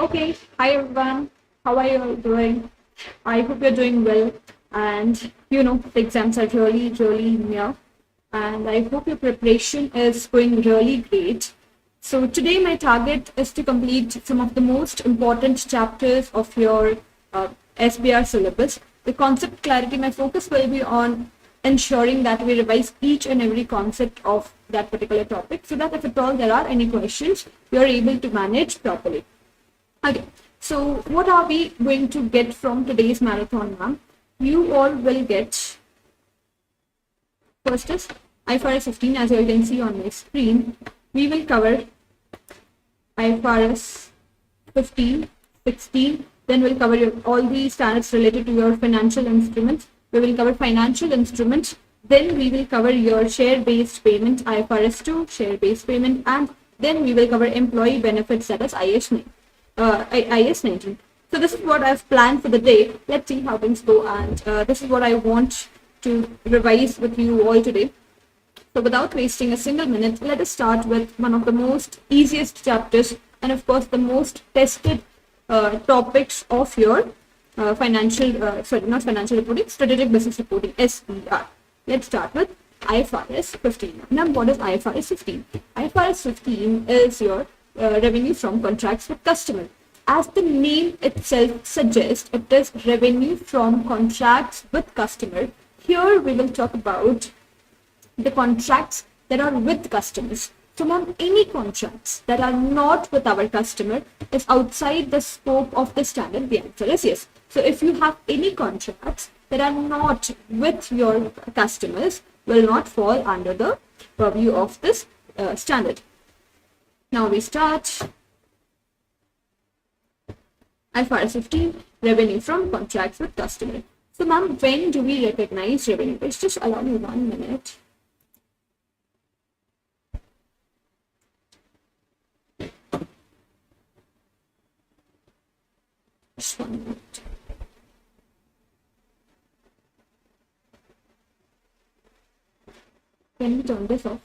Okay, hi everyone. How are you all doing? I hope you're doing well. And the exams are really near. And I hope your preparation is going really great. So today my target is to complete some of the most important chapters of your SBR syllabus. The concept clarity, my focus will be on ensuring that we revise each and every concept of that particular topic so that if at all there are any questions, we are able to manage properly. Okay, so what are we going to get from today's marathon, ma'am? You all will get, first is IFRS 15, as you can see on my screen. We will cover IFRS 15, 16, then we'll cover all the standards related to your financial instruments. We will cover financial instruments, then we will cover your share-based payment, IFRS 2, share-based payment, and then we will cover employee benefits, that is IS 19. So this is what I've planned for the day. Let's see how things go, and this is what I want to revise with you all today. So without wasting a single minute, let us start with one of the most easiest chapters and of course the most tested topics of your strategic business reporting, SBR. Let's start with IFRS 15. Now, what is IFRS 15? IFRS 15 is your revenue from contracts with customer. As the name itself suggests, it is revenue from contracts with customer. Here we will talk about the contracts that are with customers. So ma'am, any contracts that are not with our customer is outside the scope of the standard. The answer is yes. So if you have any contracts that are not with your customers, will not fall under the purview of this standard. Now we start IFRS 15, revenue from contracts with customer. So ma'am, when do we recognize revenue? Please just allow me 1 minute. Just 1 minute. Can we turn this off?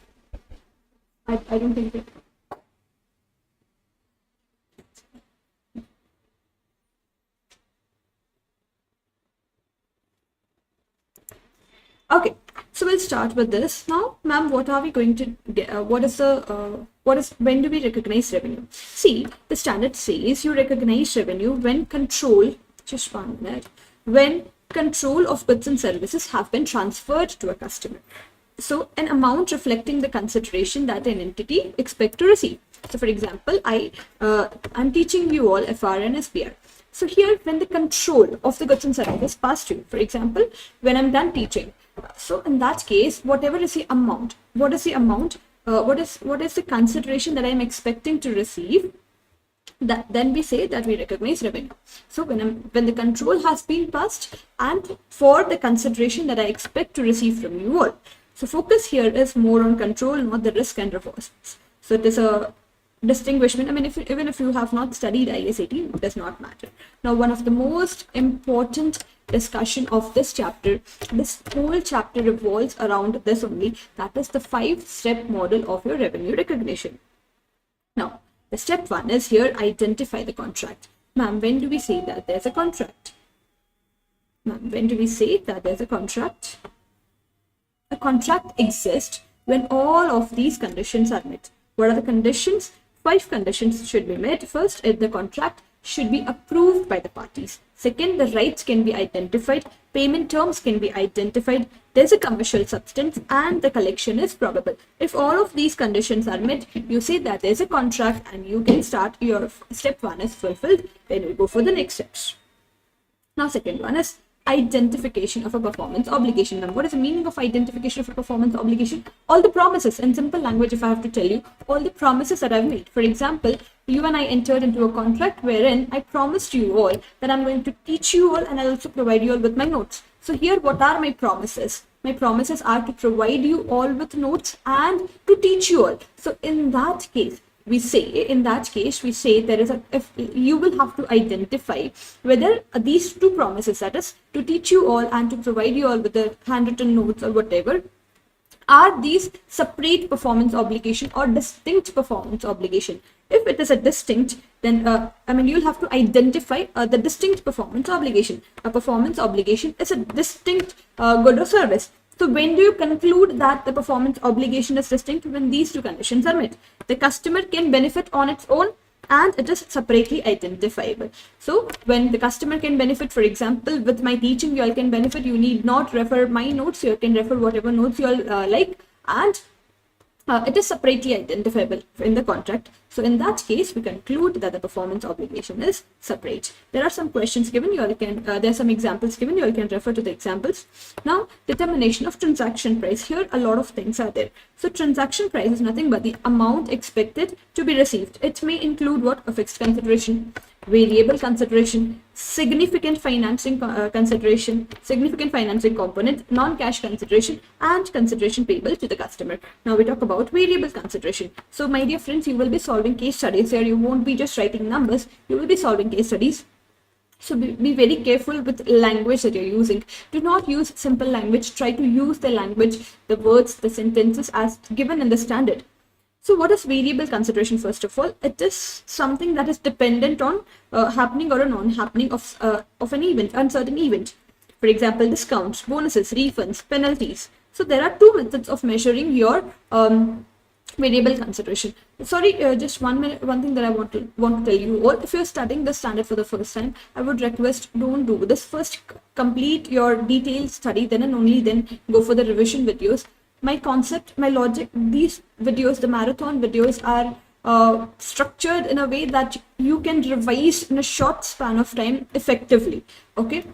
I don't think it. Okay, so we'll start with this. Now, ma'am, what are we going to get? When do we recognize revenue? See, the standard says you recognize revenue when control, just 1 minute, when control of goods and services have been transferred to a customer. So an amount reflecting the consideration that an entity expects to receive. So for example, I'm teaching you all FR and SBR. So here, when the control of the goods and services is passed to you, for example, when I'm done teaching, so in that case, whatever is the amount, what is the amount, what is the consideration that I'm expecting to receive, that then we say that we recognize revenue. So when the control has been passed and for the consideration that I expect to receive from you all. So focus here is more on control, not the risk and rewards. So it is a distinguishment. I mean, even if you have not studied IAS 18, it does not matter. Now, one of the most important discussion of this chapter, this whole chapter revolves around this only, that is the 5-step model of your revenue recognition. Now, the step 1 is here, identify the contract. Ma'am, when do we say that there's a contract? Ma'am, when do we say that there's a contract? A contract exists when all of these conditions are met. What are the conditions? 5 conditions should be met. First, the contract should be approved by the parties. Second, the rights can be identified, payment terms can be identified, there's a commercial substance, and the collection is probable. If all of these conditions are met, you say that there's a contract and you can start your step 1 is fulfilled. Then we go for the next steps. Now, second one is identification of a performance obligation. Now, what is the meaning of identification of a performance obligation? All the promises, in simple language, if I have to tell you, all the promises that I've made. For example, you and I entered into a contract wherein I promised you all that I'm going to teach you all and I'll also provide you all with my notes. So here, what are my promises? My promises are to provide you all with notes and to teach you all. So in that case, we say there is if you will have to identify whether these 2 promises, that is to teach you all and to provide you all with the handwritten notes or whatever, are these separate performance obligation or distinct performance obligation. If it is a distinct, then you'll have to identify the distinct performance obligation. A performance obligation is a distinct good or service. So when do you conclude that the performance obligation is distinct? When these 2 conditions are met. The customer can benefit on its own and it is separately identifiable. So when the customer can benefit, for example, with my teaching, you all can benefit. You need not refer my notes. You can refer whatever notes you all like, and it is separately identifiable in the contract. So in that case, we conclude that the performance obligation is separate. There are some questions given. You all can there are some examples given. You all can refer to the examples. Now, determination of transaction price. Here, a lot of things are there. So transaction price is nothing but the amount expected to be received. It may include what? A fixed consideration, variable consideration, significant financing consideration, significant financing component, non-cash consideration, and consideration payable to the customer. Now we talk about variable consideration. So my dear friends, you will be solving case studies here. You won't be just writing numbers. You will be solving case studies. So be very careful with language that you're using. Do not use simple language. Try to use the language, the words, the sentences as given in the standard. So what is variable consideration? First of all, it is something that is dependent on happening or a non-happening of an event, uncertain event. For example, discounts, bonuses, refunds, penalties. So there are 2 methods of measuring your variable consideration. Sorry, just one thing that I want to tell you all. If you're studying the standard for the first time, I would request, don't do this. First, complete your detailed study, then and only then go for the revision videos. My concept, my logic, these videos, the marathon videos are structured in a way that you can revise in a short span of time effectively. Okay.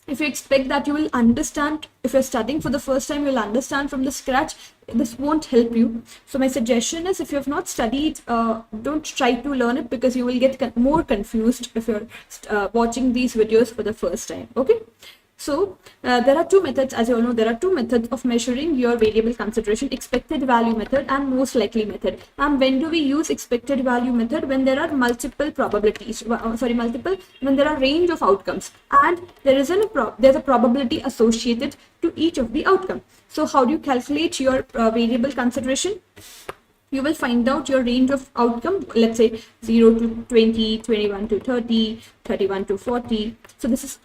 If you expect that you will understand, if you're studying for the first time, you'll understand from the scratch, this won't help you. So my suggestion is, if you have not studied, don't try to learn it, because you will get more confused if you're watching these videos for the first time. Okay. So there are 2 methods, as you all know, there are 2 methods of measuring your variable consideration: expected value method and most likely method. And when do we use expected value method? When there are multiple probabilities, when there are range of outcomes and there's a probability associated to each of the outcome. So how do you calculate your variable consideration? You will find out your range of outcome, let's say 0 to 20, 21 to 30, 31 to 40. So this is,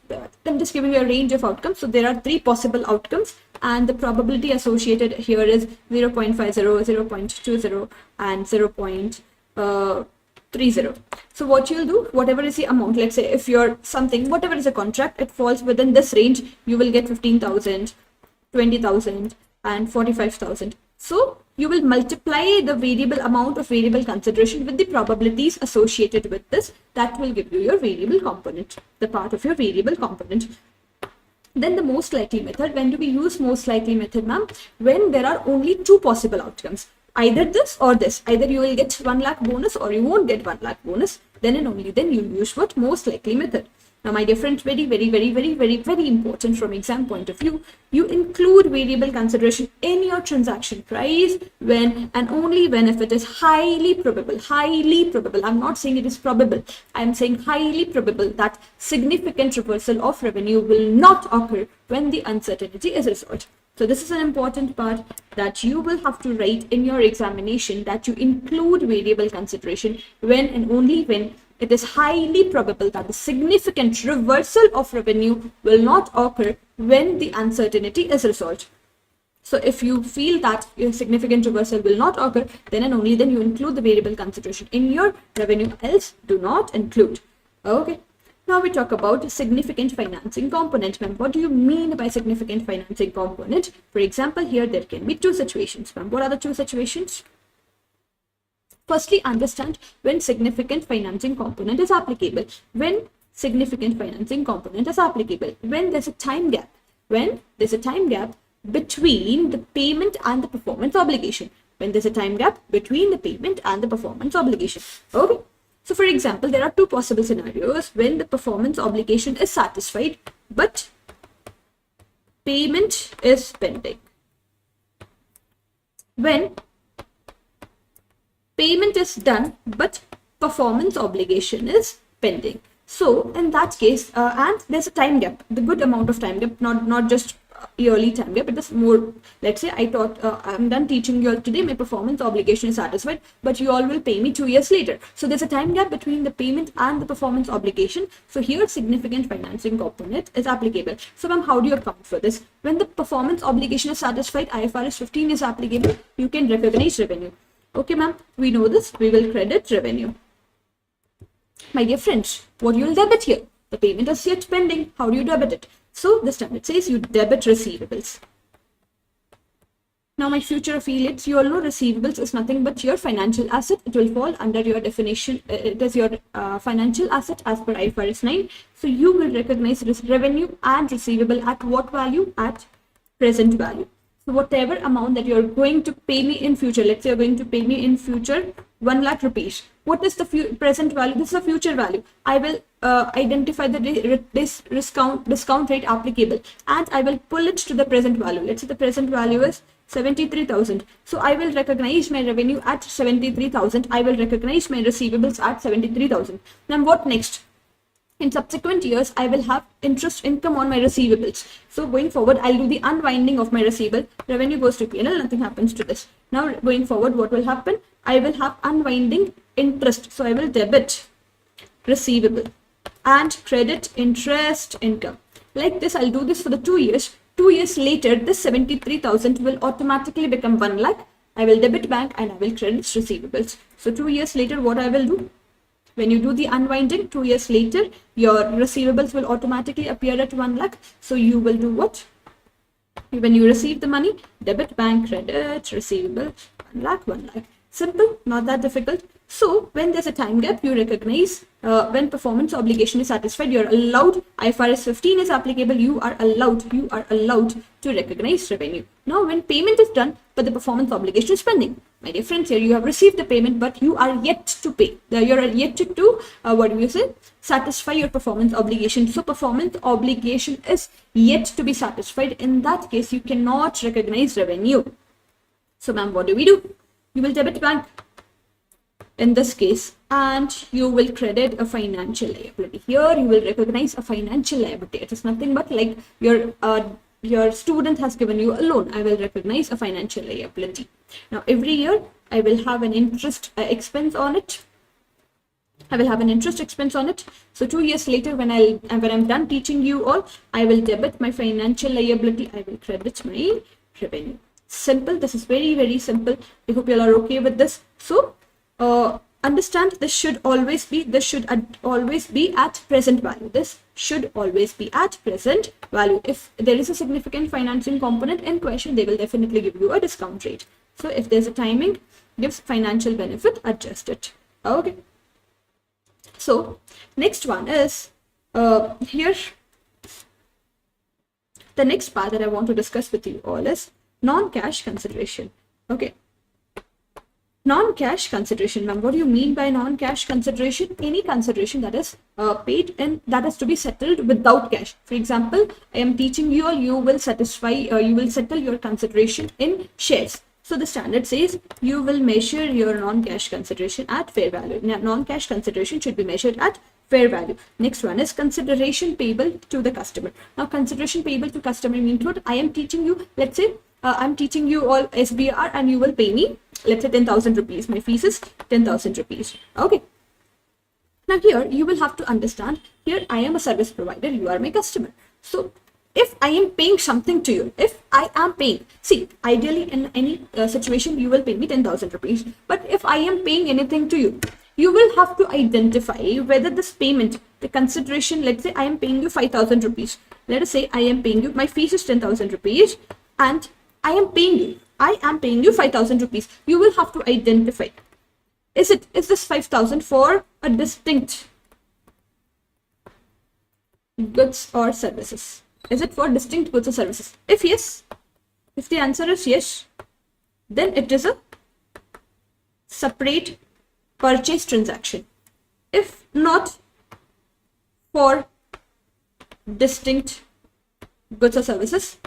I'm just giving you a range of outcomes. So there are 3 possible outcomes, and the probability associated here is 0.50, 0.20, and 0.30. So what you'll do, whatever is the amount, let's say if you're something, whatever is a contract, it falls within this range, you will get 15,000, 20,000, and 45,000. So you will multiply the variable amount of variable consideration with the probabilities associated with this. That will give you your variable component, the part of your variable component. Then the most likely method. When do we use most likely method, ma'am? When there are only two possible outcomes, either this or this. Either you will get 1 lakh bonus or you won't get 1 lakh bonus. Then and only then you use what? Most likely method. Now, my dear friends, very important from exam point of view, you include variable consideration in your transaction price when and only when if it is highly probable. I'm not saying it is probable. I'm saying highly probable that significant reversal of revenue will not occur when the uncertainty is resolved. So this is an important part that you will have to write in your examination, that you include variable consideration when and only when it is highly probable that the significant reversal of revenue will not occur when the uncertainty is resolved. So if you feel that your significant reversal will not occur, then and only then you include the variable consideration in your revenue, else do not include. Okay. Now we talk about significant financing component. Ma'am, what do you mean by significant financing component? For example, here there can be two situations. Ma'am, what are the two situations? Firstly, understand when significant financing component is applicable. When significant financing component is applicable, when there's a time gap. When there's a time gap between the payment and the performance obligation. When there's a time gap between the payment and the performance obligation. Okay. So for example, there are two possible scenarios when the performance obligation is satisfied, but payment is pending. When payment is done, but performance obligation is pending. So in that case, and there's a time gap, the good amount of time gap, not just yearly time gap, it is more. Let's say I thought I'm done teaching you all today, my performance obligation is satisfied, but you all will pay me 2 years later. So there's a time gap between the payment and the performance obligation. So here significant financing component is applicable. So ma'am, how do you account for this? When the performance obligation is satisfied, IFRS 15 is applicable, you can recognize revenue. Okay ma'am, we know this, we will credit revenue. My dear friends, what you will debit here? The payment is yet pending. How do you debit it? So this time it says you debit receivables. Now my future affiliates, you all know receivables is nothing but your financial asset. It will fall under your definition. It is your financial asset as per IFRS 9. So you will recognize this revenue and receivable at what value? At present value. So whatever amount that you're going to pay me in future, let's say you're going to pay me in future 1 lakh rupees. What is the present value? This is a future value. I will identify the discount rate applicable and I will pull it to the present value. Let's say the present value is 73,000. So I will recognize my revenue at 73,000. I will recognize my receivables at 73,000. Then what next? In subsequent years, I will have interest income on my receivables. So going forward, I'll do the unwinding of my receivable. Revenue goes to P&L, nothing happens to this. Now going forward, what will happen? I will have unwinding interest. So I will debit receivable and credit interest income. Like this, I'll do this for the 2 years. 2 years later, this 73,000 will automatically become 1 lakh. I will debit bank and I will credit receivables. So 2 years later, what I will do? When you do the unwinding 2 years later, your receivables will automatically appear at 1 lakh. So you will do what? When you receive the money, debit bank, credit, receivable, 1 lakh, 1 lakh. Simple, not that difficult. So when there's a time gap, you recognize when performance obligation is satisfied, you're allowed, IFRS 15 is applicable, you are allowed to recognize revenue. Now when payment is done, but the performance obligation is pending. My dear friends, here you have received the payment, but you are yet to pay. You are yet to satisfy your performance obligation. So performance obligation is yet to be satisfied. In that case, you cannot recognize revenue. So ma'am, what do? You will debit bank in this case, and you will credit a financial liability. Here you will recognize a financial liability. It is nothing but like your student has given you a loan. I will recognize a financial liability. Now every year I will have an interest expense on it. So 2 years later, when I'm done teaching you all, I will debit my financial liability. I will credit my revenue. Simple. This is very, very simple. I hope you all are okay with this. So understand this should always be at present value. This should always be at present value. If there is a significant financing component in question, they will definitely give you a discount rate. So if there's a timing, gives financial benefit, adjust it. Okay. So next one is here. The next part that I want to discuss with you all is non-cash consideration. Okay. Non-cash consideration. Now, what do you mean by non-cash consideration? Any consideration that is paid and that is to be settled without cash. For example, I am teaching you all, you will settle your consideration in shares. So the standard says you will measure your non-cash consideration at fair value. Now, non-cash consideration should be measured at fair value. Next one is consideration payable to the customer. Now, consideration payable to customer means what? I am teaching you, let's say, I'm teaching you all SBR and you will pay me, let's say 10,000 rupees. My fees is 10,000 rupees. Okay. Now here you will have to understand, here I am a service provider, you are my customer. So if I am paying something to you, if I am paying, see, ideally in any situation you will pay me 10,000 rupees. But if I am paying anything to you, you will have to identify whether this payment, the consideration, let's say I am paying you 5,000 rupees. Let us say I am paying you, my fees is 10,000 rupees and I am paying you 5,000 rupees. You will have to identify, is this 5,000 for a distinct goods or services? Is it for distinct goods or services? If yes, if the answer is yes, then it is a separate purchase transaction. If not for distinct goods or services,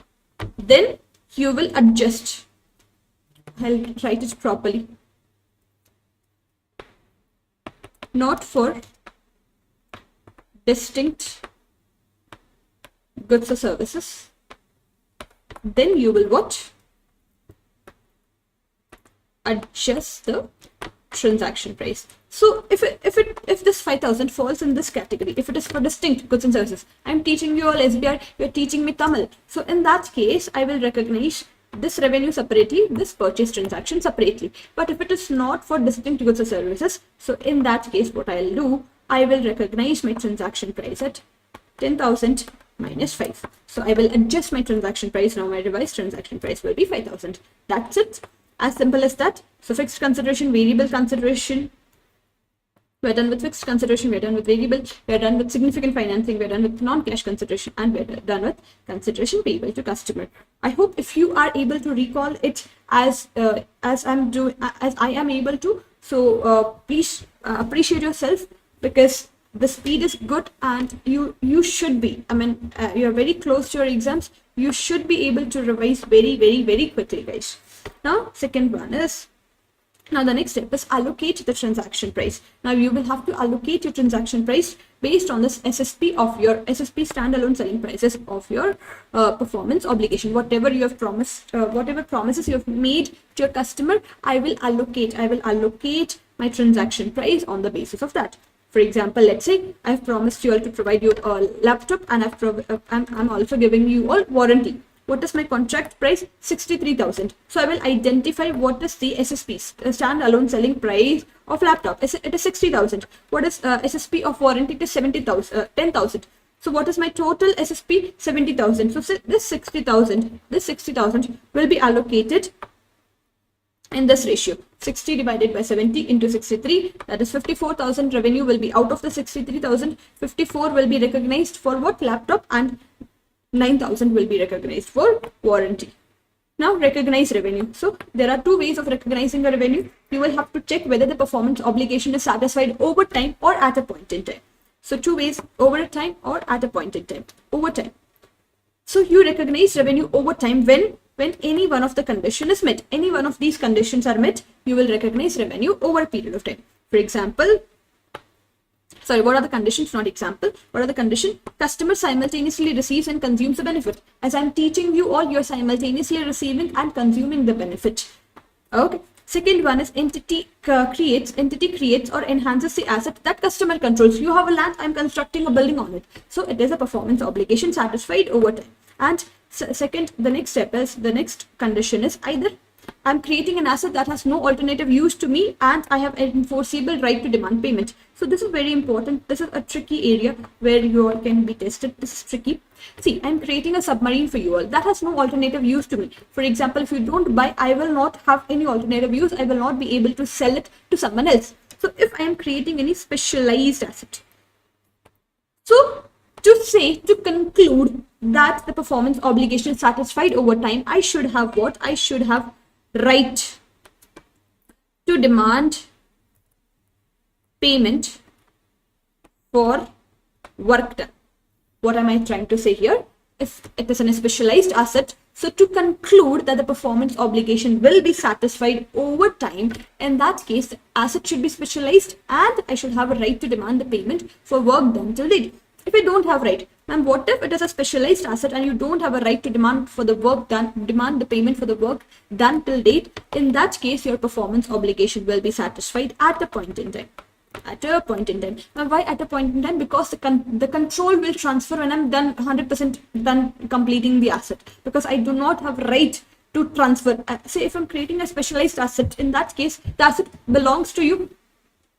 then you will adjust. I'll write it properly. Not for distinct goods or services, then you will what? Adjust the transaction price. So if this 5,000 falls in this category, if it is for distinct goods and services, I'm teaching you all SBR, you're teaching me Tamil. So in that case, I will recognize this revenue separately, this purchase transaction separately. But if it is not for distinct goods or services, so in that case, what I'll do, I will recognize my transaction price at 10,000 minus 5. So I will adjust my transaction price. Now my revised transaction price will be 5,000. That's it. As simple as that. So fixed consideration, variable consideration. We're done with fixed consideration, we're done with variable, we're done with significant financing, we're done with non-cash consideration, and we're done with consideration payable to customer. I hope if you are able to recall it as I am able to, so please appreciate yourself, because the speed is good and you should be, you're very close to your exams, you should be able to revise very, very, very quickly, guys. Now, second one is, now the next step is allocate the transaction price. Now you will have to allocate your transaction price based on this SSP of your SSP standalone selling prices of your performance obligation. Whatever you have promised, whatever promises you have made to your customer, I will allocate my transaction price on the basis of that. For example, let's say I've promised you all to provide you a laptop, and I'm also giving you all warranty. What is my contract price? 63,000. So I will identify what is the SSP, standalone selling price of laptop. It is 60,000. What is SSP of warranty? It is 10,000. So what is my total SSP? 70,000. So this 60,000 will be allocated in this ratio. 60 divided by 70 into 63, that is 54,000 revenue will be out of the 63,000. 54 will be recognized for what? Laptop, and 9,000 will be recognized for warranty. Now recognize revenue. So there are two ways of recognizing the revenue. You will have to check whether the performance obligation is satisfied over time or at a point in time. So two ways: over a time or at a point in time. Over time. So you recognize revenue over time when any one of the condition is met. Any one of these conditions are met, you will recognize revenue over a period of time. For example, what are the conditions? Not example. What are the conditions? Customer simultaneously receives and consumes the benefit. As I'm teaching you all, you're simultaneously receiving and consuming the benefit. Okay. Second one is entity creates or enhances the asset that customer controls. You have a land, I'm constructing a building on it. So it is a performance obligation satisfied over time. And second, the next step is, the next condition is either I'm creating an asset that has no alternative use to me, and I have an enforceable right to demand payment. So this is very important. This is a tricky area where you all can be tested. This is tricky. See, I'm creating a submarine for you all that has no alternative use to me. For example, if you don't buy, I will not have any alternative use. I will not be able to sell it to someone else. So if I am creating any specialized asset, so to conclude that the performance obligation is satisfied over time, I should have what? I should have right to demand payment for work done. What am I trying to say here? If it is a specialized asset, so to conclude that the performance obligation will be satisfied over time, in that case, the asset should be specialized and I should have a right to demand the payment for work done till date. If I don't have right, ma'am, what if it is a specialized asset and you don't have a right to demand for the work done, demand the payment for the work done till date? In that case, your performance obligation will be satisfied at a point in time. At a point in time. Now, why at a point in time? Because the control will transfer when I'm done 100% done completing the asset. Because I do not have right to transfer. Say if I'm creating a specialized asset, in that case, the asset belongs to you.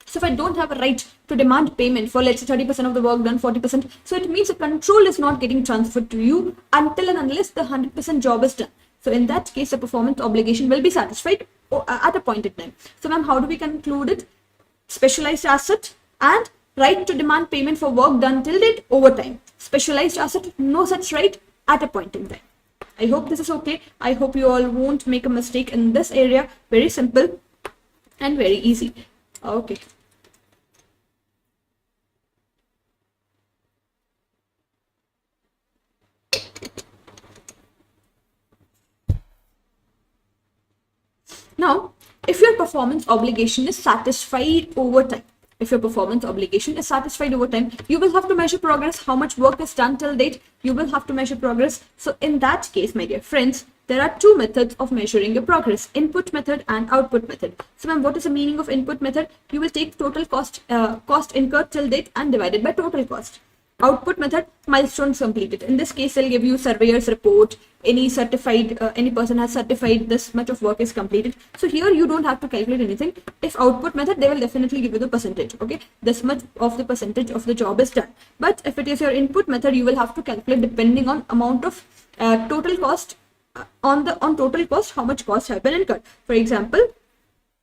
So if I don't have a right to demand payment for, let's say, 30% of the work done, 40%, so it means the control is not getting transferred to you until and unless the 100% job is done. So in that case, the performance obligation will be satisfied at a point in time. So ma'am, how do we conclude it? Specialized asset and right to demand payment for work done till date over time. Specialized asset, no such right at a point in time. I hope this is okay. I hope you all won't make a mistake in this area. Very simple and very easy. Okay. Now, if your performance obligation is satisfied over time, you will have to measure progress, how much work is done till date, you will have to measure progress. So in that case, my dear friends, there are two methods of measuring your progress, input method and output method. So ma'am, what is the meaning of input method? You will take total cost incurred till date and divided by total cost. Output method, milestones completed. In this case, they'll give you surveyor's report, any person has certified this much of work is completed. So here you don't have to calculate anything. If output method, they will definitely give you the percentage. Okay, this much of the percentage of the job is done. But if it is your input method, you will have to calculate depending on amount of total cost on total cost, how much costs have been incurred. For example,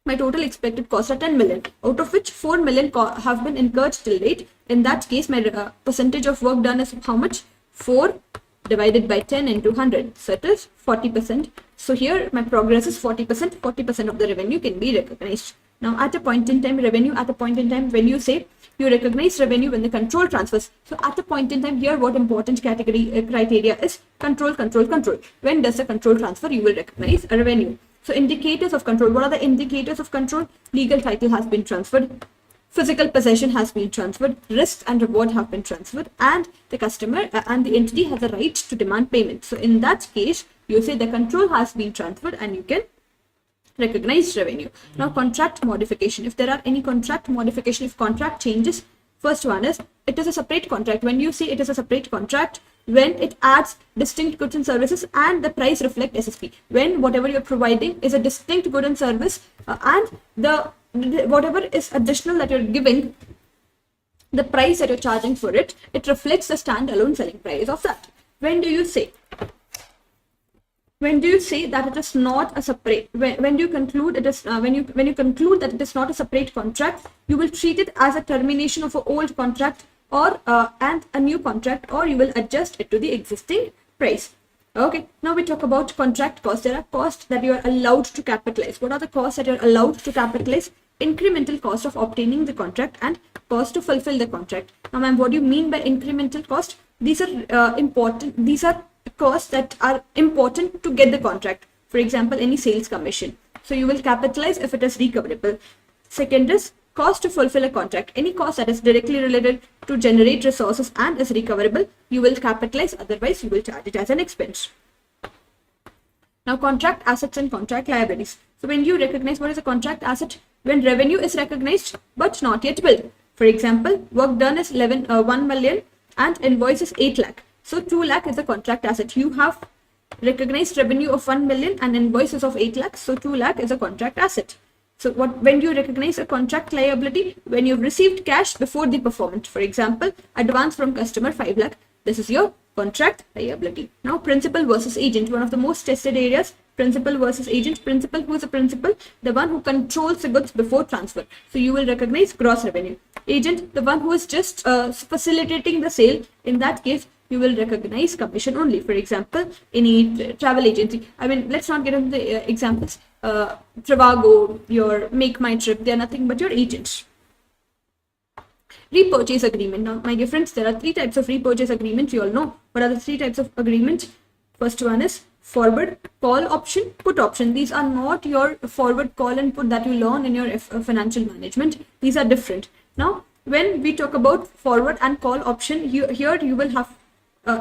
my total expected costs are 10 million, out of which 4 million have been incurred till date. In that case, my percentage of work done is how much? 4 divided by 10 into 100. So it is 40%. So here my progress is 40%. 40% of the revenue can be recognized. Now at a point in time, revenue at a point in time, when you say you recognize revenue when the control transfers. So at a point in time here, what important criteria is control. When does the control transfer? You will recognize a revenue. So indicators of control. What are the indicators of control? Legal title has been transferred. Physical possession has been transferred. Risks and reward have been transferred. And the customer and the entity has a right to demand payment. So in that case, you say the control has been transferred and you can recognize revenue. Now contract modification. If there are any contract modification, if contract changes, first one is it is a separate contract. When you say it is a separate contract, when it adds distinct goods and services and the price reflect SSP. When whatever you're providing is a distinct good and service and the whatever is additional that you're giving, the price that you're charging for it, it reflects the standalone selling price of that. When do you say that it is not a separate, when do you conclude it is when you conclude that it is not a separate contract, you will treat it as a termination of an old contract or and a new contract, or you will adjust it to the existing price. Okay, now we talk about contract costs. There are costs that you are allowed to capitalize. What are the costs that you're allowed to capitalize? Incremental cost of obtaining the contract and cost to fulfill the contract. Now ma'am, what do you mean by incremental cost? These are important. These are costs that are important to get the contract. For example, any sales commission. So you will capitalize if it is recoverable. Second is cost to fulfill a contract. Any cost that is directly related to generate resources and is recoverable, you will capitalize, otherwise you will charge it as an expense. Now contract assets and contract liabilities. So when you recognize what is a contract asset? When revenue is recognized but not yet billed. For example, work done is 1 million and invoice is 8 lakh. So 2 lakh is a contract asset. You have recognized revenue of 1 million and invoices of 8 lakhs. So 2 lakh is a contract asset. So when do you recognize a contract liability? When you've received cash before the performance. For example, advance from customer 5 lakh. This is your contract liability. Now, principal versus agent, one of the most tested areas. Principal versus agent. Principal, who is a principal? The one who controls the goods before transfer. So you will recognize gross revenue. Agent, the one who is just facilitating the sale. In that case, you will recognize commission only. For example, any travel agency. I mean, let's not get into the examples. Trivago, your Make My Trip, they are nothing but your agents. Repurchase agreement. Now, my dear friends, there are 3 types of repurchase agreements. You all know what are the 3 types of agreement. First one is forward, call option, put option. These are not your forward, call and put that you learn in your financial management. These are different. Now, when we talk about forward and call option, here you will have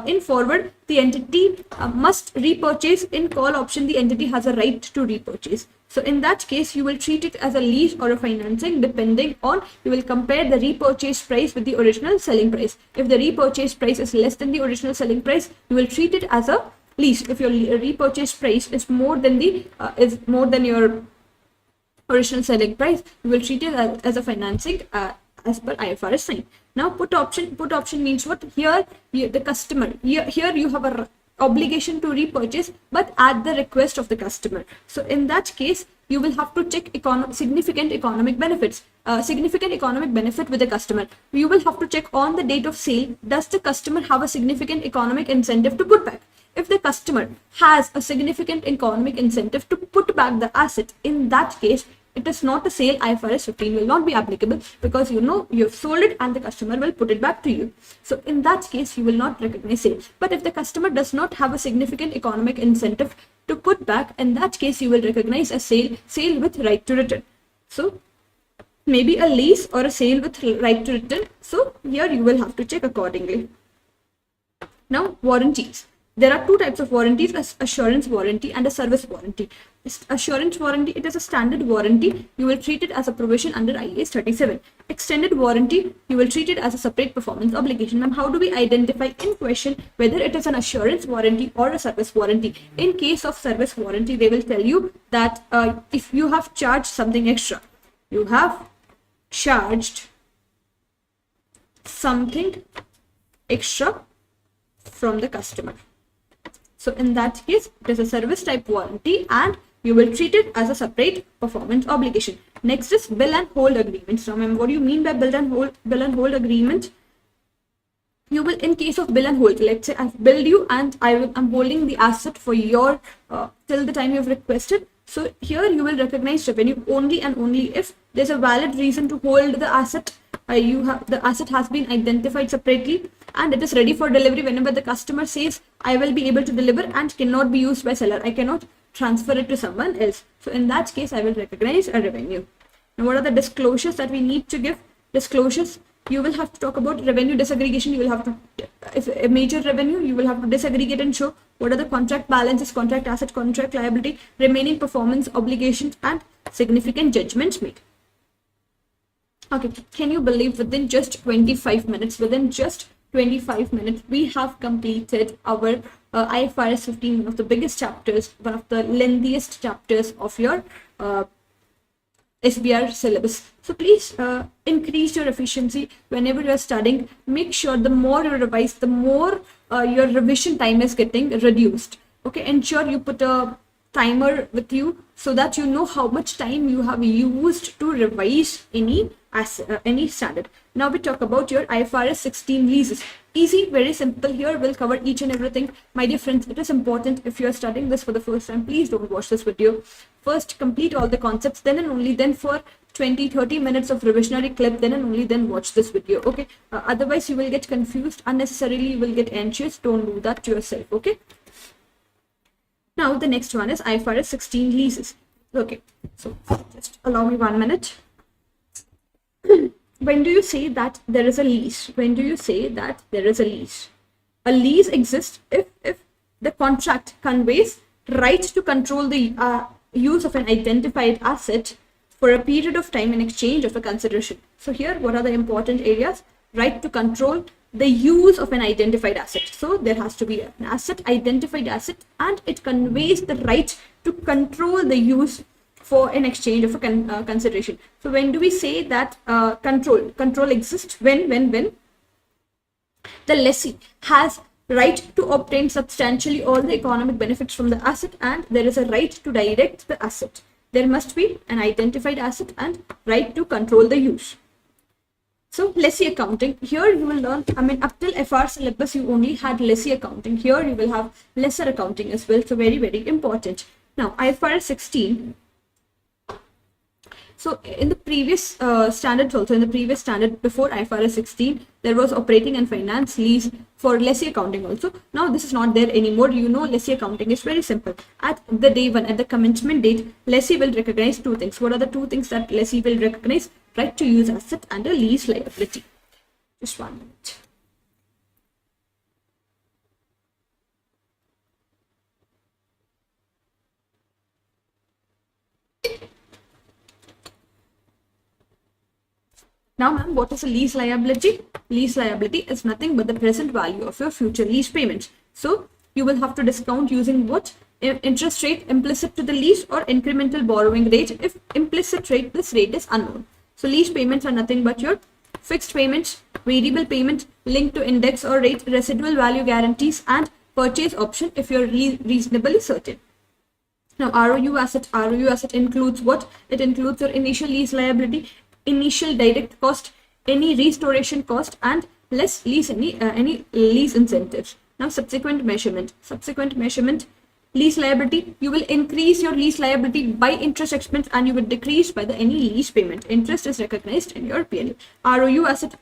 in forward, the entity must repurchase. In call option, the entity has a right to repurchase. So in that case, you will treat it as a lease or a financing, depending on, you will compare the repurchase price with the original selling price. If the repurchase price is less than the original selling price, you will treat it as a lease. If your repurchase price is more than your original selling price, you will treat it as a financing as per IFRS 9. Now, put option means what? Here, the customer, here you have a obligation to repurchase, but at the request of the customer. So in that case, you will have to check significant economic benefits, significant economic benefit with the customer. You will have to check on the date of sale. Does the customer have a significant economic incentive to put back? If the customer has a significant economic incentive to put back the asset, in that case, it is not a sale. IFRS 15 will not be applicable, because you know you have sold it and the customer will put it back to you. So in that case, you will not recognize sale. But if the customer does not have a significant economic incentive to put back, in that case, you will recognize a sale with right to return. So maybe a lease or a sale with right to return. So here you will have to check accordingly. Now, warranties. There are 2 types of warranties, assurance warranty and a service warranty. Assurance warranty, it is a standard warranty. You will treat it as a provision under IAS 37. Extended warranty, you will treat it as a separate performance obligation. Ma'am, how do we identify in question whether it is an assurance warranty or a service warranty? In case of service warranty, they will tell you that if you have charged something extra, you have charged something extra from the customer. So in that case, it is a service type warranty and you will treat it as a separate performance obligation. Next is bill and hold agreement. So what do you mean by bill and hold agreement? You will, in case of bill and hold, let's say I've billed you and I'm holding the asset for your till the time you've requested. So here you will recognize revenue only and only if there's a valid reason to hold the asset. The asset has been identified separately and it is ready for delivery whenever the customer says I will be able to deliver and cannot be used by seller. I cannot transfer it to someone else. So in that case, I will recognize a revenue. Now, what are the disclosures that we need to give? Disclosures, you will have to talk about revenue disaggregation. You will have to, if a major revenue, you will have to disaggregate and show what are the contract balances, contract asset, contract liability, remaining performance obligations, and significant judgments made. Okay, can you believe within just 25 minutes, we have completed our IFRS 15, one of the biggest chapters, one of the lengthiest chapters of your SBR syllabus. So please increase your efficiency whenever you are studying. Make sure the more you revise, the more your revision time is getting reduced. Okay, ensure you put a timer with you so that you know how much time you have used to revise any standard. Now we talk about your IFRS 16 leases. Easy, very simple. Here we'll cover each and everything. My dear friends, it is important, if you are studying this for the first time, please don't watch this video. First complete all the concepts, then and only then for 20-30 minutes of revisionary clip, then and only then watch this video. Okay, otherwise you will get confused unnecessarily, you will get anxious. Don't do that to yourself. Okay, now the next one is IFRS 16 leases. Okay, so just allow me 1 minute. When do you say that there is a lease? When do you say that there is a lease? A lease exists if the contract conveys right to control the use of an identified asset for a period of time in exchange of a consideration. So here, what are the important areas? Right to control the use of an identified asset. So there has to be an asset, identified asset, and it conveys the right to control the use for an exchange of a consideration. So when do we say that control exists? When the lessee has right to obtain substantially all the economic benefits from the asset, and there is a right to direct the asset. There must be an identified asset and right to control the use. So lessee accounting, here you will learn, up till FR syllabus you only had lessee accounting. Here you will have lesser accounting as well. So very, very important. Now IFRS 16. So in the previous standards also, in the previous standard before IFRS 16, there was operating and finance lease for lessee accounting also. Now this is not there anymore. You know, lessee accounting is very simple. At the day one, at the commencement date, lessee will recognize two things. What are the two things that lessee will recognize? Right to use asset and a lease liability. Just 1 minute. Now, ma'am, what is a lease liability? Lease liability is nothing but the present value of your future lease payments. So you will have to discount using what? Interest rate implicit to the lease or incremental borrowing rate. If implicit rate, this rate is unknown. So lease payments are nothing but your fixed payments, variable payment linked to index or rate, residual value guarantees, and purchase option if you're reasonably certain. Now, ROU asset includes what? It includes your initial lease liability, initial direct cost, any restoration cost, and less lease any lease incentives. Now, subsequent measurement, lease liability, you will increase your lease liability by interest expense and you will decrease by the any lease payment. Interest is recognized in your P&L. ROU asset,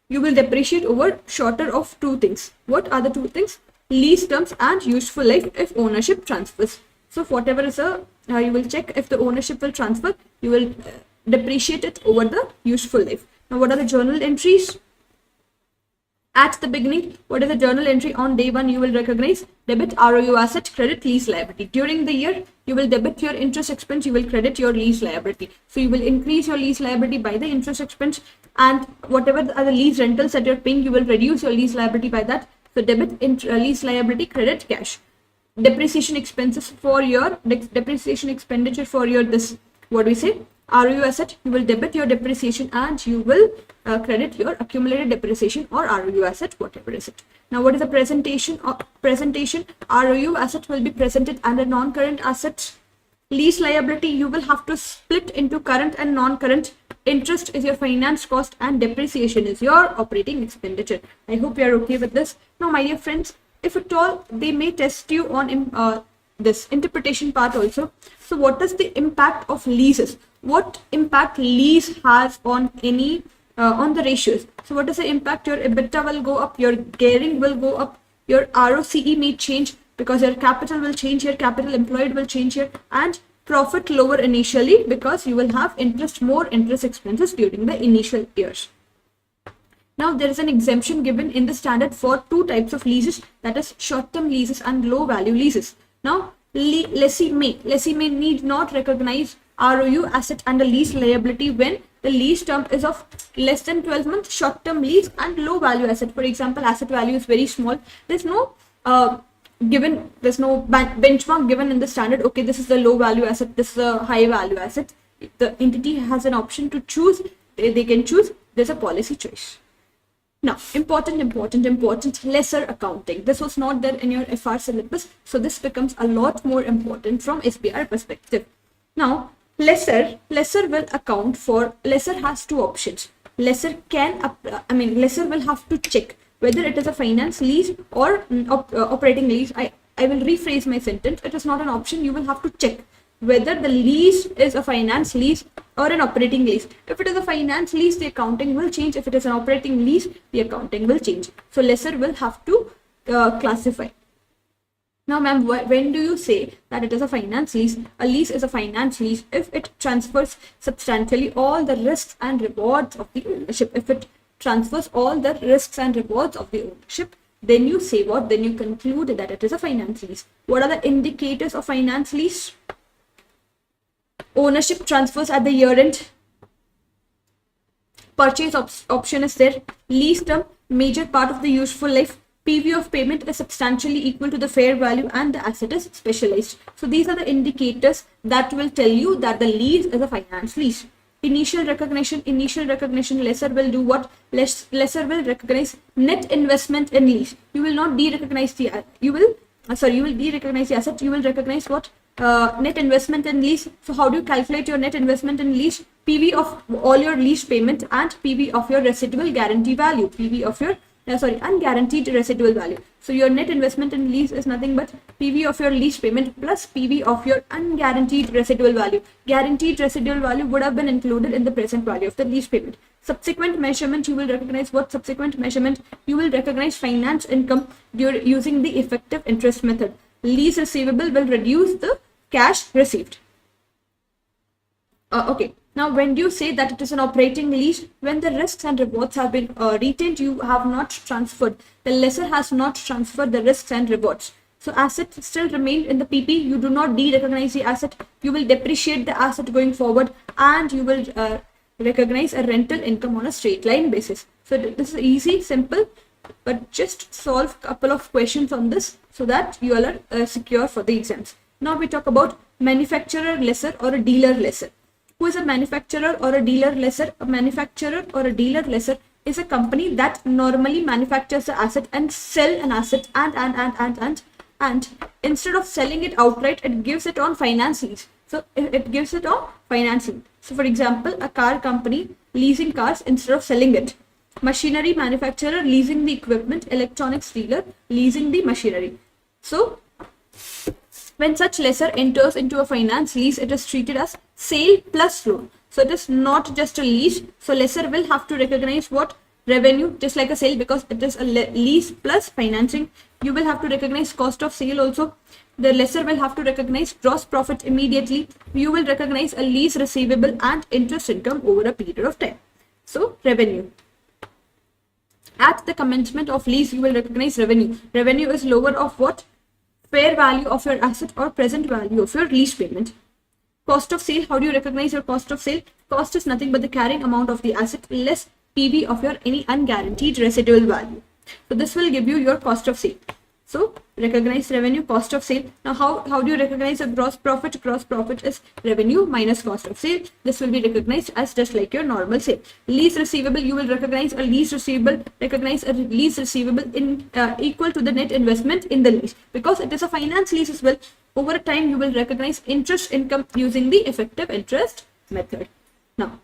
you will depreciate over shorter of two things. What are the two things? Lease terms and useful life if ownership transfers. So whatever is you will check if the ownership will transfer, you will depreciate it over the useful life. Now, what are the journal entries? At the beginning, what is the journal entry? On day one, you will recognize debit ROU asset, credit lease liability. During the year, you will debit your interest expense, you will credit your lease liability. So you will increase your lease liability by the interest expense, and whatever the other lease rentals that you're paying, you will reduce your lease liability by that. So debit lease liability, credit cash. Depreciation expenses for your depreciation expenditure for your this, what do we say? ROU asset, you will debit your depreciation and you will credit your accumulated depreciation or ROU asset, whatever is it. Now, what is the presentation? ROU asset will be presented under non-current assets. Lease liability, you will have to split into current and non-current. Interest is your finance cost and depreciation is your operating expenditure. I hope you are okay with this. Now, my dear friends, if at all, they may test you on this interpretation part also. So what is the impact of leases? What impact lease has on any on the ratios? So what is the impact? Your EBITDA will go up, your gearing will go up, your ROCE may change because your capital will change here, capital employed will change here, and profit lower initially because you will have more interest expenses during the initial years. Now, there is an exemption given in the standard for two types of leases, that is short-term leases and low-value leases. Now, lessee may need not recognize ROU asset and a lease liability when the lease term is of less than 12 months, short-term lease, and low-value asset. For example, asset value is very small. There's no benchmark given in the standard. Okay, this is the low-value asset, this is a high-value asset. The entity has an option to choose. They can choose. There's a policy choice. Now, important, lesser accounting. This was not there in your FR syllabus, so this becomes a lot more important from SBR perspective. Now, lesser will account for, lesser has two options. Lesser will have to check whether it is a finance lease or operating lease. I will rephrase my sentence. It is not an option. You will have to check whether the lease is a finance lease or an operating lease. If it is a finance lease, the accounting will change. If it is an operating lease, the accounting will change. So lesser will have to classify. Now, ma'am, when do you say that it is a finance lease? A lease is a finance lease if it transfers substantially all the risks and rewards of the ownership. If it transfers all the risks and rewards of the ownership, then you say what? Then you conclude that it is a finance lease. What are the indicators of finance lease? Ownership transfers at the year end. Purchase option is there. Lease term, major part of the useful life. PV of payment is substantially equal to the fair value and the asset is specialized. So these are the indicators that will tell you that the lease is a finance lease. Initial recognition, lesser will do what? Lesser will recognize net investment in lease. You will not de-recognize the, you will de-recognize the asset, you will recognize what? Net investment in lease. So how do you calculate your net investment in lease? PV of all your lease payment and PV of your residual guarantee value, PV of your unguaranteed residual value. So your net investment in lease is nothing but PV of your lease payment plus PV of your unguaranteed residual value. Guaranteed residual value would have been included in the present value of the lease payment. Subsequent measurement, you will recognize what? Subsequent measurement, you will recognize finance income using the effective interest method. Lease receivable will reduce the cash received. Okay. Now, when do you say that it is an operating lease? When the risks and rewards have been retained, you have not transferred. The lessor has not transferred the risks and rewards. So assets still remain in the PP. You do not de-recognize the asset. You will depreciate the asset going forward, and you will recognize a rental income on a straight line basis. So this is easy, simple, but just solve a couple of questions on this so that you all are secure for the exams. Now we talk about manufacturer lessor or a dealer lessor. Who is a manufacturer or a dealer lessor? A manufacturer or a dealer lessor is a company that normally manufactures the asset and sell an asset and instead of selling it outright, it gives it on finance lease. So it gives it on financing. So for example, a car company leasing cars instead of selling it. Machinery manufacturer leasing the equipment, electronics dealer leasing the machinery. So when such lessor enters into a finance lease, it is treated as sale plus loan. So it is not just a lease. So lessor will have to recognize what? Revenue, just like a sale, because it is a lease plus financing. You will have to recognize cost of sale also. The lessor will have to recognize gross profit immediately. You will recognize a lease receivable and interest income over a period of time. So revenue. At the commencement of lease, you will recognize revenue. Revenue is lower of what? Fair value of your asset or present value of your lease payment. Cost of sale, how do you recognize your cost of sale? Cost is nothing but the carrying amount of the asset less PV of your any unguaranteed residual value. So this will give you your cost of sale. So recognize revenue, cost of sale. Now how do you recognize a gross profit? Gross profit is revenue minus cost of sale. This will be recognized as just like your normal sale. Lease receivable, you will recognize a lease receivable, in equal to the net investment in the lease, because it is a finance lease as well. Over time, you will recognize interest income using the effective interest method. Now,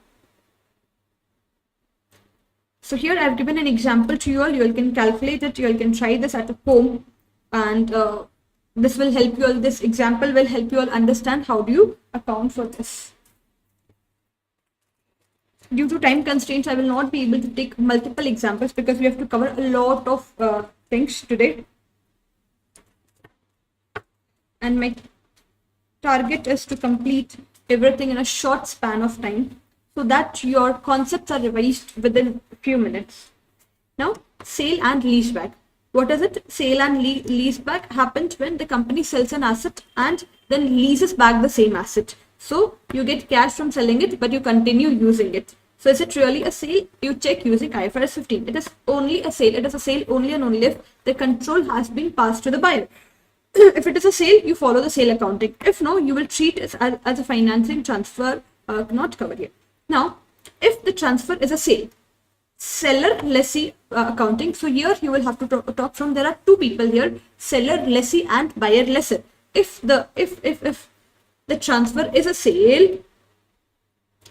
so here I've given an example to you all. You all can calculate it. You all can try this at home, and this will help you all. This example will help you all understand how do you account for this. Due to time constraints, I will not be able to take multiple examples because we have to cover a lot of things today. And my target is to complete everything in a short span of time so that your concepts are revised within a few minutes. Now, sale and leaseback. What is it? Sale and leaseback happened when the company sells an asset and then leases back the same asset. So you get cash from selling it, but you continue using it. So is it really a sale? You check using IFRS 15. It is only a sale. It is a sale only and only if the control has been passed to the buyer. If it is a sale, you follow the sale accounting. If no, you will treat it as a financing transfer, not covered here. Now, if the transfer is a sale, seller lessee accounting. So here you will have to talk from, there are two people here, seller lessee and buyer lessor. If the transfer is a sale,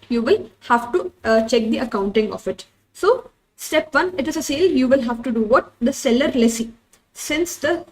you will have to check the accounting of it. So step 1, it is a sale, you will have to do what? The seller lessee. Since the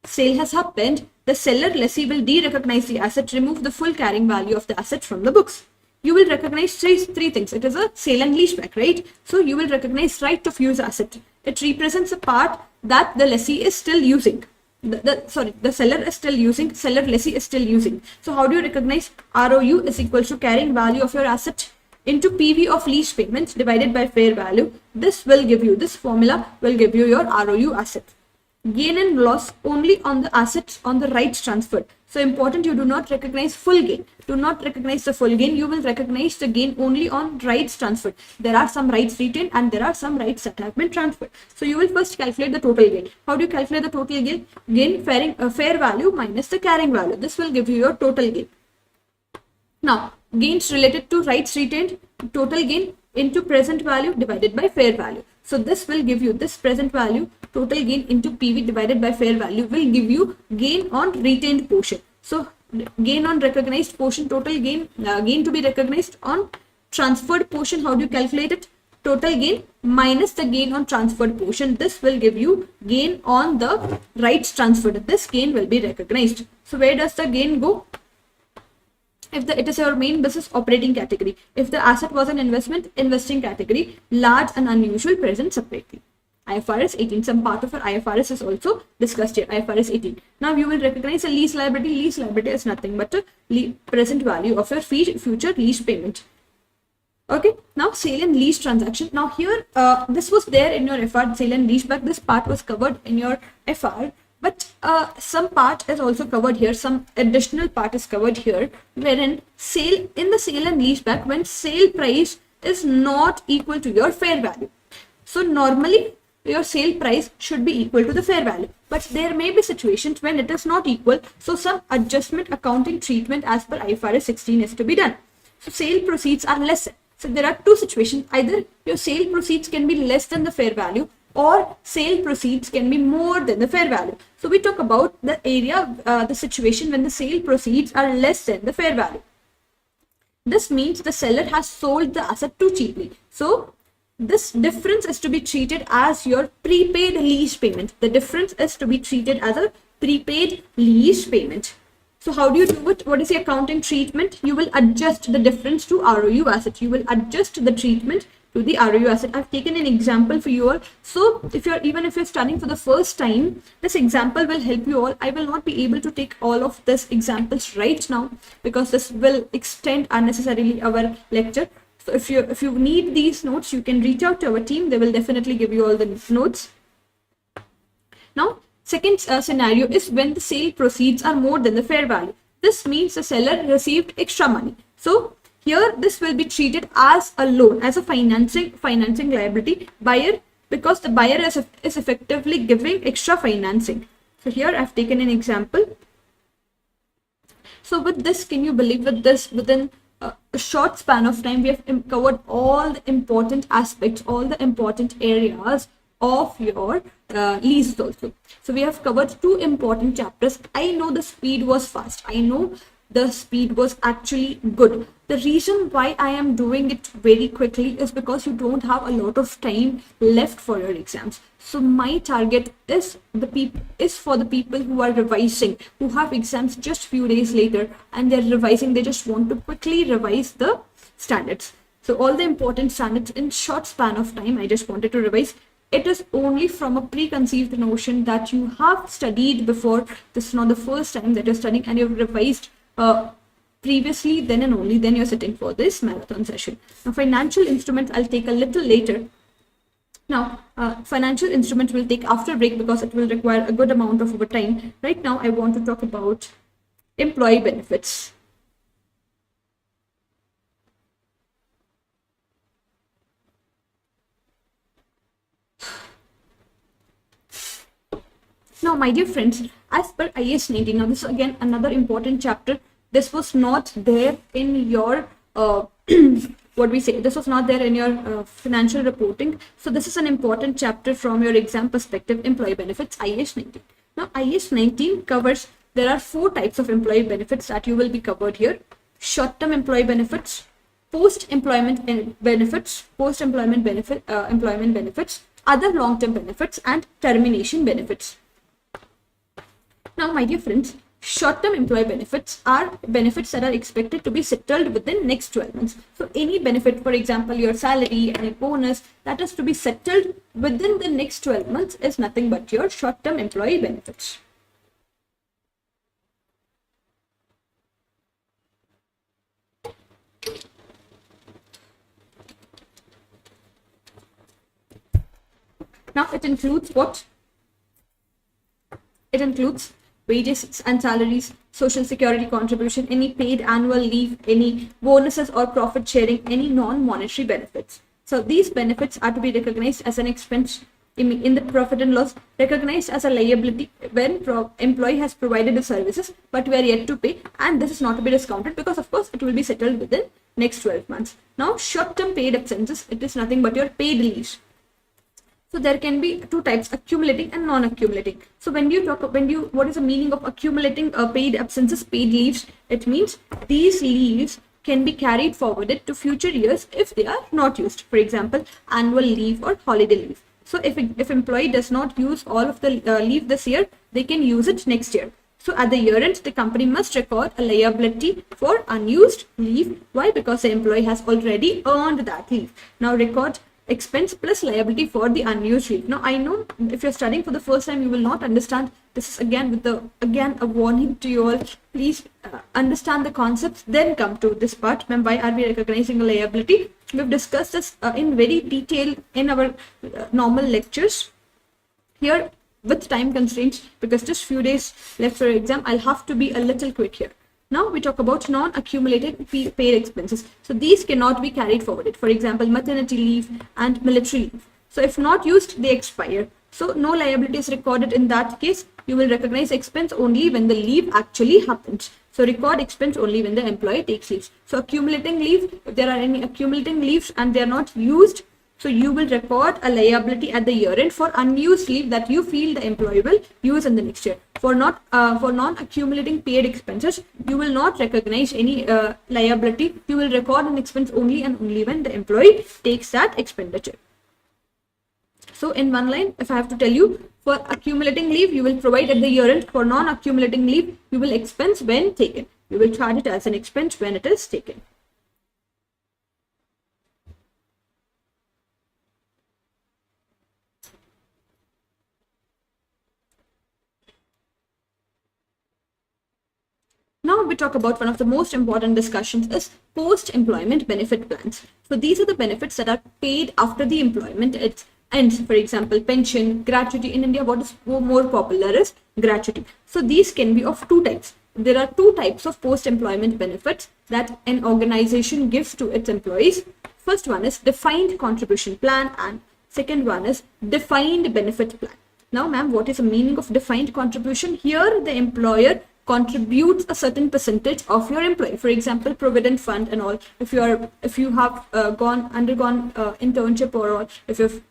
sale has happened, the seller lessee will de-recognize the asset, remove the full carrying value of the asset from the books. You will recognize three things. It is a sale and leaseback, right? So you will recognize right of use asset. It represents a part that the lessee is still using. The seller is still using, seller lessee is still using. So how do you recognize? ROU is equals to carrying value of your asset into PV of lease payments divided by fair value. This will give you, this formula will give you your ROU asset. gain and loss only on the assets on the rights transferred. So important, you do not recognize full gain. Do not recognize the full gain. You will recognize the gain only on rights transferred. There are some rights retained and there are some rights that have been transferred. So you will first calculate the total gain. How do you calculate the total gain? Gain fair value minus the carrying value. This will give you your total gain. Now, gains related to rights retained, total gain into present value divided by fair value. So this will give you this present value, total gain into PV divided by fair value will give you gain on retained portion. So gain on recognized portion, total gain, gain to be recognized on transferred portion. How do you calculate it? Total gain minus the gain on transferred portion. This will give you gain on the rights transferred. This gain will be recognized. So where does the gain go? If it is your main business, operating category. If the asset was an investment, investing category. Large and unusual, present separately. IFRS 18, some part of our IFRS is also discussed here, IFRS 18. Now you will recognize a lease liability. Lease liability is nothing but a present value of your future lease payment. Okay, now sale and lease transaction. Now here, this was there in your FR, sale and lease back. This part was covered in your FR. But some part is also covered here, some additional part is covered here, wherein in the sale and lease back, when sale price is not equal to your fair value. So normally your sale price should be equal to the fair value, but there may be situations when it is not equal. So some adjustment accounting treatment as per IFRS 16 is to be done. So sale proceeds are less. So there are two situations, either your sale proceeds can be less than the fair value, or sale proceeds can be more than the fair value. So we talk about the area, the situation when the sale proceeds are less than the fair value. This means the seller has sold the asset too cheaply. So this difference is to be treated as your prepaid lease payment. The difference is to be treated as a prepaid lease payment. So how do you do it? What is the accounting treatment? You will adjust the difference to ROU asset. You will adjust the treatment to the ROU asset. I've taken an example for you all. So even if you're studying for the first time, this example will help you all. I will not be able to take all of these examples right now because this will extend unnecessarily our lecture. So if you need these notes, you can reach out to our team. They will definitely give you all the notes. Now, second scenario is when the sale proceeds are more than the fair value. This means the seller received extra money. So here this will be treated as a loan, as a financing liability buyer, because the buyer is effectively giving extra financing. So here I've taken an example. So with this, can you believe with this, within a short span of time, we have covered all the important aspects, all the important areas of your leases also. So we have covered two important chapters. I know the speed was fast. I know the speed was actually good. The reason why I am doing it very quickly is because you don't have a lot of time left for your exams. So my target is for the people who are revising, who have exams just few days later and they're revising. They just want to quickly revise the standards. So all the important standards in short span of time, I just wanted to revise. It is only from a preconceived notion that you have studied before. This is not the first time that you're studying and you've revised previously, then and only then you're sitting for this marathon session. Now, financial instruments I'll take a little later. Now, financial instruments will take after break because it will require a good amount of our time. Right now, I want to talk about employee benefits. Now, my dear friends, as per IAS 19, now this is again another important chapter. This was not there in your this was not there in your financial reporting. So this is an important chapter from your exam perspective, employee benefits, IAS 19. Now, IAS 19 covers, there are 4 types of employee benefits that you will be covered here. Short-term employee benefits, post-employment benefits, employment benefits, other long-term benefits, and termination benefits. Now, my dear friends, short-term employee benefits are benefits that are expected to be settled within next 12 months. So any benefit, for example, your salary and a bonus that is to be settled within the next 12 months is nothing but your short-term employee benefits. Now, it includes what? It includes wages and salaries, social security contribution, any paid annual leave, any bonuses or profit sharing, any non-monetary benefits. So these benefits are to be recognized as an expense in the profit and loss, recognized as a liability when employee has provided the services but we are yet to pay, and this is not to be discounted because of course it will be settled within next 12 months. Now short-term paid absences, it is nothing but your paid leaves. So there can be two types, accumulating and non-accumulating. So what is the meaning of accumulating paid absences, paid leaves? It means these leaves can be carried forwarded to future years if they are not used. For example, annual leave or holiday leave. So if employee does not use all of the leave this year, they can use it next year. So at the year end, the company must record a liability for unused leave. Why? Because the employee has already earned that leave. Now record expense plus liability for the unused leave. Now I know if you're studying for the first time, you will not understand. This is again a warning to you all. Please understand the concepts, then come to this part. Ma'am, why are we recognizing a liability? We've discussed this in very detail in our normal lectures. Here, with time constraints, because just few days left for exam, I'll have to be a little quick here. Now we talk about non-accumulated paid expenses. So these cannot be carried forwarded. For example, maternity leave and military leave. So if not used, they expire. So no liability is recorded in that case. You will recognize expense only when the leave actually happens. So record expense only when the employee takes leaves. So accumulating leave, if there are any accumulating leaves and they are not used, so you will record a liability at the year end for unused leave that you feel the employee will use in the next year. For non-accumulating paid expenses, you will not recognize any liability. You will record an expense only and only when the employee takes that expenditure. So in one line, if I have to tell you, for accumulating leave, you will provide at the year end. For non-accumulating leave, you will expense when taken. You will charge it as an expense when it is taken. Now we talk about one of the most important discussions is post-employment benefit plans. So these are the benefits that are paid after the employment ends. For example, pension, gratuity. In India, what is more popular is gratuity. So these can be of two types. There are two types of post-employment benefits that an organization gives to its employees. First one is defined contribution plan and second one is defined benefit plan. Now, ma'am, what is the meaning of defined contribution? Here, the employer contributes a certain percentage of your employee. For example, provident fund and all. If you have undergone internship or if you've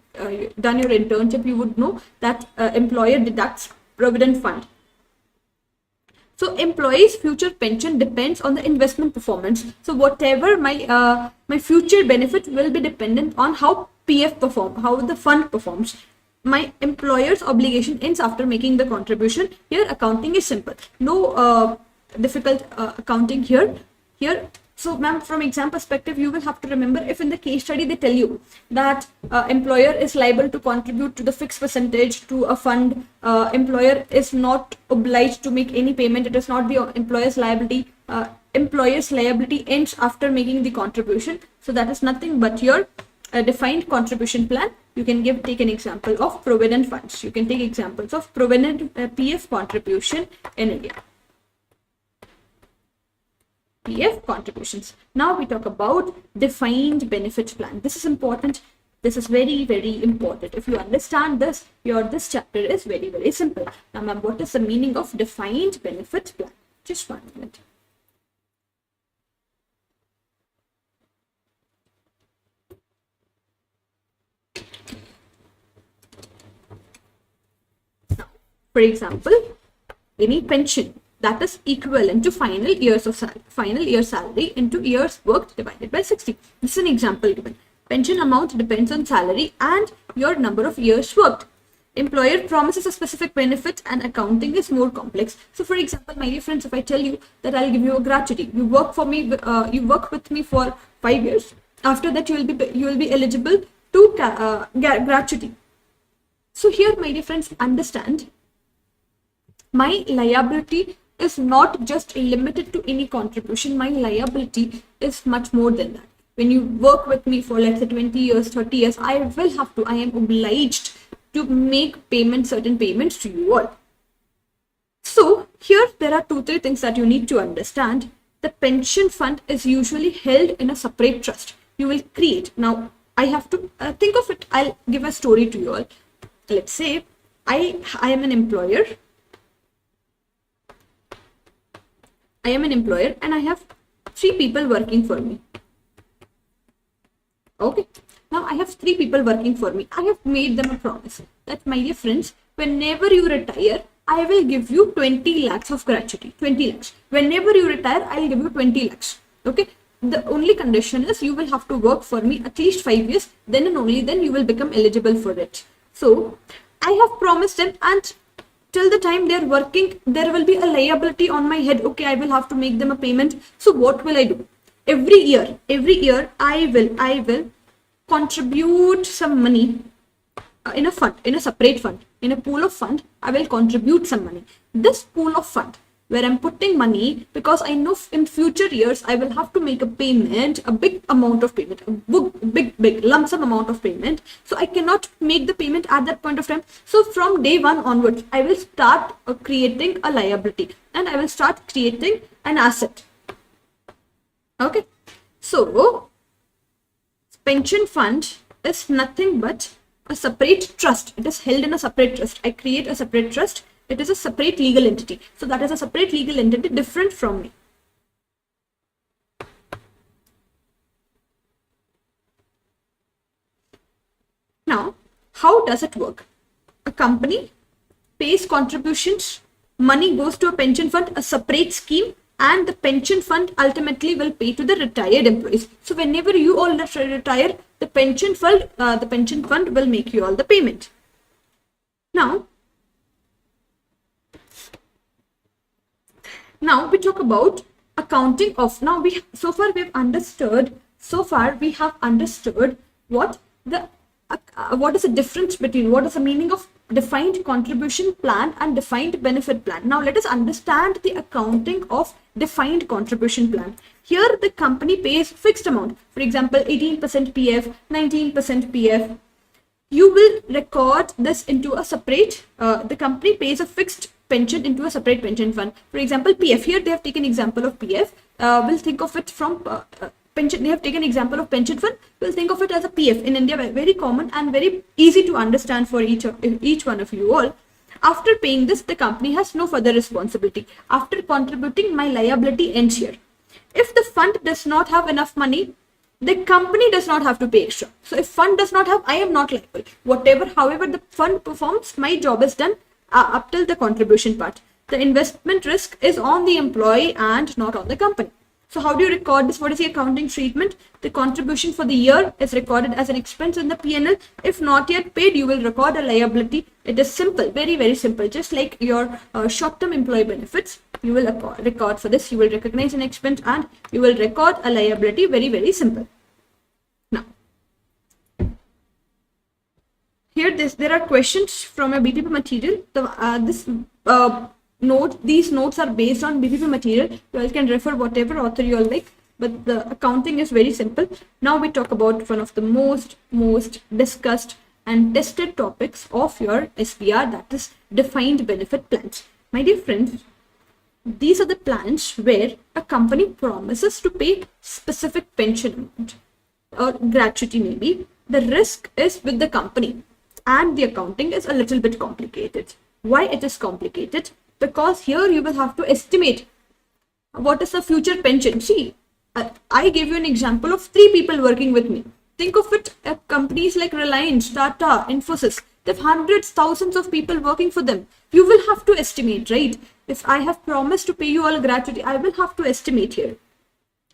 done your internship, you would know that employer deducts provident fund. So employee's future pension depends on the investment performance. So whatever my future benefit will be dependent on how PF perform, how the fund performs. My employer's obligation ends after making the contribution. Here accounting is simple. No difficult accounting here. So ma'am, from exam perspective, you will have to remember if in the case study they tell you that employer is liable to contribute to the fixed percentage to a fund, employer is not obliged to make any payment. It is not the employer's liability. Employer's liability ends after making the contribution. So that is nothing but your defined contribution plan. You can take an example of provident funds. You can take examples of provident PF contribution in India. PF contributions. Now we talk about defined benefit plan. This is important. This is very, very important. If you understand this, this chapter is very, very simple. Now, ma'am, what is the meaning of defined benefit plan? Just 1 minute. For example, any pension that is equivalent to final year salary into years worked divided by 60. This is an example given. Pension amount depends on salary and your number of years worked. Employer promises a specific benefit and accounting is more complex. So for example, my dear friends, if I tell you that I'll give you a gratuity, you work with me for 5 years. After that, you will be eligible to gratuity. So here, my dear friends, understand, my liability is not just limited to any contribution. My liability is much more than that. When you work with me for, let's say, 20 years, 30 years, I am obliged to make certain payments to you all. Here, there are 2-3 things that you need to understand. The pension fund is usually held in a separate trust. You will create. Now, I have to think of it. I'll give a story to you all. Let's say I am an employer. I am an employer and I have 3 people working for me. Okay. Now I have 3 people working for me. I have made them a promise that, my dear friends, whenever you retire, I will give you 20 lakhs of gratuity. 20 lakhs. Whenever you retire, I'll give you 20 lakhs. Okay. The only condition is you will have to work for me at least 5 years. Then and only then you will become eligible for it. So I have promised them, and till the time they're working, there will be a liability on my head. Okay, I will have to make them a payment. So what will I do? Every year I will contribute some money in a fund, in a separate fund, in a pool of fund. I will contribute some money. This pool of fund where I'm putting money, because I know in future years I will have to make a payment, a big amount of payment, a big lump sum amount of payment. So I cannot make the payment at that point of time. So from day 1 onwards, I will start creating a liability and I will start creating an asset. Okay. So pension fund is nothing but a separate trust. It is held in a separate trust. I create a separate trust. It is a separate legal entity. So that is a separate legal entity different from me. Now, how does it work? A company pays contributions, money goes to a pension fund, a separate scheme, and the pension fund ultimately will pay to the retired employees. So whenever you all retire, the pension fund will make you all the payment. Now we talk about accounting of. Now so far we have understood what is the difference between, what is the meaning of defined contribution plan and defined benefit plan. Now let us understand the accounting of defined contribution plan. Here the company pays fixed amount, for example 18% PF, 19% PF. You will record this into a separate, the company pays a fixed pension into a separate pension fund. For example, PF, here they have taken example of PF. We'll think of it from pension. They have taken example of pension fund. We'll think of it as a PF. In India, very common and very easy to understand for each one of you all. After paying this, the company has no further responsibility. After contributing, my liability ends here. If the fund does not have enough money, the company does not have to pay extra. So if fund does not have, I am not liable. However the fund performs, my job is done up till the contribution part. The investment risk is on the employee and not on the company. So how do you record this? What is the accounting treatment? The contribution for the year is recorded as an expense in the P&L. If not yet paid, you will record a liability. It is simple, very, very simple. Just like your short-term employee benefits, you will record for this. You will recognize an expense and you will record a liability. Very, very simple. Now, here there are questions from a BPP material. These notes are based on BPP material. You all can refer whatever author you all like, but the accounting is very simple. Now we talk about one of the most discussed and tested topics of your SBR, that is defined benefit plans. My dear friends, these are the plans where a company promises to pay specific pension amount or gratuity maybe. The risk is with the company and the accounting is a little bit complicated. Why it is complicated? Because here you will have to estimate what is the future pension. See, I gave you an example of 3 people working with me. Think of it, companies like Reliance, Tata, Infosys, they have hundreds, thousands of people working for them. You will have to estimate, right? If I have promised to pay you all gratuity, I will have to estimate here.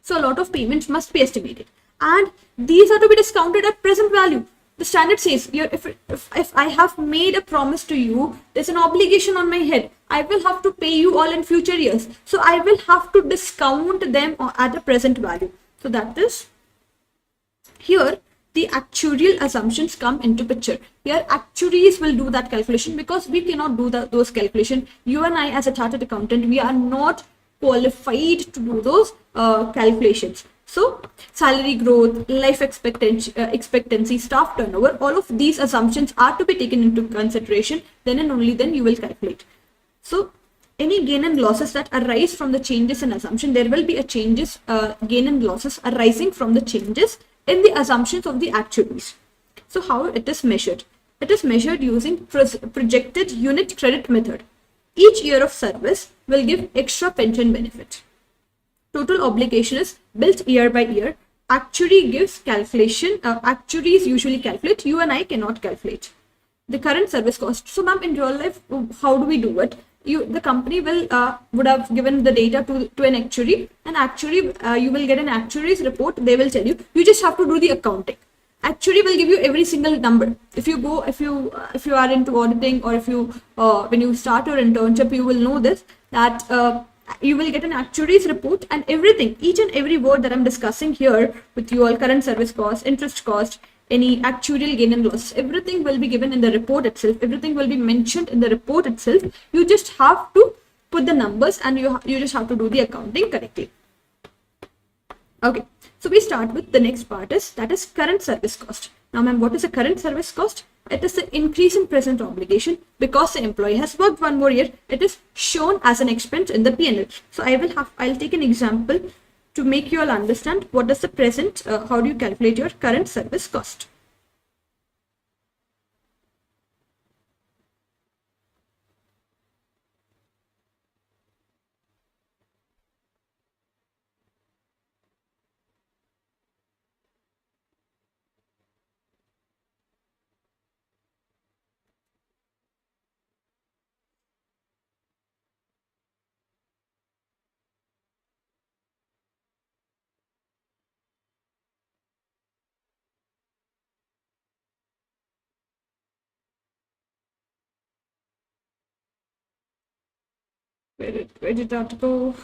So a lot of payments must be estimated. And these are to be discounted at present value. The standard says, if I have made a promise to you, there's an obligation on my head. I will have to pay you all in future years. So I will have to discount them at a present value. So that is, here the actuarial assumptions come into picture. Here actuaries will do that calculation because we cannot do those calculations. You and I as a chartered accountant, we are not qualified to do those calculations. So salary growth, life expectancy, staff turnover, all of these assumptions are to be taken into consideration. Then and only then you will calculate. So any gain and losses that arise from the changes in assumption, there will be a changes, gain and losses arising from the changes in the assumptions of the actuaries. So how it is measured? It is measured using projected unit credit method. Each year of service will give extra pension benefit. Total obligation is built year by year. Actuary gives calculation. Actuaries usually calculate. You and I cannot calculate. The current service cost. So ma'am, in real life, how do we do it? The company will would have given the data to an actuary. An actuary, you will get an actuary's report. They will tell you. You just have to do the accounting. Actuary will give you every single number. If you are into auditing, or if you when you start your internship, you will know this, that you will get an actuary's report, and everything, each and every word that I'm discussing here with you all, current service cost, interest cost, any actuarial gain and loss, everything will be given in the report itself. Everything will be mentioned in the report itself. You just have to put the numbers, and you just have to do the accounting correctly. Okay, so we start with the next part, that is current service cost. Now ma'am, what is a current service cost? It is the increase in present obligation because the employee has worked one more year. It is shown as an expense in the P&L. So I'll take an example to make you all understand what is the present, how do you calculate your current service cost. Where did that go?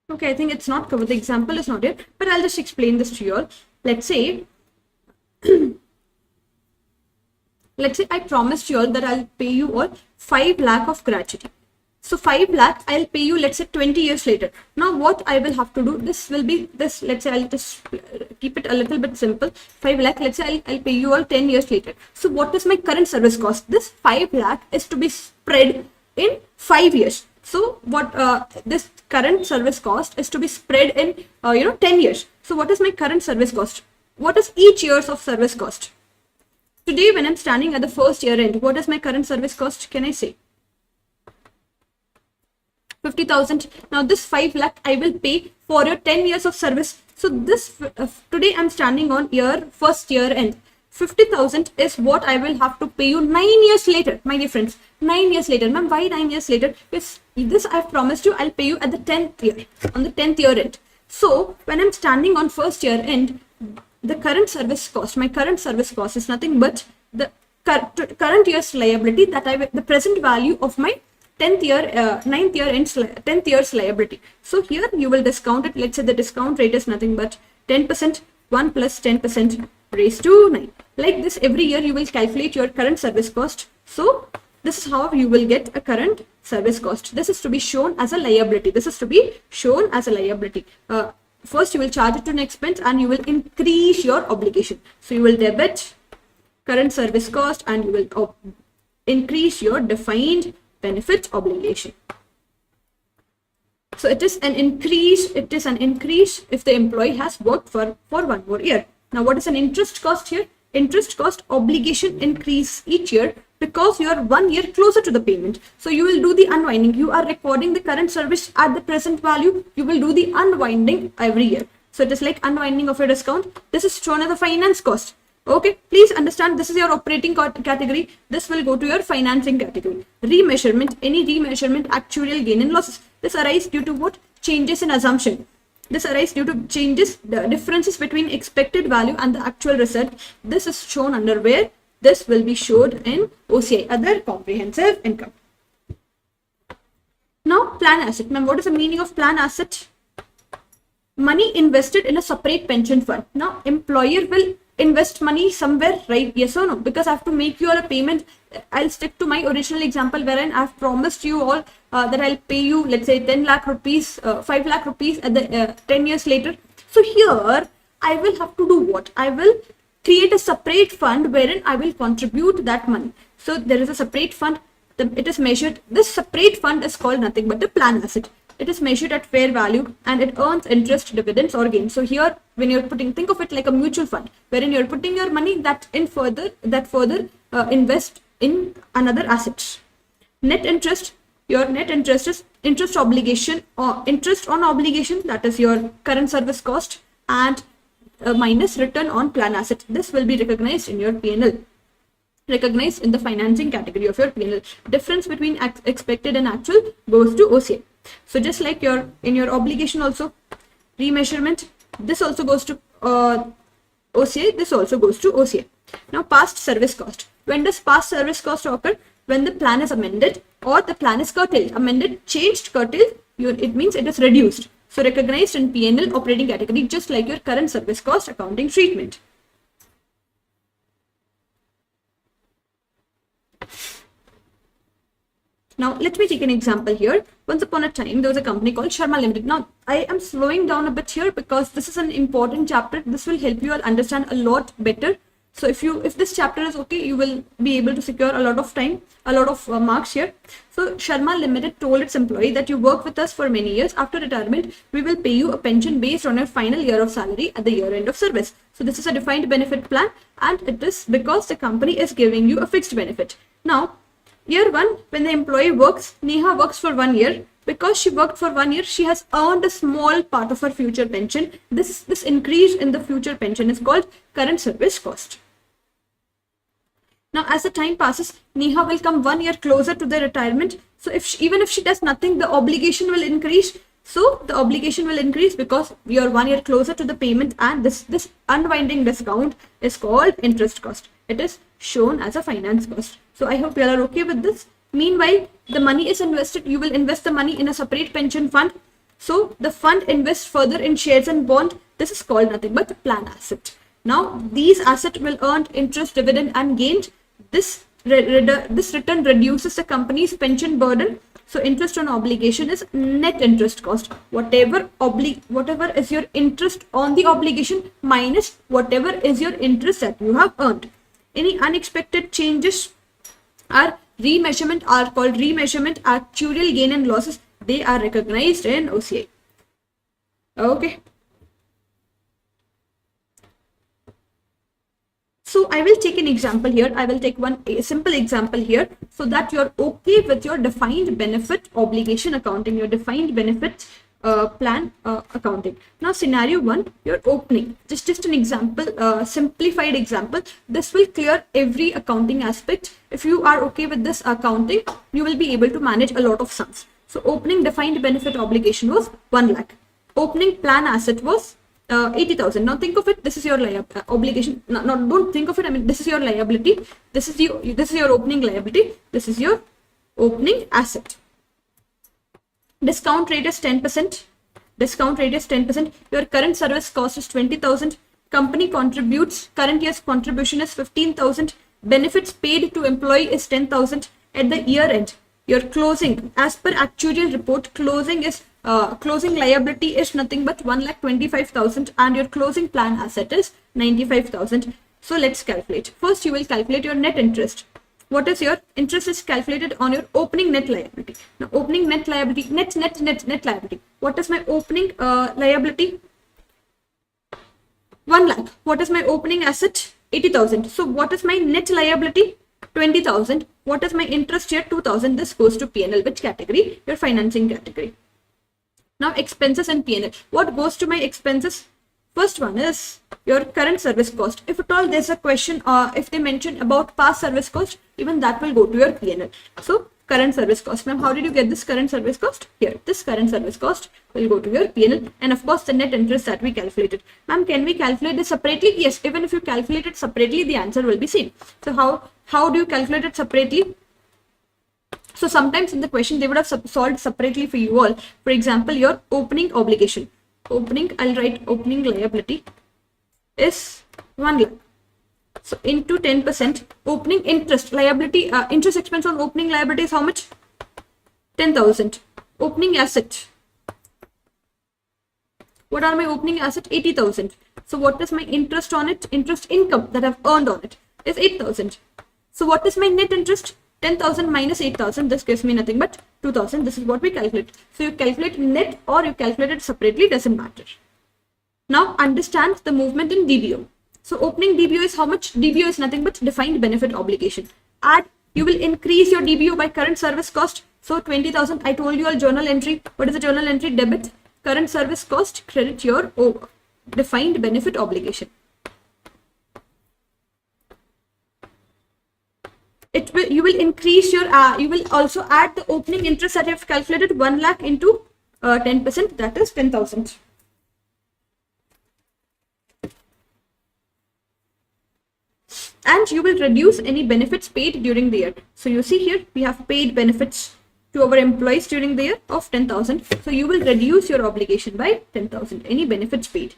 Okay, I think it's not covered. The example is not here, but I'll just explain this to you all. Let's say, I promised you all that I'll pay you all 5 lakh of gratuity. So 5 lakh, I'll pay you, let's say 20 years later. Now what I will have to do, this will be this, let's say I'll just keep it a little bit simple. 5 lakh, let's say I'll pay you all 10 years later. So what is my current service cost? This 5 lakh is to be spread in 5 years. So what this current service cost is to be spread in 10 years. So what is my current service cost? What is each year's of service cost? Today when I'm standing at the first year end, what is my current service cost? Can I say 50,000? Now this 5 lakh I will pay for your 10 years of service. So this today I'm standing on first year end. 50,000 is what I will have to pay you 9 years later, my dear friends. 9 years later. Ma'am, why 9 years later? Because this I've promised you, I'll pay you at the 10th year, on the 10th year end. So when I'm standing on first year end, the current service cost, my current service cost is nothing but the current year's liability, that the present value of my 10th year, 9th year ends 10th year's liability. So here you will discount it. Let's say the discount rate is nothing but 10%, 1 plus 10% raised to 9. Like this, every year you will calculate your current service cost. So this is how you will get a current service cost. This is to be shown as a liability. This is to be shown as a liability. First you will charge it to an expense, and you will increase your obligation. So you will debit current service cost, and you will increase your defined benefit obligation. So it is an increase. It is an increase if the employee has worked for 1 more year. Now what is an interest cost here? Interest cost, obligation increase each year because you are 1 year closer to the payment. So you will do the unwinding. You are recording the current service at the present value. You will do the unwinding every year. So it is like unwinding of your discount. This is shown as a finance cost. Okay, please understand, this is your operating category. This will go to your financing category. Remeasurement, any remeasurement, actuarial gain and losses. This arises due to what? Changes in assumption. This arises due to changes, the differences between expected value and the actual result. This is shown under where? This will be showed in OCI, other comprehensive income. Now plan asset. Ma'am, what is the meaning of plan asset? Money invested in a separate pension fund. Now employer will invest money somewhere, right? Yes or no? Because I have to make you all a payment. I'll stick to my original example wherein I've promised you all that I'll pay you, let's say 10 lakh rupees, 5 lakh rupees at the 10 years later. So here I will have to do what? I will create a separate fund wherein I will contribute that money. So there is a separate fund. It is measured. This separate fund is called nothing but a plan asset. It is measured at fair value and it earns interest, dividends or gains. So here when you're putting, think of it like a mutual fund wherein you're putting your money that further invest in another assets. Net interest, your net interest is interest obligation or interest on obligation, that is your current service cost, and minus return on plan asset. This will be recognized in your P&L. Recognized in the financing category of your P&L. Difference between expected and actual goes to OCA. So just like in your obligation also, remeasurement, this also goes to OCA, this also goes to OCA. Now past service cost. When does past service cost occur? When the plan is amended or the plan is curtailed. Amended, changed, curtailed, it means it is reduced. So recognized in P&L operating category, just like your current service cost accounting treatment. Now, let me take an example here. Once upon a time, there was a company called Sharma Limited. Now, I am slowing down a bit here because this is an important chapter. This will help you all understand a lot better. So, if this chapter is okay, you will be able to secure a lot of time, a lot of marks here. So, Sharma Limited told its employee that you work with us for many years. After retirement, we will pay you a pension based on your final year of salary at the year end of service. So, this is a defined benefit plan and it is because the company is giving you a fixed benefit. Now, year 1, when the employee works, Neha works for 1 year. Because she worked for 1 year, she has earned a small part of her future pension. This increase in the future pension is called current service cost. Now, as the time passes, Neha will come 1 year closer to the retirement. So, even if she does nothing, the obligation will increase. So, the obligation will increase because you're 1 year closer to the payment, and this unwinding discount is called interest cost. It is shown as a finance cost. So, I hope you are okay with this. Meanwhile, the money is invested. You will invest the money in a separate pension fund. So, the fund invests further in shares and bond. This is called nothing but plan asset. Now, these assets will earn interest, dividend and gains. This return reduces the company's pension burden. So interest on obligation is net interest cost. Whatever is your interest on the obligation minus whatever is your interest that you have earned. Any unexpected changes are called remeasurement, actuarial gain and losses. They are recognized in OCA. Okay. So I will take an example here. I will take a simple example here so that you're okay with your defined benefit obligation accounting, your defined benefit plan accounting. Now scenario 1, you're opening. Just an example, simplified example. This will clear every accounting aspect. If you are okay with this accounting, you will be able to manage a lot of sums. So opening defined benefit obligation was 1 lakh. Opening plan asset was 80,000. Now think of it. This is your obligation. No, don't think of it. I mean, this is your liability. This is your opening liability. This is your opening asset. Discount rate is 10%. Discount rate is 10%. Your current service cost is 20,000. Company contributes. Current year's contribution is 15,000. Benefits paid to employee is 10,000. At the year end, your closing, as per actuarial report, closing liability is nothing but 1,25,000 and your closing plan asset is 95,000. So let's calculate. First, you will calculate your net interest. What is your interest is calculated on your opening net liability. Now, opening net liability, net liability. What is my opening liability? 1 lakh. What is my opening asset? 80,000. So what is my net liability? 20,000. What is my interest here? 2,000. This goes to P&L. Which category? Your financing category. Now expenses and P&L. What goes to my expenses? First one is your current service cost. If at all there's a question if they mention about past service cost, even that will go to your P&L. So current service cost. Ma'am, how did you get this current service cost? Here, this current service cost will go to your P&L, and of course the net interest that we calculated. Ma'am, can we calculate this separately? Yes, even if you calculate it separately, the answer will be same. So how do you calculate it separately? So sometimes in the question they would have solved separately for you all. For example, your opening obligation. I'll write opening liability is 1 lakh. So into 10%, opening interest liability, interest expense on opening liability is how much? 10,000. Opening asset. What are my opening asset? 80,000. So what is my interest on it? Interest income that I've earned on it is 8,000. So what is my net interest? 10,000 minus 8,000. This gives me nothing but 2,000. This is what we calculate. So you calculate net or you calculate it separately, doesn't matter. Now understand the movement in DBO. So opening DBO is how much? DBO is nothing but defined benefit obligation. Add, you will increase your DBO by current service cost. So 20,000, I told you all journal entry. What is the journal entry? Debit current service cost, credit your defined benefit obligation. You will increase your, you will also add the opening interest that you have calculated 1 lakh into 10%, that is 10,000. And you will reduce any benefits paid during the year. So you see here, we have paid benefits to our employees during the year of 10,000. So you will reduce your obligation by 10,000, any benefits paid.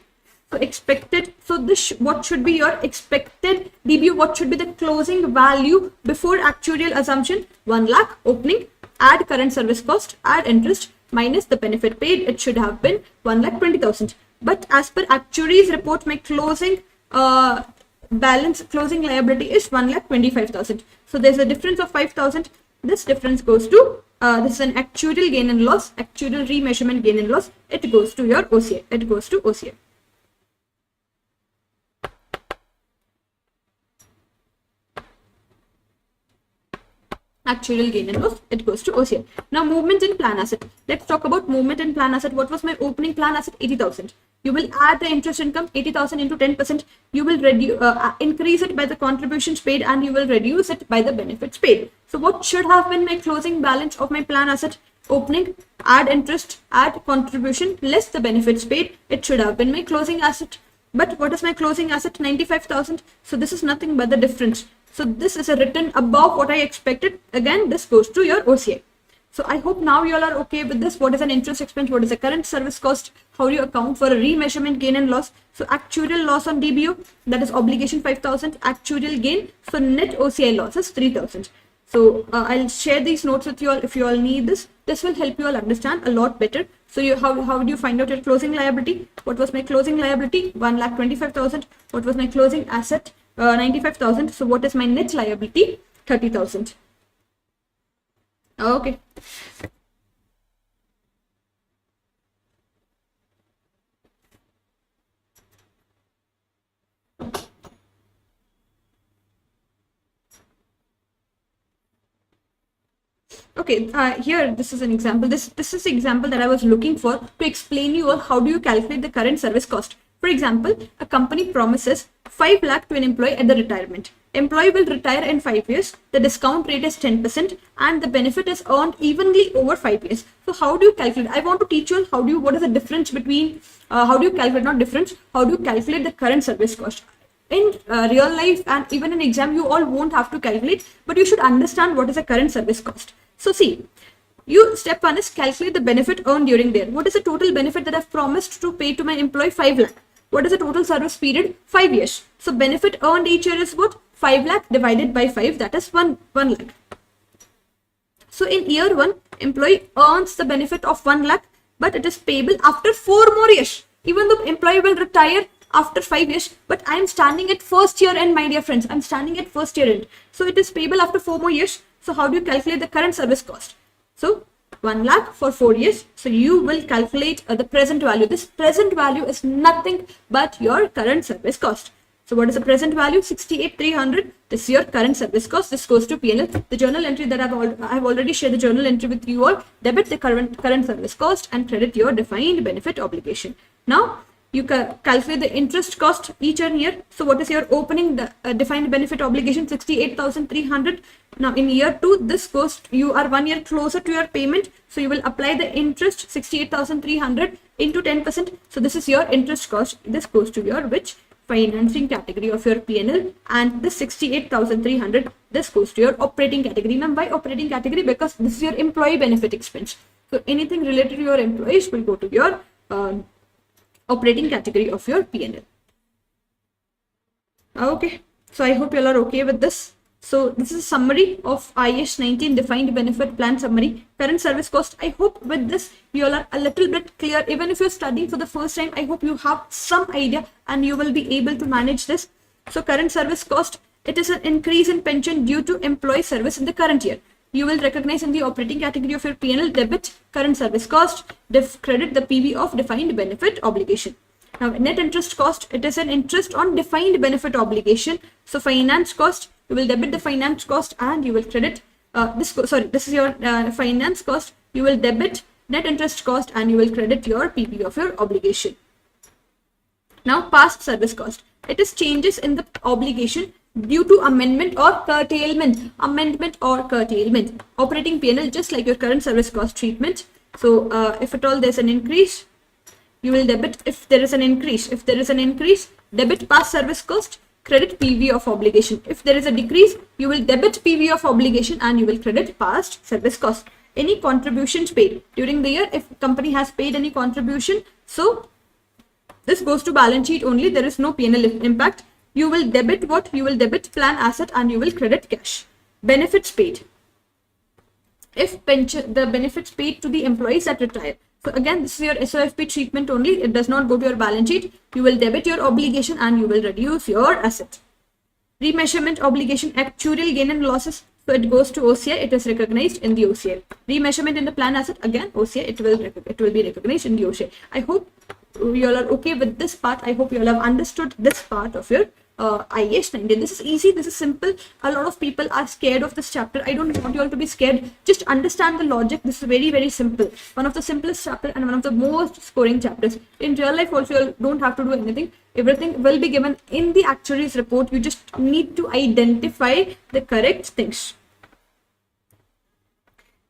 So expected, so this, what should be your expected DBO? What should be the closing value before actuarial assumption? 1 lakh opening, add current service cost, add interest, minus the benefit paid. It should have been 1,20,000. But as per actuary's report, my closing balance, closing liability is 1,25,000. So there's a difference of 5,000. This difference goes to, this is an actuarial gain and loss, actuarial remeasurement gain and loss. It goes to your OCI. It goes to OCI. Actuarial gain and loss, it goes to OCI. Now movement in plan asset. Let's talk about movement in plan asset. What was my opening plan asset? 80,000. You will add the interest income, 80,000 into 10%. You will increase it by the contributions paid and you will reduce it by the benefits paid. So what should have been my closing balance of my plan asset? Opening, add interest, add contribution, less the benefits paid. It should have been my closing asset. But what is my closing asset? 95,000. So this is nothing but the difference. So this is a written above what I expected. Again, this goes to your OCI. So I hope now you all are okay with this. What is an interest expense? What is a current service cost? How do you account for a remeasurement gain and loss? So actuarial loss on DBO, that is obligation 5,000, actuarial gain. So net OCI loss is 3,000. So I'll share these notes with you all if you all need this. This will help you all understand a lot better. So how do you find out your closing liability? What was my closing liability? 1,25,000. What was my closing asset? 95,000. So what is my net liability? 30,000. Okay. Okay, here this is an example. This is the example that I was looking for to explain you all how do you calculate the current service cost. For example, a company promises 5 lakh to an employee at the retirement. Employee will retire in 5 years. The discount rate is 10% and the benefit is earned evenly over 5 years. So how do you calculate? I want to teach you all what is the difference between, how do you calculate, not difference, how do you calculate the current service cost? In real life and even in exam, you all won't have to calculate, but you should understand what is the current service cost. So see, step 1 is calculate the benefit earned during the year. What is the total benefit that I've promised to pay to my employee? 5 lakh. What is the total service period? 5 years. So benefit earned each year is what? 5 lakh divided by 5, that is 1 lakh. So in year 1, employee earns the benefit of 1 lakh, but it is payable after 4 more years. Even though employee will retire after 5 years, but I am standing at first year end, my dear friends. I'm standing at first year end. So it is payable after 4 more years. So how do you calculate the current service cost? So 1 lakh for 4 years. So you will calculate the present value. This present value is nothing but your current service cost. So what is the present value? 68,300. This is your current service cost. This goes to P&L. The journal entry that I have already shared the journal entry with you all. Debit the current service cost and credit your defined benefit obligation. Now you calculate the interest cost each year. So what is your opening defined benefit obligation? 68,300. Now in year 2, this goes, you are 1 year closer to your payment. So you will apply the interest 68,300 into 10%. So this is your interest cost. This goes to your which? Financing category of your P&L, and this 68,300, this goes to your operating category. Now why operating category? Because this is your employee benefit expense. So anything related to your employees will go to your operating category of your P&L. Okay, So I hope you all are okay with this. So this is a summary of IS 19 defined benefit plan summary. Current service cost. I hope with this you all are a little bit clear. Even if you're studying for the first time, I hope you have some idea and you will be able to manage this. So current service cost, it is an increase in pension due to employee service in the current year. You will recognize in the operating category of your P&L debit current service cost, credit the PV of defined benefit obligation. Now, net interest cost, it is an interest on defined benefit obligation. So finance cost, you will debit the finance cost and you will credit this is your finance cost. You will debit net interest cost and you will credit your PV of your obligation. Now, past service cost, it is changes in the obligation due to amendment or curtailment. Operating P&L, just like your current service cost treatment. So if at all there's an increase, you will debit. If there is an increase, debit past service cost, credit PV of obligation. If there is a decrease, you will debit PV of obligation and you will credit past service cost. Any contributions paid during the year, if company has paid any contribution, so this goes to balance sheet only. There is no P&L impact. You will debit what? You will debit plan asset and you will credit cash. Benefits paid. If pension, the benefits paid to the employees that retire. So again, this is your SOFP treatment only. It does not go to your balance sheet. You will debit your obligation and you will reduce your asset. Remeasurement obligation, actuarial gain and losses. So it goes to OCI. It is recognized in the OCI. Remeasurement in the plan asset, again OCI. It will be recognized in the OCI. I hope you all are okay with this part. I hope you all have understood this part of your IS 19. This is easy. This is simple. A lot of people are scared of this chapter. I don't want you all to be scared. Just understand the logic. This is very, very simple. One of the simplest chapter and one of the most scoring chapters. In real life also, you all don't have to do anything. Everything will be given in the actuary's report. You just need to identify the correct things.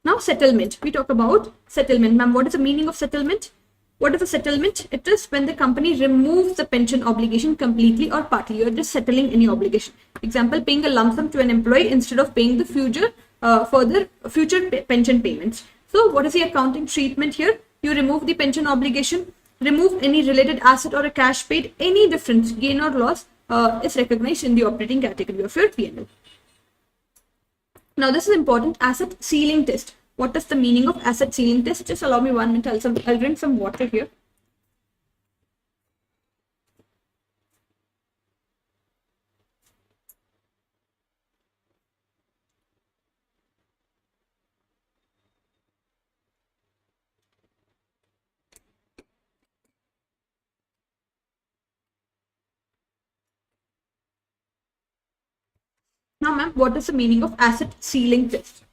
Now settlement. We talk about settlement. Ma'am, what is the meaning of settlement? What is a settlement? It is when the company removes the pension obligation completely or partly. You are just settling any obligation. Example, paying a lump sum to an employee instead of paying the future pension payments. So what is the accounting treatment here? You remove the pension obligation, remove any related asset or a cash paid. Any difference, gain or loss is recognized in the operating category of your P&L. Now this is important, asset ceiling test. What is the meaning of asset ceiling test? Just allow me 1 minute. I'll drink some water here. Now, ma'am, what is the meaning of asset ceiling test?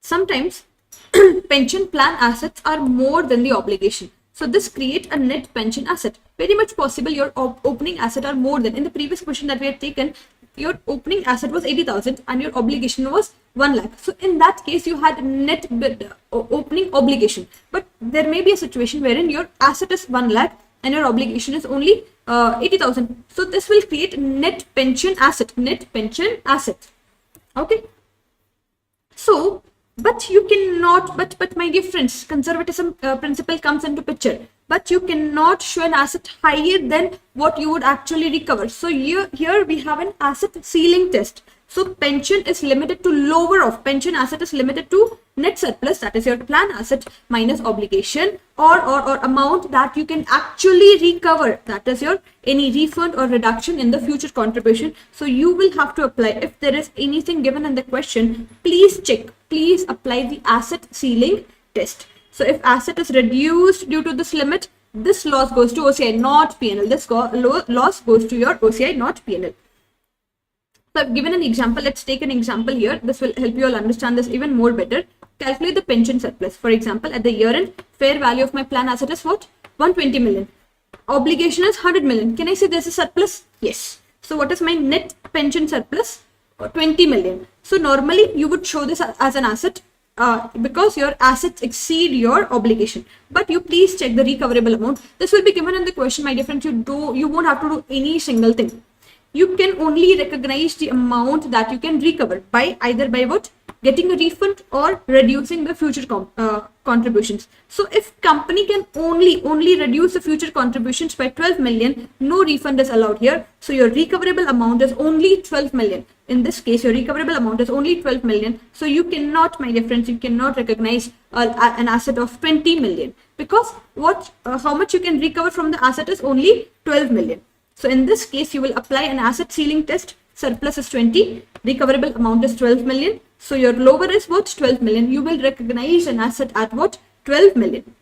Sometimes pension plan assets are more than the obligation. So this creates a net pension asset. Very much possible your opening asset are more than. In the previous question that we had taken, your opening asset was 80,000 and your obligation was 1 lakh. So in that case, you had net opening obligation. But there may be a situation wherein your asset is 1 lakh and your obligation is only 80,000. So this will create net pension asset. Okay. So, but you cannot, but my dear friends, conservatism principle comes into picture. But you cannot show an asset higher than what you would actually recover. So here we have an asset ceiling test. So pension is limited to lower of pension asset is limited to net surplus, that is your plan asset minus obligation or amount that you can actually recover, that is your any refund or reduction in the future contribution. So you will have to apply, if there is anything given in the question, please check, please apply the asset ceiling test. So if asset is reduced due to this limit, this loss goes to OCI, not P&L. This loss goes to your OCI, not P&L. So I've given an example. Let's take an example here. This will help you all understand this even more better. Calculate the pension surplus. For example, at the year end, fair value of my plan asset is what? 120 million. Obligation is 100 million. Can I say there's a surplus? Yes. So what is my net pension surplus? 20 million. So normally you would show this as an asset because your assets exceed your obligation. But you please check the recoverable amount. This will be given in the question, my dear friends. You won't have to do any single thing. You can only recognize the amount that you can recover by either by what? getting a refund or reducing the future contributions. So if company can only reduce the future contributions by 12 million, no refund is allowed here. So your recoverable amount is only 12 million. In this case, your recoverable amount is only 12 million. So you cannot, my dear friends, you cannot recognize an asset of 20 million, because how much you can recover from the asset is only 12 million. So in this case, you will apply an asset ceiling test. Surplus is 20, recoverable amount is 12 million. So your lower is what? 12 million. You will recognize an asset at what? 12 million.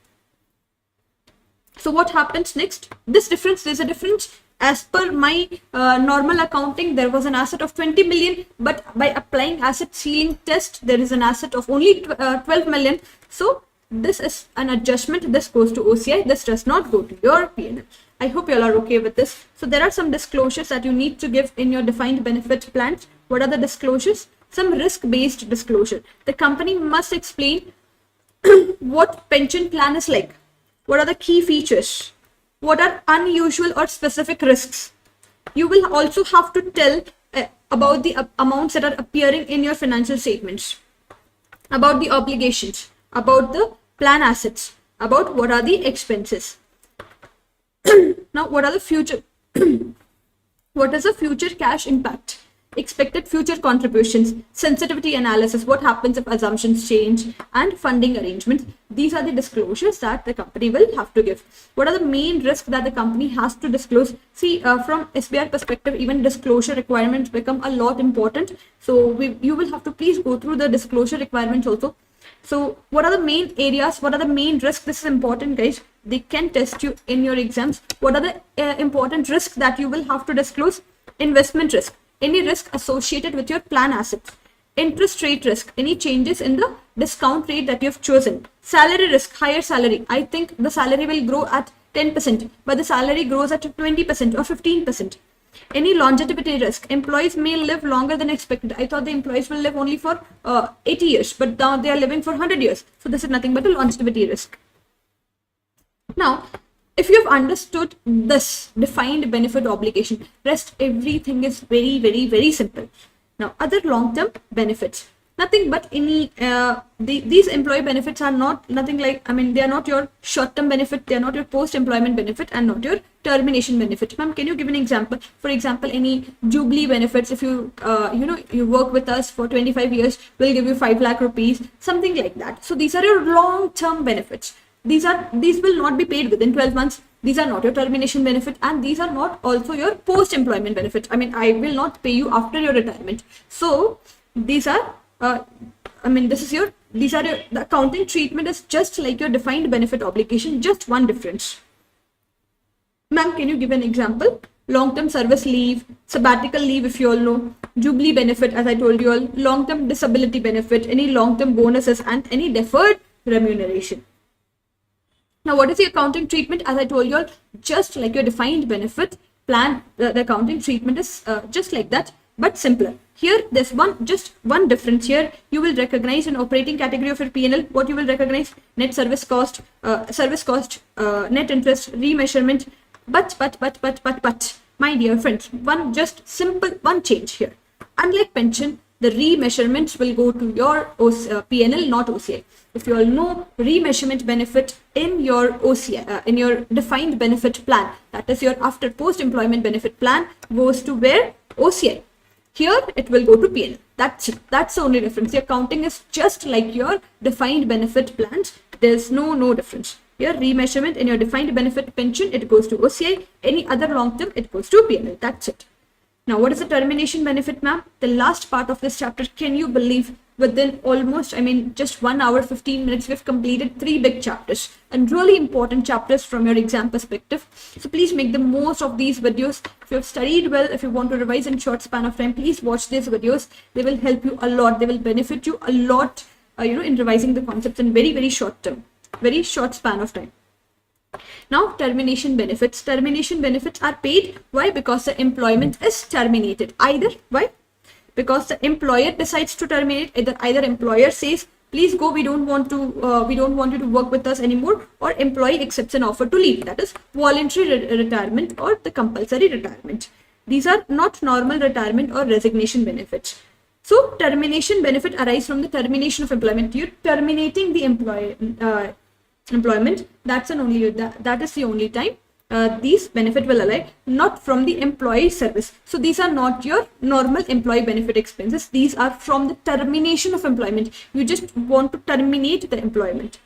So what happens next? This difference, there's a difference. As per my normal accounting, there was an asset of 20 million, but by applying asset ceiling test, there is an asset of only 12 million. So this is an adjustment. This goes to OCI. This does not go to your P&L. I hope you all are okay with this. So there are some disclosures that you need to give in your defined benefit plans. What are the disclosures? Some risk-based disclosure. The company must explain what pension plan is like. What are the key features? What are unusual or specific risks? You will also have to tell about the amounts that are appearing in your financial statements, about the obligations, about the plan assets, about what are the expenses. Now, what are the future? What is the future cash impact? Expected future contributions, sensitivity analysis, what happens if assumptions change, and funding arrangements. These are the disclosures that the company will have to give. What are the main risks that the company has to disclose? See, from SBR perspective, even disclosure requirements become a lot important. So you will have to please go through the disclosure requirements also. So what are the main areas? What are the main risks? This is important, guys. They can test you in your exams. What are the important risks that you will have to disclose? Investment risk, any risk associated with your plan assets. Interest rate risk, any changes in the discount rate that you have chosen. Salary risk, higher salary. I think the salary will grow at 10%, but the salary grows at 20% or 15%. Any longevity risk, employees may live longer than expected. I thought the employees will live only for 80 years, but now they are living for 100 years. So this is nothing but a longevity risk. Now, if you have understood this defined benefit obligation, rest everything is very, very, very simple. Now, other long-term benefits, nothing but any, these employee benefits are not nothing like, I mean, they are not your short-term benefit, they are not your post-employment benefit, and not your termination benefit. Ma'am, can you give an example? For example, any jubilee benefits, if you, you work with us for 25 years, we'll give you 5 lakh rupees, something like that. So these are your long-term benefits. These will not be paid within 12 months. These are not your termination benefit, and these are not also your post-employment benefits. I mean, I will not pay you after your retirement. So these are, the accounting treatment is just like your defined benefit obligation, just one difference. Ma'am, can you give an example? Long-term service leave, sabbatical leave, if you all know, jubilee benefit, as I told you all, long-term disability benefit, any long-term bonuses, and any deferred remuneration. Now, what is the accounting treatment? As I told you all, just like your defined benefit plan, the accounting treatment is just like that, but simpler. Here, there's just one difference here. You will recognize an operating category of your P&L. What you will recognize? Net service cost, net interest, remeasurement. But, my dear friends, one change here. Unlike pension, the remeasurements will go to your P&L, not OCI. If you all know, remeasurement benefit in your OCI, in your defined benefit plan, that is your after post-employment benefit plan, goes to where? OCI. Here, it will go to P&L. That's it. That's the only difference. The accounting is just like your defined benefit plans. There's no difference. Your remeasurement in your defined benefit pension, it goes to OCI. Any other long term, it goes to P&L. That's it. Now, what is the termination benefit, ma'am? The last part of this chapter, can you believe, within almost, just 1 hour, 15 minutes, we've completed 3 big chapters and really important chapters from your exam perspective. So please make the most of these videos. If you have studied well, if you want to revise in short span of time, please watch these videos. They will help you a lot. They will benefit you a lot, in revising the concepts in very, very short term, very short span of time. Now, termination benefits. Termination benefits are paid. Why? Because the employment is terminated. Why? Because the employer decides to terminate. Either employer says, please go, we don't want you to work with us anymore, or employee accepts an offer to leave. That is voluntary retirement or the compulsory retirement. These are not normal retirement or resignation benefits. So termination benefit arise from the termination of employment. You're terminating the employment. That is the only time these benefit will arise, not from the employee service. So these are not your normal employee benefit expenses. These are from the termination of employment. You just want to terminate the employment.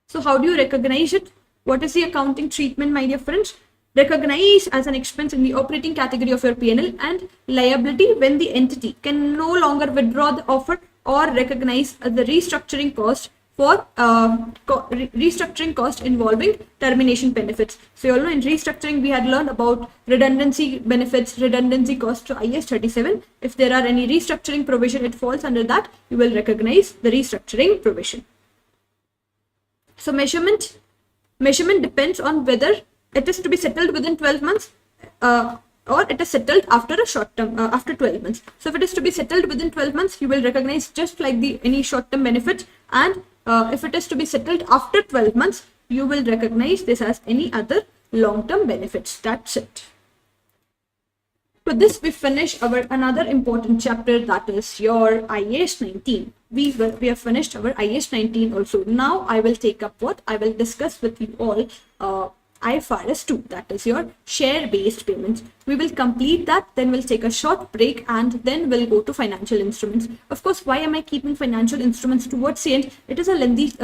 So how do you recognize it? What is the accounting treatment, my dear friends? Recognize as an expense in the operating category of your P&L and liability when the entity can no longer withdraw the offer or recognize the restructuring cost for restructuring cost involving termination benefits. So you all know in restructuring we had learned about redundancy benefits, redundancy cost to IS 37. If there are any restructuring provision, it falls under that. You will recognize the restructuring provision. So measurement depends on whether it is to be settled within 12 months or it is settled after a short term, after 12 months. So if it is to be settled within 12 months, you will recognize just like any short term benefit, and if it is to be settled after 12 months, you will recognize this as any other long term benefits. That's it. With this, we finish our another important chapter, that is your IAS 19. We have finished our IAS 19 also. Now I will take up what I will discuss with you all IFRS 2, that is your share-based payments. We will complete that, then we'll take a short break, and then we'll go to financial instruments. Of course, why am I keeping financial instruments towards the end? It is a lengthy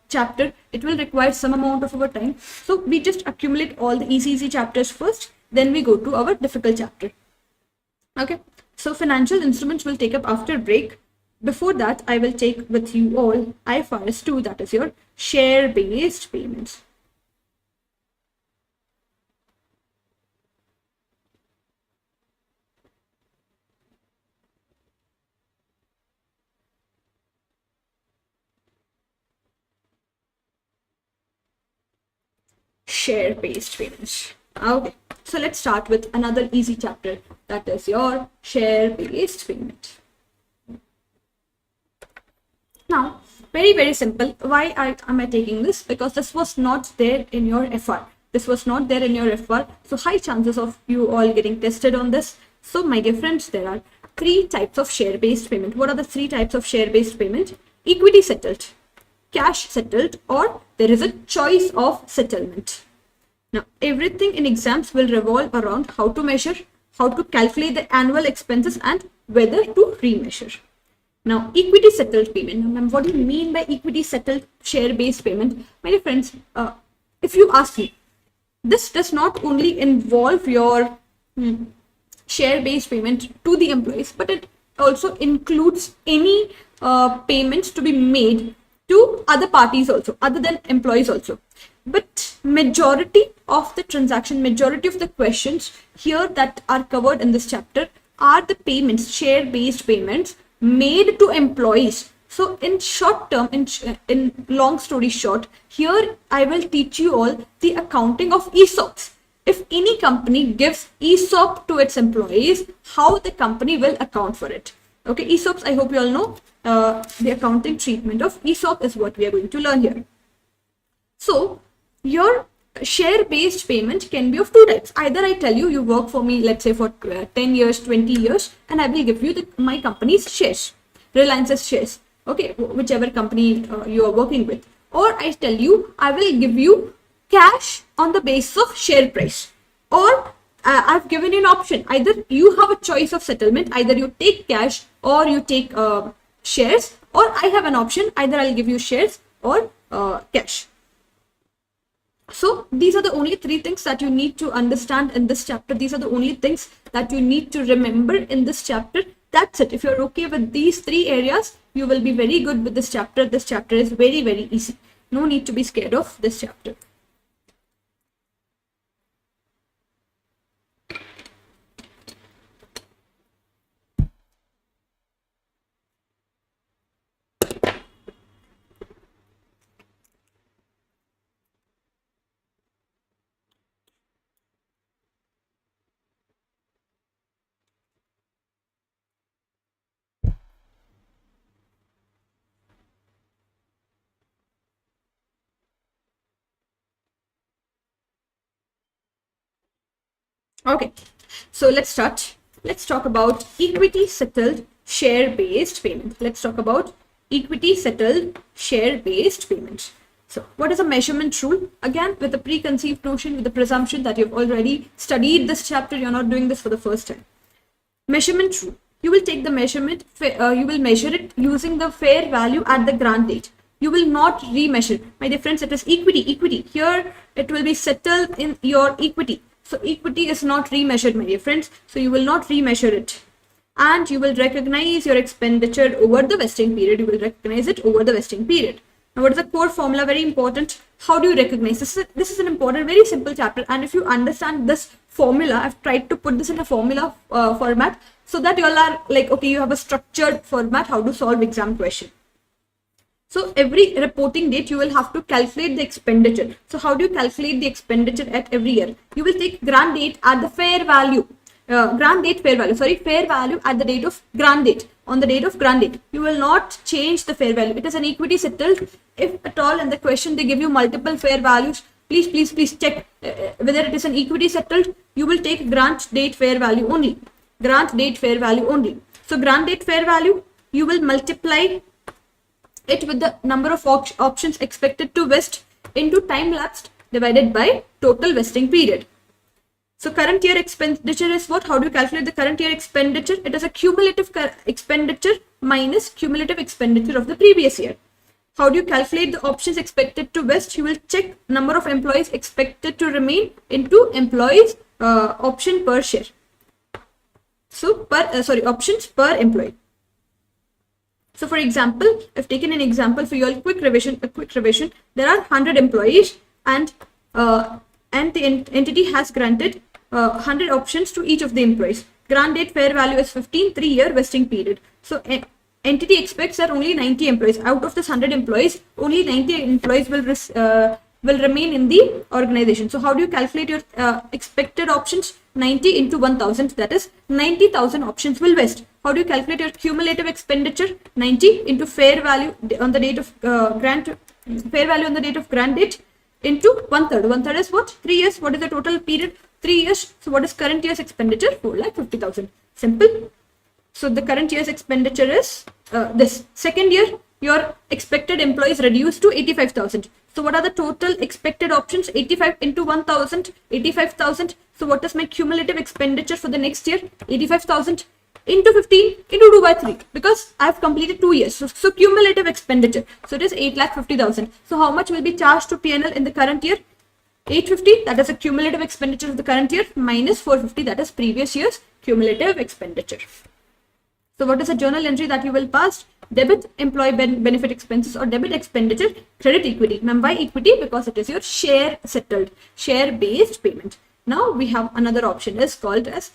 chapter. It will require some amount of our time. So we just accumulate all the easy chapters first, then we go to our difficult chapter. Okay, so financial instruments will take up after break. Before that, I will take with you all IFRS 2, that is your share-based payments. Share-based payments. Okay, so let's start with another easy chapter, that is your share-based payment. Now, very simple. Why am I taking this? Because this was not there in your FR. This was not there in your FR. So high chances of you all getting tested on this. So my dear friends, there are 3 types of share-based payment. What are the 3 types of share-based payment? Equity settled, cash settled, or there is a choice of settlement. Now, everything in exams will revolve around how to measure, how to calculate the annual expenses, and whether to remeasure. Now, equity settled payment. Now, what do you mean by equity settled share-based payment? My dear friends, if you ask me, this does not only involve your share-based payment to the employees, but it also includes any payments to be made to other parties also, other than employees also. But majority of the transaction, majority of the questions here that are covered in this chapter are the payments, share-based payments made to employees. So in short term, in long story short, here I will teach you all the accounting of ESOPs. If any company gives ESOP to its employees, how the company will account for it. Okay, ESOPs, I hope you all know the accounting treatment of ESOP is what we are going to learn here. So your share-based payment can be of 2 types. Either I tell you, you work for me, let's say for 10 years, 20 years, and I will give you my company's shares, Reliance's shares, okay, whichever company you are working with. Or I tell you, I will give you cash on the basis of share price. Or I've given you an option. Either you have a choice of settlement, either you take cash or you take shares, or I have an option, either I'll give you shares or cash. So these are the only 3 things that you need to understand in this chapter. These are the only things that you need to remember in this chapter. That's it. If you're okay with these 3 areas, you will be very good with this chapter. This chapter is very easy. No need to be scared of this chapter. Okay, so let's start. Let's talk about equity settled share-based payment. Let's talk about equity settled share-based payment. So what is a measurement rule? Again, with a preconceived notion, with the presumption that you've already studied this chapter, you're not doing this for the first time. Measurement rule. You will take the measurement, you will measure it using the fair value at the grant date. You will not remeasure. My dear friends, it is equity. Here, it will be settled in your equity. So equity is not remeasured, my dear friends. So you will not remeasure it. And you will recognize your expenditure over the vesting period. You will recognize it over the vesting period. Now, what is the core formula? Very important. How do you recognize this? This is an important, very simple chapter. And if you understand this formula, I've tried to put this in a formula format so that you all are like, okay, you have a structured format how to solve exam question. So every reporting date, you will have to calculate the expenditure. So how do you calculate the expenditure at every year? You will take grant date at the fair value. Fair value at the date of grant date. On the date of grant date, you will not change the fair value. It is an equity settled. If at all in the question they give you multiple fair values, please check whether it is an equity settled. You will take grant date fair value only. Grant date fair value only. So grant date fair value, you will multiply it with the number of options expected to vest into time lapsed divided by total vesting period. So current year expenditure is what? How do you calculate the current year expenditure? It is a cumulative expenditure minus cumulative expenditure of the previous year. How do you calculate the options expected to vest? You will check number of employees expected to remain into employees option per share. So options per employee. So for example, I've taken an example for your quick revision. There are 100 employees and the entity has granted 100 options to each of the employees. Grant date fair value is 15, 3-year vesting period. So entity expects that only 90 employees out of this 100 employees, only 90 employees will remain in the organization. So how do you calculate your expected options? 90 into 1000, that is 90,000 options will vest. How do you calculate your cumulative expenditure? 90 into fair value on the date of fair value on the date of grant date into 1/3. 1/3 is what? 3 years. What is the total period? 3 years. So what is current year's expenditure? 4,50,000. Simple. So the current year's expenditure is this. Second year, your expected employees reduced to 85,000. So what are the total expected options? 85 into 1000, 85,000. So what is my cumulative expenditure for the next year? 85,000 into 15 into 2 by 3 because I have completed 2 years. So cumulative expenditure. So it is 8,50,000. So how much will be charged to P&L in the current year? 850, that is a cumulative expenditure of the current year, minus 450, that is previous year's cumulative expenditure. So what is a journal entry that you will pass? Debit employee benefit expenses or debit expenditure, credit equity. Remember why equity? Because it is your share settled, share based payment. Now we have another option is called as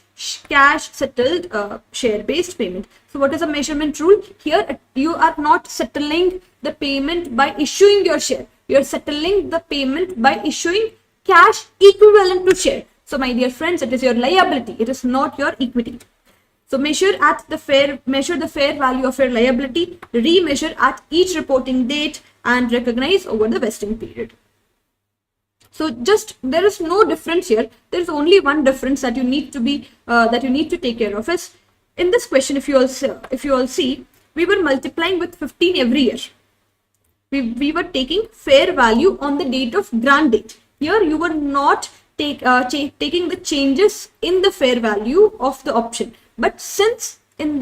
cash settled share based payment. So what is a measurement rule? Here you are not settling the payment by issuing your share. You are settling the payment by issuing cash equivalent to share. So my dear friends, it is your liability. It is not your equity. So measure the fair value of your liability, remeasure at each reporting date and recognize over the vesting period. So there is no difference here. There is only one difference that you need to take care of is in this question. If you all see, we were multiplying with 15 every year. We were taking fair value on the date of grant date. Here you were not taking the changes in the fair value of the option. But since in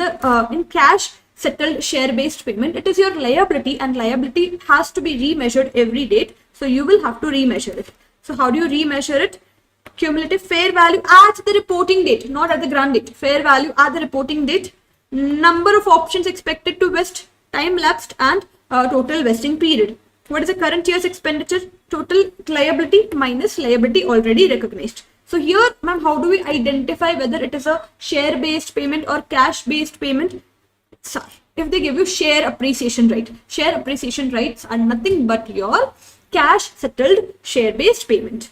cash settled share based payment, it is your liability and liability has to be remeasured every date. So you will have to remeasure it. So how do you remeasure it? Cumulative fair value at the reporting date, not at the grant date. Fair value at the reporting date, number of options expected to vest, time lapsed and total vesting period. What is the current year's expenditure? Total liability minus liability already recognized. So here, ma'am, how do we identify whether it is a share based payment or cash based payment? So if they give you share appreciation rights are nothing but your cash settled share based payment.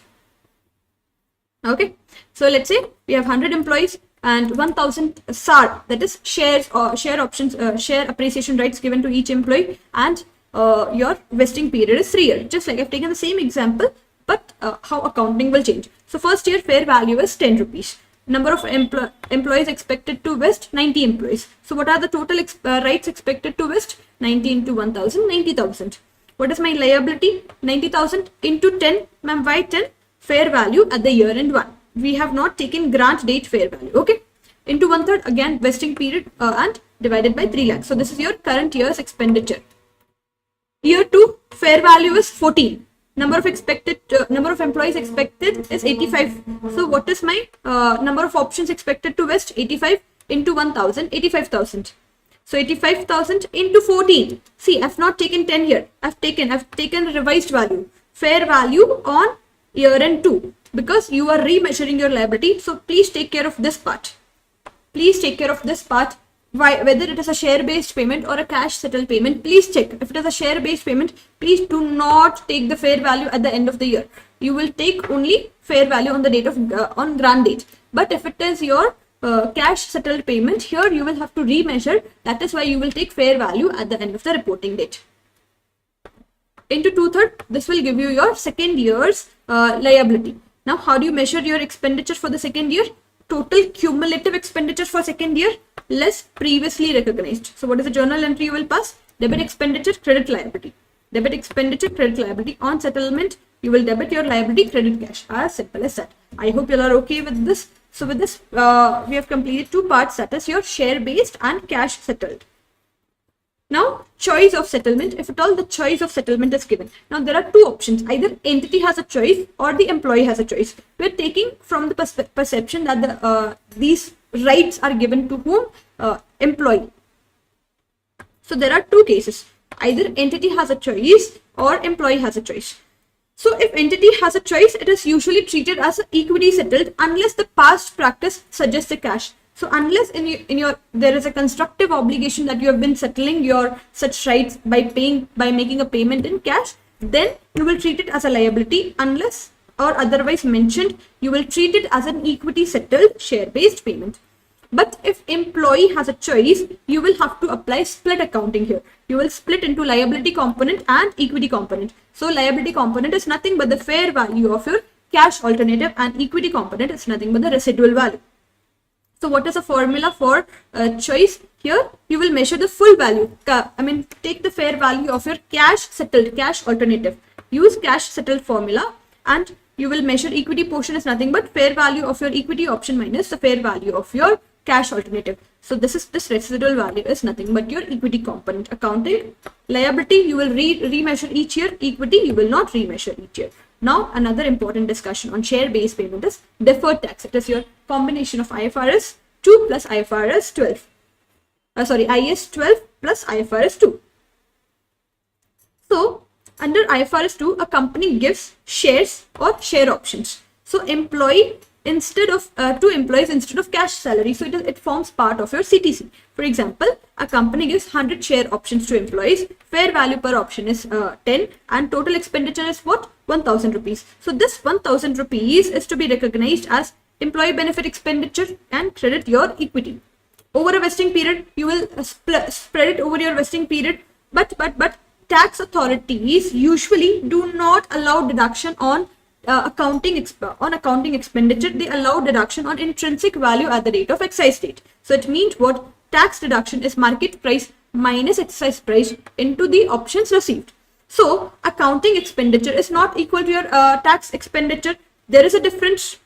Okay, so let's say we have 100 employees and 1000 SAR, that is shares or share options, share appreciation rights given to each employee, and your vesting period is 3 years. Just like I've taken the same example, but how accounting will change. So first year fair value is 10 rupees. Number of employees expected to vest, 90 employees. So what are the total rights expected to vest? 90 into 1000, 90,000. What is my liability? 90,000 into 10. Ma'am, why 10? Fair value at the year end 1. We have not taken grant date fair value. Okay. Into 1/3, again vesting period and divided by 3 lakhs. So this is your current year's expenditure. Year 2, fair value is 14. Number of employees expected is 85. So what is my number of options expected to vest? 85 into 1000, 85,000. So 85,000 into 14. See, I've not taken 10 here. I've taken revised value. Fair value on year end 2, because you are remeasuring your liability. So please take care of this part. Please take care of this part. Why, whether it is a share-based payment or a cash settled payment, please check. If it is a share-based payment, please do not take the fair value at the end of the year. You will take only fair value on the date of on grant date. But if it is your cash settled payment, here you will have to remeasure. That is why you will take fair value at the end of the reporting date. Into 2/3, this will give you your second year's liability. Now, how do you measure your expenditure for the second year? Total cumulative expenditure for second year less previously recognized. So what is the journal entry you will pass? Debit expenditure, credit liability. Debit expenditure, credit liability. On settlement, you will debit your liability, credit cash. As simple as that. I hope you all are okay with this. So with this, we have completed 2 parts, that is your share-based and cash settled. Now, choice of settlement. If at all the choice of settlement is given. Now, there are 2 options. Either entity has a choice or the employee has a choice. We are taking from the perception that these rights are given to whom? Employee. So, there are 2 cases. Either entity has a choice or employee has a choice. So, if entity has a choice, it is usually treated as equity settled unless the past practice suggests a cash. So unless there is a constructive obligation that you have been settling your such rights by making a payment in cash, then you will treat it as a liability. Unless or otherwise mentioned, you will treat it as an equity settled share-based payment. But if employee has a choice, you will have to apply split accounting here. You will split into liability component and equity component. So liability component is nothing but the fair value of your cash alternative, and equity component is nothing but the residual value. So what is the formula for choice? Here you will measure the full value. Take the fair value of your cash settled, cash alternative. Use cash settled formula, and you will measure equity portion is nothing but fair value of your equity option minus the fair value of your cash alternative. So this residual value is nothing but your equity component. Accounting liability you will remeasure each year. Equity you will not remeasure each year. Now, another important discussion on share-based payment is deferred tax. It is your combination of IFRS 2 plus IFRS 12. IAS 12 plus IFRS 2. So, under IFRS 2, a company gives shares or share options. So, employee instead of 2 employees instead of cash salary. So, it forms part of your CTC. For example, a company gives 100 share options to employees. Fair value per option is 10, and total expenditure is what? 1,000 rupees. So this 1,000 rupees is to be recognized as employee benefit expenditure and credit your equity. Over a vesting period, you will spread it over your vesting period. But tax authorities usually do not allow deduction on accounting expenditure. They allow deduction on intrinsic value at the date of excise date. So it means what? Tax deduction is market price minus excise price into the options received. So accounting expenditure is not equal to your tax expenditure. There is a difference.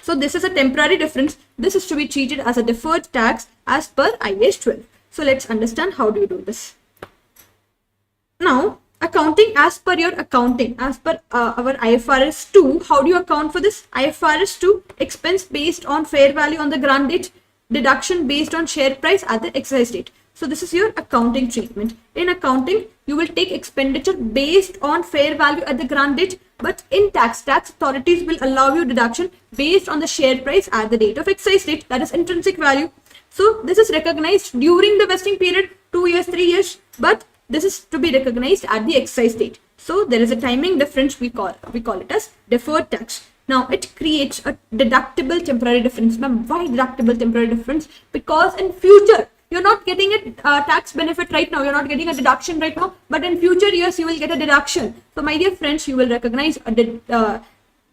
So this is a temporary difference. This is to be treated as a deferred tax as per IAS 12. So let's understand how do you do this. Now, accounting as per your accounting, as per our IFRS 2, how do you account for this? IFRS 2, expense based on fair value on the grant date, deduction based on share price at the excise date. So this is your accounting treatment. In accounting, you will take expenditure based on fair value at the grant date, but in tax authorities will allow you deduction based on the share price at the date of excise date, that is intrinsic value. So this is recognized during the vesting period, 2 years, 3 years, but this is to be recognized at the excise date. So there is a timing difference. We call it as deferred tax. Now it creates a deductible temporary difference. Ma'am, why deductible temporary difference? Because in future you're not getting a tax benefit right now. You're not getting a deduction right now, but in future years you will get a deduction. So my dear friends, you will recognize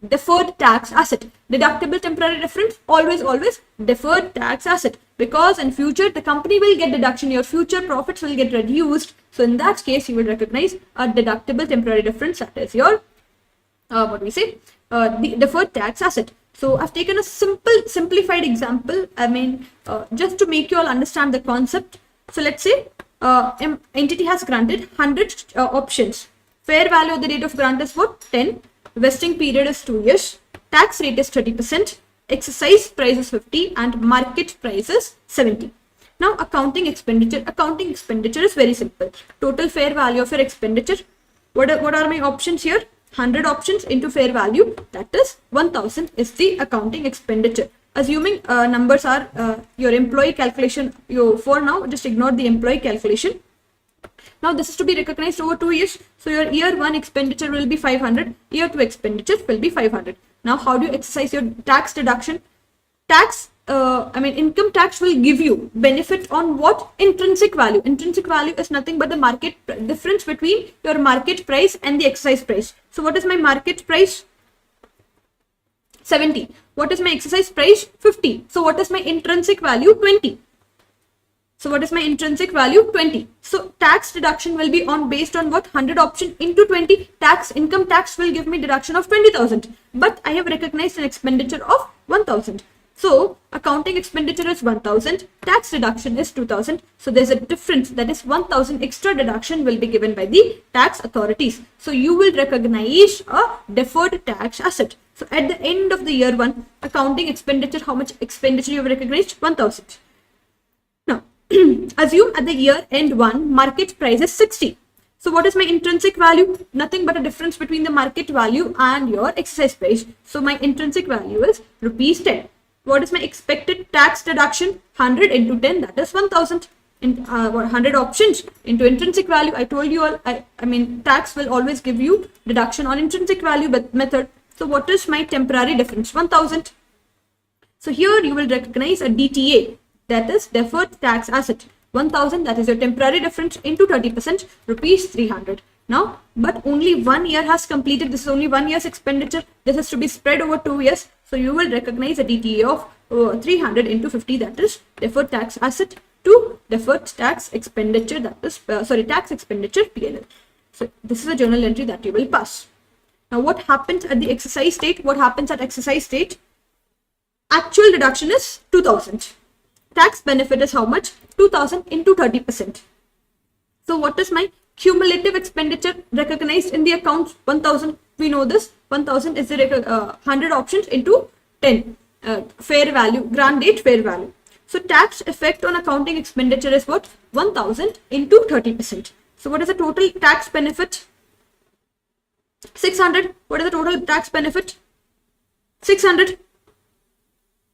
deferred tax asset. Deductible temporary difference, always deferred tax asset, because in future the company will get deduction, your future profits will get reduced. So in that case, you will recognize a deductible temporary difference, that is your the deferred tax asset. So I've taken a simplified example, just to make you all understand the concept. So let's say entity has granted 100 options. Fair value at the date of grant is what? 10. Vesting period is 2 years. Tax rate is 30%. Exercise price is 50 and market price is 70. Now accounting expenditure. Accounting expenditure is very simple. Total fair value of your expenditure. What are my options here? 100 options into fair value, that is 1000 is the accounting expenditure. Assuming numbers are your employee calculation, for now just ignore the employee calculation. Now this is to be recognized over 2 years. So your year 1 expenditure will be 500, year 2 expenditure will be 500. Now how do you exercise your tax deduction? Income tax will give you benefit on what? Intrinsic value. Intrinsic value is nothing but the market difference between your market price and the exercise price. So what is my market price? 70. What is my exercise price? 50. So what is my intrinsic value? 20. So what is my intrinsic value? 20. So tax deduction will be based on what? 100 option into 20. Income tax will give me deduction of 20,000. But I have recognized an expenditure of 1,000. So accounting expenditure is 1,000, tax deduction is 2,000. So there's a difference, that is 1,000 extra deduction will be given by the tax authorities. So you will recognize a deferred tax asset. So at the end of the year 1, accounting expenditure, how much expenditure you have recognized? 1,000. Now assume at the year end 1, market price is 60. So what is my intrinsic value? Nothing but a difference between the market value and your exercise price. So my intrinsic value is rupees 10. What is my expected tax deduction? 100 into 10, that is 1000. 100 options into intrinsic value. I told you all, tax will always give you deduction on intrinsic value method. So what is my temporary difference? 1000. So here you will recognize a DTA, that is deferred tax asset. 1000, that is your temporary difference, into 30%, rupees 300. Now, but only 1 year has completed. This is only 1 year's expenditure. This is to be spread over 2 years. So you will recognize a DTA of 300 into 50, that is deferred tax asset to deferred tax expenditure, that is tax expenditure P&L. So this is a journal entry that you will pass. Now what happens at the exercise date? What happens at exercise date? Actual deduction is 2000. Tax benefit is how much? 2000 into 30%. So what is my cumulative expenditure recognized in the accounts? 1000. We know this. 1000 is the 100 options into 10 fair value, grant date fair value. So tax effect on accounting expenditure is what? 1000 into 30%. So what is the total tax benefit? 600. What is the total tax benefit? 600.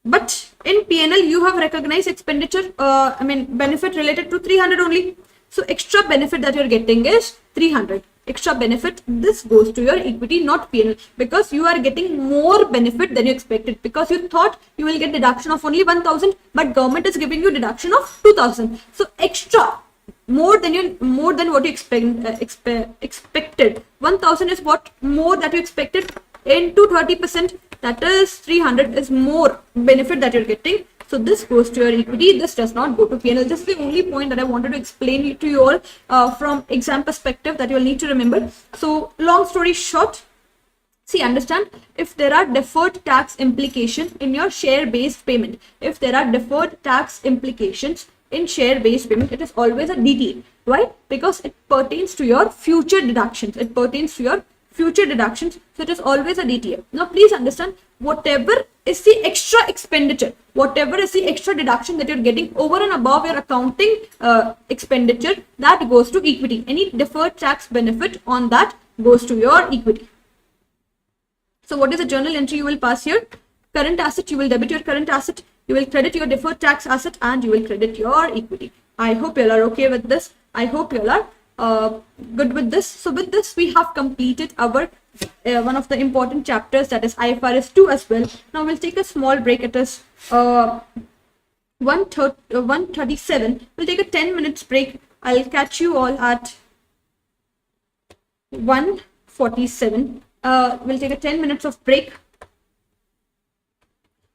But in P&L you have recognized expenditure, benefit related to 300 only. So extra benefit that you're getting is 300. Extra benefit, this goes to your equity, not P&L, because you are getting more benefit than you expected, because you thought you will get deduction of only 1000, but government is giving you deduction of 2000. So extra, more than what you expected. 1000 is what? More that you expected, into 30%, that is 300 is more benefit that you're getting. So this goes to your equity. This does not go to P&L. This is the only point that I wanted to explain to you all from exam perspective that you'll need to remember. So long story short, see, understand, if there are deferred tax implication in your share-based payment, if there are deferred tax implications in share-based payment, it is always a DTA. Why? Because it pertains to your future deductions. It pertains to your future deductions. So it is always a DTA. Now please understand, whatever is the extra expenditure, whatever is the extra deduction that you're getting over and above your accounting expenditure, that goes to equity. Any deferred tax benefit on that goes to your equity. So what is the journal entry you will pass here? Current asset, you will debit your current asset, you will credit your deferred tax asset, and you will credit your equity. I hope you all are okay with this. I hope you all are good with this. So with this, we have completed our one of the important chapters, that is IFRS 2 as well. Now we'll take a small break. It is 1:37. We'll take a 10 minutes break. I'll catch you all at 1:47. We'll take a 10 minutes of break.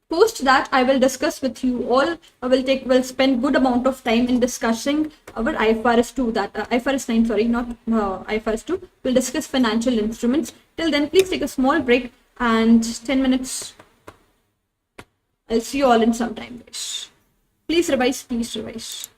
Post that, I will discuss with you all. We'll spend good amount of time in discussing our IFRS 2, that IFRS 9, sorry, not IFRS 2. We'll discuss financial instruments. Till then, please take a small break and 10 minutes. I'll see you all in some time, guys. Please revise, please revise.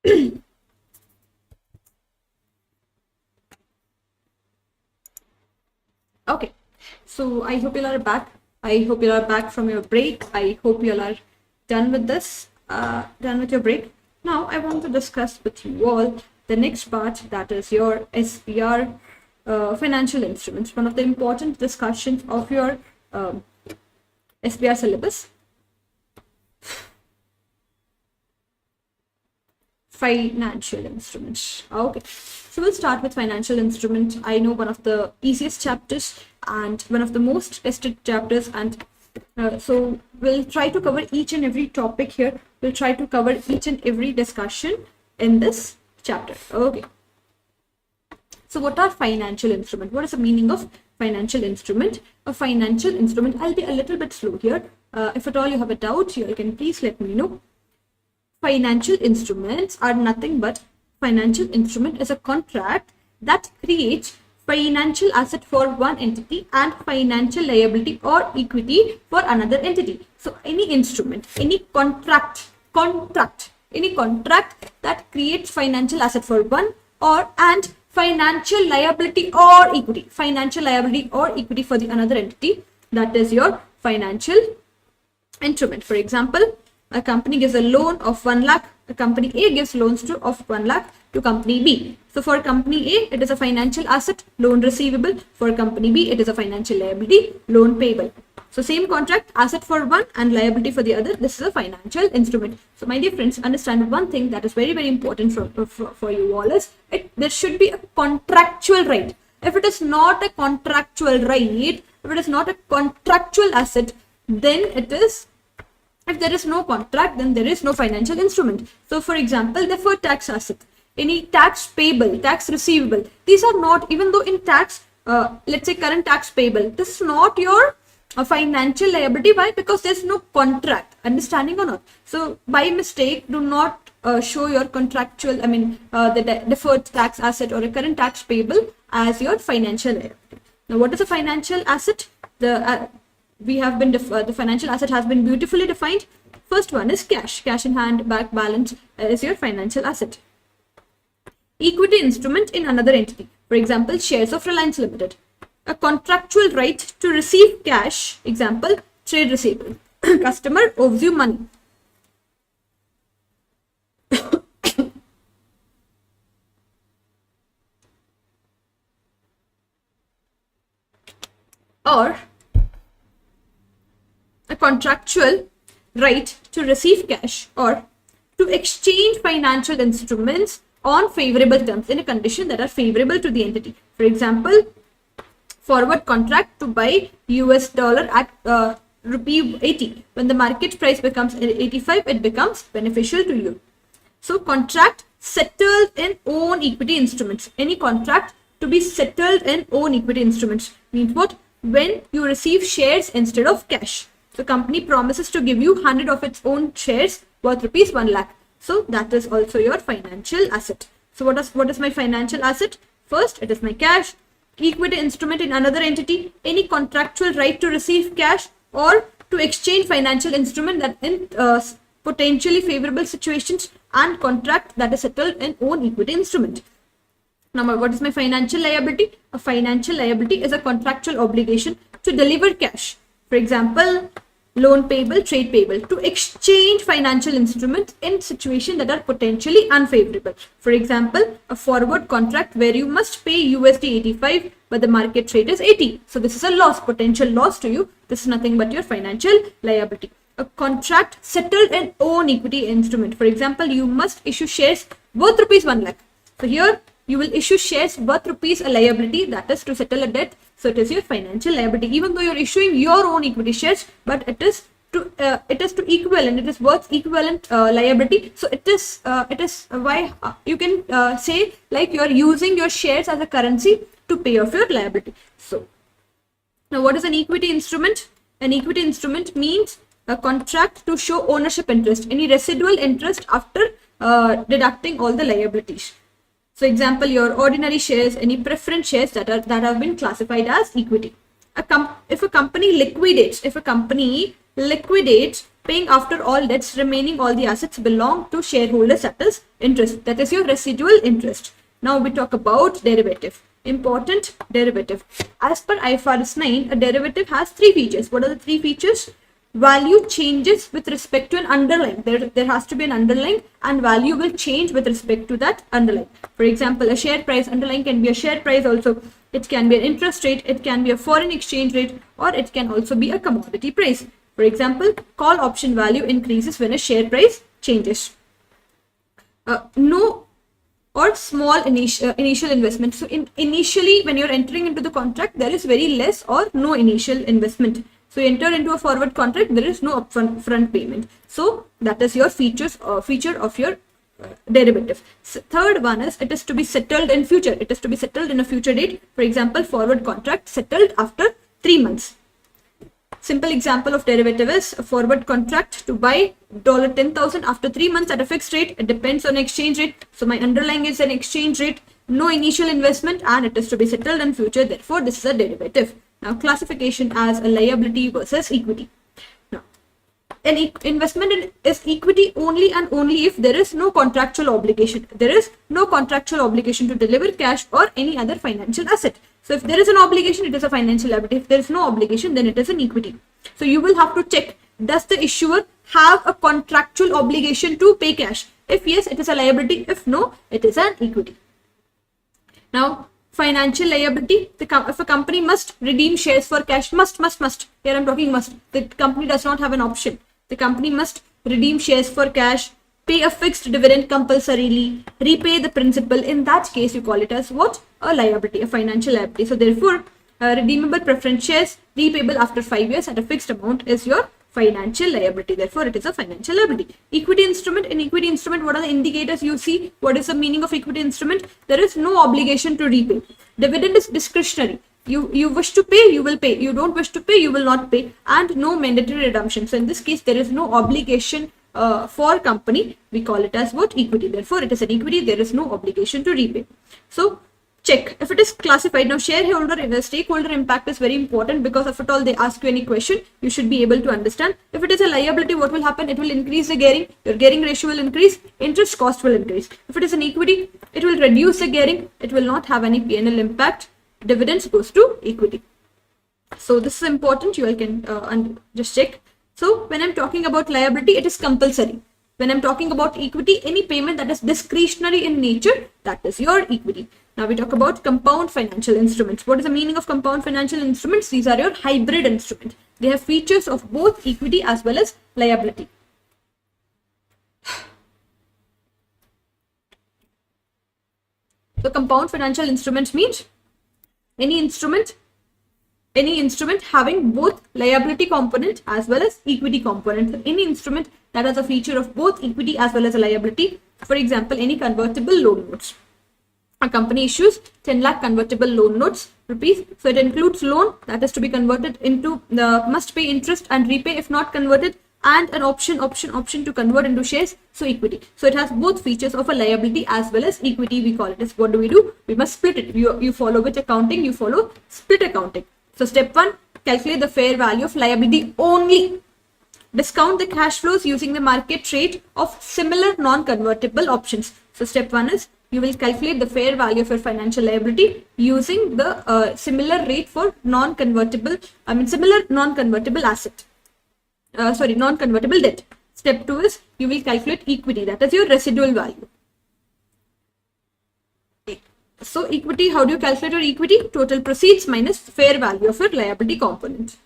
Okay, so I hope you all are back. I hope you all are back from your break. I hope you all are done with this, done with your break. Now I want to discuss with you all the next part, that is your SBR financial instruments, one of the important discussions of your SBR syllabus. Financial instruments. Okay, so we'll start with financial instrument. I know one of the easiest chapters and one of the most tested chapters, and so we'll try to cover each and every topic here. We'll try to cover each and every discussion in this chapter. Okay, so what are financial instrument? What is the meaning of financial instrument? A financial instrument, I'll be a little bit slow here. If at all you have a doubt, you can please let me know. Financial instruments are nothing but, financial instrument is a contract that creates financial asset for one entity and financial liability or equity for another entity. So any instrument, any contract that creates financial asset for one and financial liability or equity for the another entity, that is your financial instrument. For example, a company gives a loan of 1 lakh. A company A gives loans of 1 lakh to company B. So for company A, it is a financial asset, loan receivable. For company B, it is a financial liability, loan payable. So same contract, asset for one and liability for the other. This is a financial instrument. So my dear friends, understand one thing that is very, very important for you all is there should be a contractual right. If it is not a contractual right, if it is not a contractual asset, then it is, if there is no contract, then there is no financial instrument. So for example, deferred tax asset, any tax payable, tax receivable, these are not, even though in tax, let's say current tax payable, this is not your financial liability. Why? Because there's no contract, understanding or not. So by mistake, do not show your contractual, the deferred tax asset or a current tax payable as your financial liability. Now what is a financial asset? The financial asset has been beautifully defined. First one is cash. Cash in hand, bank balance is your financial asset. Equity instrument in another entity. For example, shares of Reliance Limited. A contractual right to receive cash. Example, trade receivable. Customer owes you money. Or a contractual right to receive cash or to exchange financial instruments on favorable terms in a condition that are favorable to the entity. For example, forward contract to buy US dollar at rupee 80. When the market price becomes 85, it becomes beneficial to you. So contract settled in own equity instruments. Any contract to be settled in own equity instruments means what? When you receive shares instead of cash. So company promises to give you 100 of its own shares worth rupees 1 lakh. So that is also your financial asset. So what is my financial asset? First, it is my cash. Equity instrument in another entity. Any contractual right to receive cash or to exchange financial instrument that in potentially favorable situations, and contract that is settled in own equity instrument. Now, what is my financial liability? A financial liability is a contractual obligation to deliver cash. For example, loan payable, trade payable, to exchange financial instruments in situations that are potentially unfavorable. For example, a forward contract where you must pay USD 85 but the market rate is 80. So this is a loss, potential loss to you. This is nothing but your financial liability. A contract settled in own equity instrument. For example, you must issue shares worth rupees 1 lakh. So here you will issue shares worth rupees a liability, that is to settle a debt. So it is your financial liability, even though you're issuing your own equity shares, but it is to equivalent, it is worth equivalent liability. So it is why you can say like you're using your shares as a currency to pay off your liability. So now what is an equity instrument? An equity instrument means a contract to show ownership interest, any residual interest after deducting all the liabilities. So example, your ordinary shares, any preference shares that have been classified as equity. If a company liquidates paying after all debts, remaining all the assets belong to shareholders, that is interest. That is your residual interest. Now we talk about derivative. Important derivative. As per IFRS 9, a derivative has three features. What are the three features? Value changes with respect to an underlying. There has to be an underlying, and value will change with respect to that underlying. For example, a share price, underlying can be a share price also. It can be an interest rate, it can be a foreign exchange rate, or it can also be a commodity price. For example, call option value increases when a share price changes. No or small initial investment. So initially when you're entering into the contract, there is very less or no initial investment. So you enter into a forward contract, there is no upfront payment. So that is your feature of your derivative. So third one is it is to be settled in future. It is to be settled in a future date. For example, forward contract settled after 3 months. Simple example of derivative is a forward contract to buy $10,000 after 3 months at a fixed rate. It depends on exchange rate. So my underlying is an exchange rate, no initial investment, and it is to be settled in future. Therefore, this is a derivative. Now, classification as a liability versus equity. Now, an investment is equity only and only if there is no contractual obligation. There is no contractual obligation to deliver cash or any other financial asset. So if there is an obligation, it is a financial liability. If there is no obligation, then it is an equity. So you will have to check, does the issuer have a contractual obligation to pay cash? If yes, it is a liability. If no, it is an equity. Now, financial liability, if a company must redeem shares for cash, must. Here I'm talking must. The company does not have an option. The company must redeem shares for cash, pay a fixed dividend compulsorily, repay the principal. In that case, you call it as what? A liability, a financial liability. So therefore, redeemable preference shares repayable after 5 years at a fixed amount is your financial liability. Therefore, it is a financial liability. Equity instrument. In equity instrument, what are the indicators you see? What is the meaning of equity instrument? There is no obligation to repay. Dividend is discretionary. You wish to pay, you will pay. You don't wish to pay, you will not pay. And no mandatory redemption. So in this case, there is no obligation for company. We call it as what? Equity. Therefore, it is an equity. There is no obligation to repay. So check if it is classified. Now, shareholder and stakeholder impact is very important, because if at all they ask you any question, you should be able to understand. If it is a liability, what will happen? It will increase the gearing. Your gearing ratio will increase. Interest cost will increase. If it is an equity, it will reduce the gearing. It will not have any P&L impact. Dividends goes to equity. So this is important. You all can just check. So when I'm talking about liability, it is compulsory. When I'm talking about equity, any payment that is discretionary in nature, that is your equity. Now we talk about compound financial instruments. What is the meaning of compound financial instruments? These are your hybrid instruments. They have features of both equity as well as liability. So compound financial instruments means any instrument having both liability component as well as equity component. So any instrument that has a feature of both equity as well as a liability. For example, any convertible loan notes. A company issues 10 lakh convertible loan notes rupees. So it includes loan that is to be converted into must pay interest and repay if not converted, and an option to convert into shares. So equity. So it has both features of a liability as well as equity. We call it as, what do? We must split it. You follow which accounting? You follow split accounting. So step 1, calculate the fair value of liability only. Discount the cash flows using the market rate of similar non-convertible options. So step 1 is you will calculate the fair value of your financial liability using the similar rate for non-convertible asset. Non-convertible debt. Step 2 is you will calculate equity, that is your residual value. So equity, how do you calculate your equity? Total proceeds minus fair value of your liability component.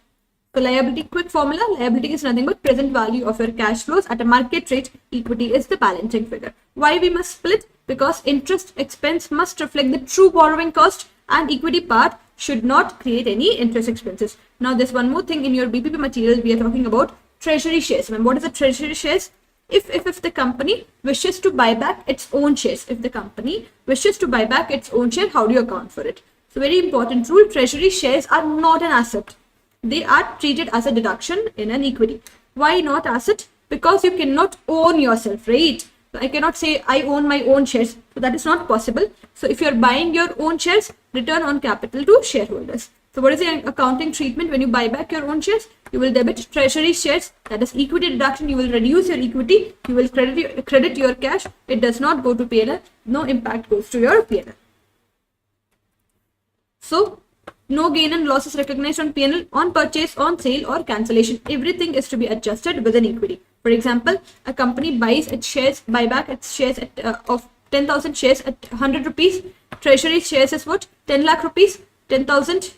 So liability, quick formula, liability is nothing but present value of your cash flows at a market rate. Equity is the balancing figure. Why we must split? Because interest expense must reflect the true borrowing cost, and equity part should not create any interest expenses. Now there's one more thing in your BPP material. We are talking about treasury shares. And what is a treasury shares? If the company wishes to buy back its own shares, how do you account for it? So very important rule, treasury shares are not an asset. They are treated as a deduction in an equity. Why not asset? Because you cannot own yourself, right? So I cannot say I own my own shares. So that is not possible. So if you're buying your own shares, return on capital to shareholders. So what is the accounting treatment when you buy back your own shares? You will debit treasury shares, that is equity deduction. You will reduce your equity. You will credit your cash. It does not go to P&L. No impact goes to your P&L. So no gain and loss is recognized on P&L on purchase, on sale or cancellation. Everything is to be adjusted within equity. For example, a company buys its shares, buy back its shares of 10,000 shares at 100 rupees. Treasury shares is what? 10 lakh rupees. 10,000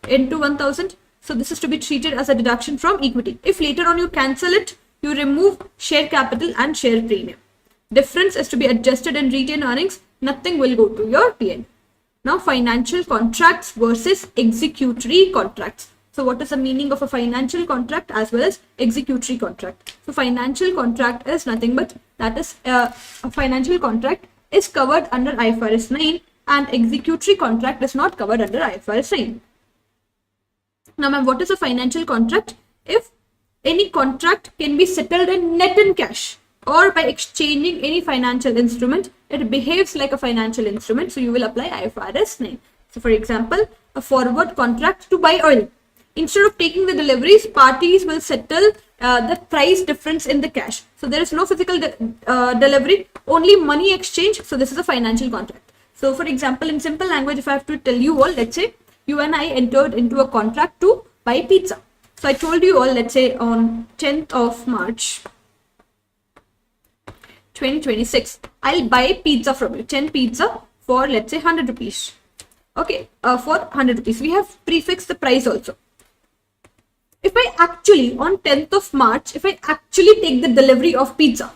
into 1,000. So this is to be treated as a deduction from equity. If later on you cancel it, you remove share capital and share premium. Difference is to be adjusted in retained earnings. Nothing will go to your P&L. Now financial contracts versus executory contracts. So what is the meaning of a financial contract as well as executory contract? So financial contract is nothing but that is a financial contract is covered under IFRS 9 and executory contract is not covered under IFRS 9. Now ma'am, what is a financial contract? If any contract can be settled in net in cash or by exchanging any financial instrument, it behaves like a financial instrument. So you will apply IFRS 9. So for example, a forward contract to buy oil. Instead of taking the deliveries, parties will settle the price difference in the cash. So there is no physical delivery, only money exchange. So this is a financial contract. So for example, in simple language, if I have to tell you all, let's say you and I entered into a contract to buy pizza. So I told you all, let's say on 10th of March 2026, I'll buy pizza from you, 10 pizza for let's say 100 rupees. Okay, for 100 rupees. We have prefixed the price also. If I actually on 10th of March, if I actually take the delivery of pizza,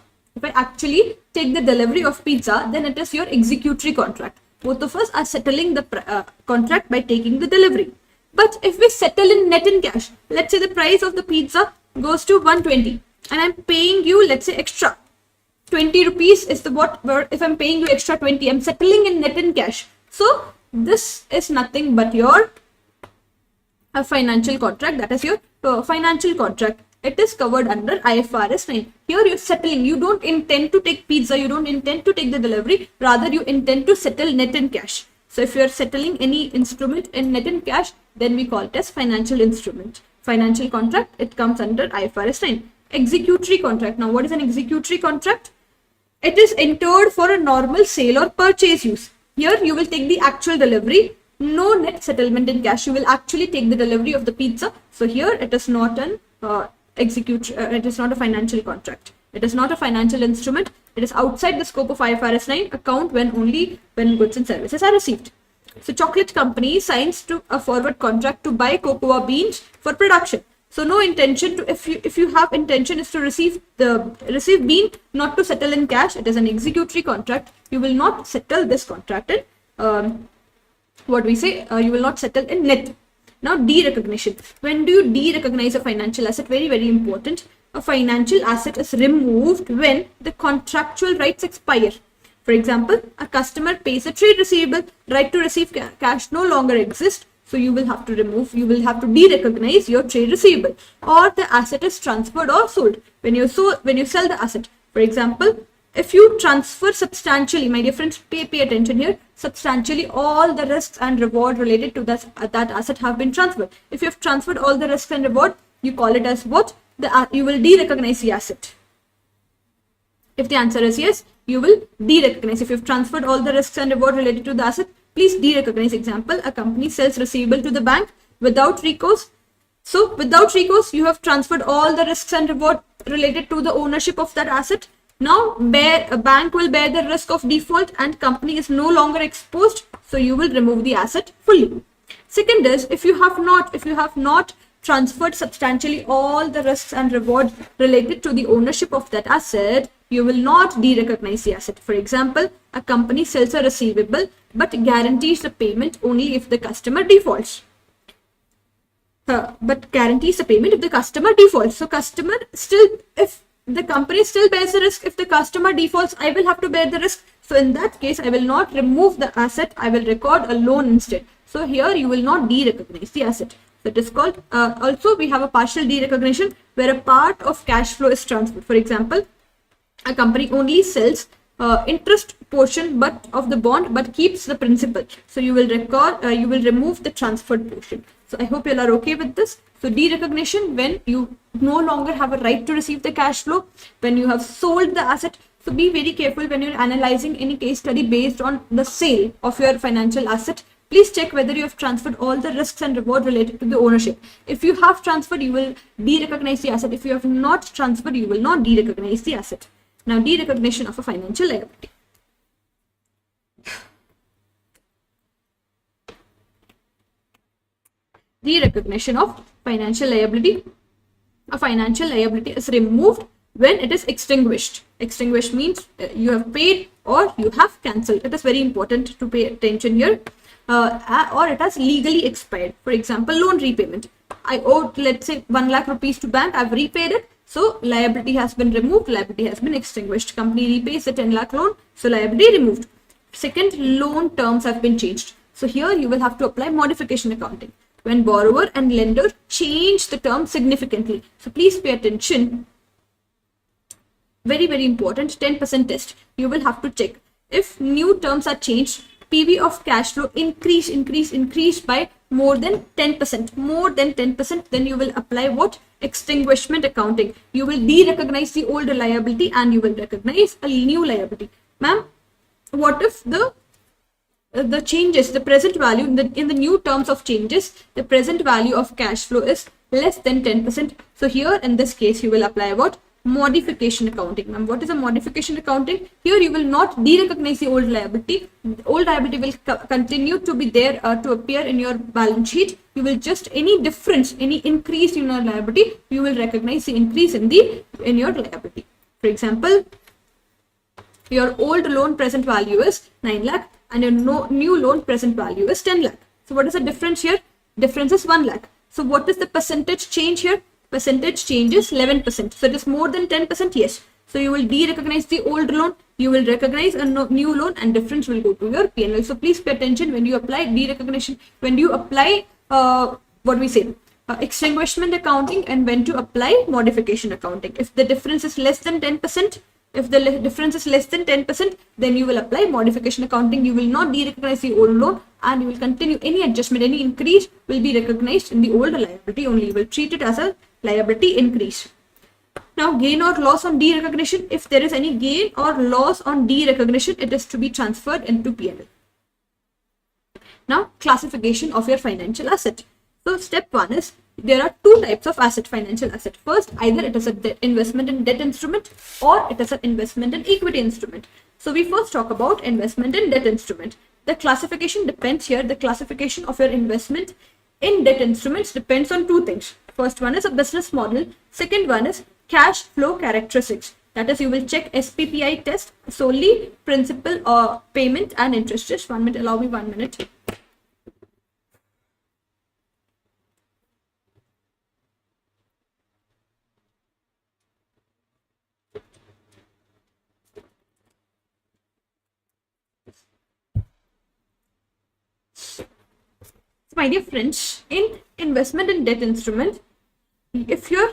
then it is your executory contract. Both of us are settling the contract by taking the delivery. But if we settle in net in cash, let's say the price of the pizza goes to 120 and I'm paying you, let's say extra 20 rupees is the what, if I'm paying you extra 20, I'm settling in net in cash. So this is nothing but your financial contract, that is your financial contract. It is covered under IFRS 9. Here you're settling, you don't intend to take pizza, you don't intend to take the delivery, rather you intend to settle net in cash. So if you're settling any instrument in net in cash, then we call it as financial instrument. Financial contract, it comes under IFRS 9. Executory contract. Now what is an executory contract? It is entered for a normal sale or purchase use. Here you will take the actual delivery, no net settlement in cash. You will actually take the delivery of the pizza. So here it is not an it is not a financial contract. It is not a financial instrument. It is outside the scope of IFRS 9 account only when goods and services are received. So chocolate company signs to a forward contract to buy cocoa beans for production. So no intention to, if you have intention is to receive bean, not to settle in cash. It is an executory contract. You will not settle this contract in you will not settle in net. Now derecognition. When do you derecognize a financial asset? Very, very important. A financial asset is removed when the contractual rights expire. For example, a customer pays a trade receivable, right to receive cash no longer exists. So you will have to derecognize your trade receivable, or the asset is transferred or sold. When you sell the asset, for example, if you transfer substantially, my dear friends, pay attention here, substantially all the risks and reward related to that asset have been transferred. If you have transferred all the risks and reward, you call it as what? You will derecognize the asset. If the answer is yes, you will derecognize. If you have transferred all the risks and reward related to the asset, please derecognize. Example, a company sells receivable to the bank without recourse. So without recourse, you have transferred all the risks and reward related to the ownership of that asset. Now a bank will bear the risk of default and company is no longer exposed. So you will remove the asset fully. Second is, if you have not transferred substantially all the risks and reward related to the ownership of that asset, you will not derecognize the asset. For example, a company sells a receivable but guarantees the payment only if the customer defaults. So if the company still bears the risk, if the customer defaults, I will have to bear the risk. So in that case, I will not remove the asset, I will record a loan instead. So here you will not derecognize the asset. So it is called, also we have a partial derecognition where a part of cash flow is transferred. For example, a company only sells interest portion of the bond but keeps the principal. So you will remove the transferred portion. So I hope you all are okay with this. So derecognition, when you no longer have a right to receive the cash flow, when you have sold the asset. So be very careful when you're analyzing any case study based on the sale of your financial asset. Please check whether you have transferred all the risks and reward related to the ownership. If you have transferred, you will derecognize the asset. If you have not transferred, you will not derecognize the asset. Now, derecognition of a financial liability. Derecognition of financial liability. A financial liability is removed when it is extinguished. Extinguished means you have paid or you have cancelled. It is very important to pay attention here. Or it has legally expired. For example, loan repayment. I owed, let's say, 1 lakh rupees to bank. I've repaid it. So liability has been removed. Liability has been extinguished. Company repays the 10 lakh loan. So liability removed. Second, loan terms have been changed. So here you will have to apply modification accounting when borrower and lender change the terms significantly. So please pay attention. Very, very important. 10% test. You will have to check if new terms are changed. PV of cash flow increase by more than 10%, then you will apply what? Extinguishment accounting. You will derecognize the old liability and you will recognize a new liability. Ma'am, what if the changes, the present value in the new terms of changes, the present value of cash flow is less than 10%. So here in this case, you will apply what? Modification accounting. Ma'am, what is a modification accounting? Here you will not derecognize the old liability. The old liability will continue to be there to appear in your balance sheet. You will just any difference, any increase in your liability, you will recognize the increase in your liability. For example, your old loan present value is 9 lakh and your new loan present value is 10 lakh. So what is the difference here? Difference is 1 lakh. So what is the percentage change here? Percentage change is 11%. So it is more than 10%. Yes. So you will derecognize the old loan. You will recognize a new loan and difference will go to your P&L. So please pay attention when you apply derecognition, when you apply extinguishment accounting and when to apply modification accounting. If the difference is less than 10%, then you will apply modification accounting. You will not derecognize the old loan and you will continue any adjustment, any increase will be recognized in the old liability only. You will treat it as a liability increase. Now, gain or loss on derecognition. If there is any gain or loss on derecognition, it is to be transferred into P&L. Now, classification of your financial asset. So, step 1 is there are two types of financial asset. First, either it is a investment in debt instrument or it is an investment in equity instrument. So, we first talk about investment in debt instrument. The classification depends here. The classification of your investment in debt instruments depends on two things. First one is a business model. Second one is cash flow characteristics. That is, you will check SPPI test solely principal or payment and interest. Just 1 minute. Allow me 1 minute. My dear friends, in investment in debt instrument, if your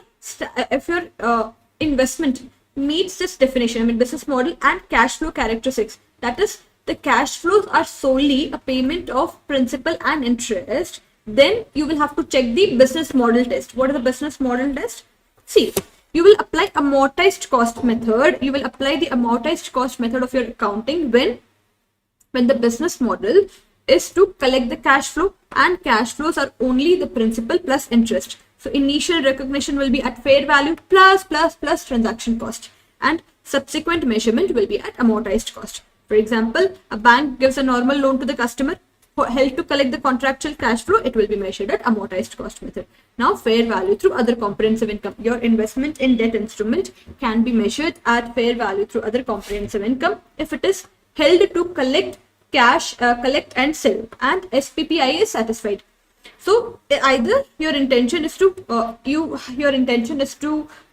investment meets this definition, I mean business model and cash flow characteristics, that is, the cash flows are solely a payment of principal and interest, then you will have to check the business model test. What is the business model test? See, you will apply amortized cost method. You will apply the amortized cost method of your accounting when the business model is to collect the cash flow and cash flows are only the principal plus interest. So initial recognition will be at fair value plus transaction cost and subsequent measurement will be at amortized cost. For example, a bank gives a normal loan to the customer held to collect the contractual cash flow, it will be measured at amortized cost method. Now fair value through other comprehensive income. Your investment in debt instrument can be measured at fair value through other comprehensive income if it is held to collect cash, collect and sell and SPPI is satisfied. So either your intention is to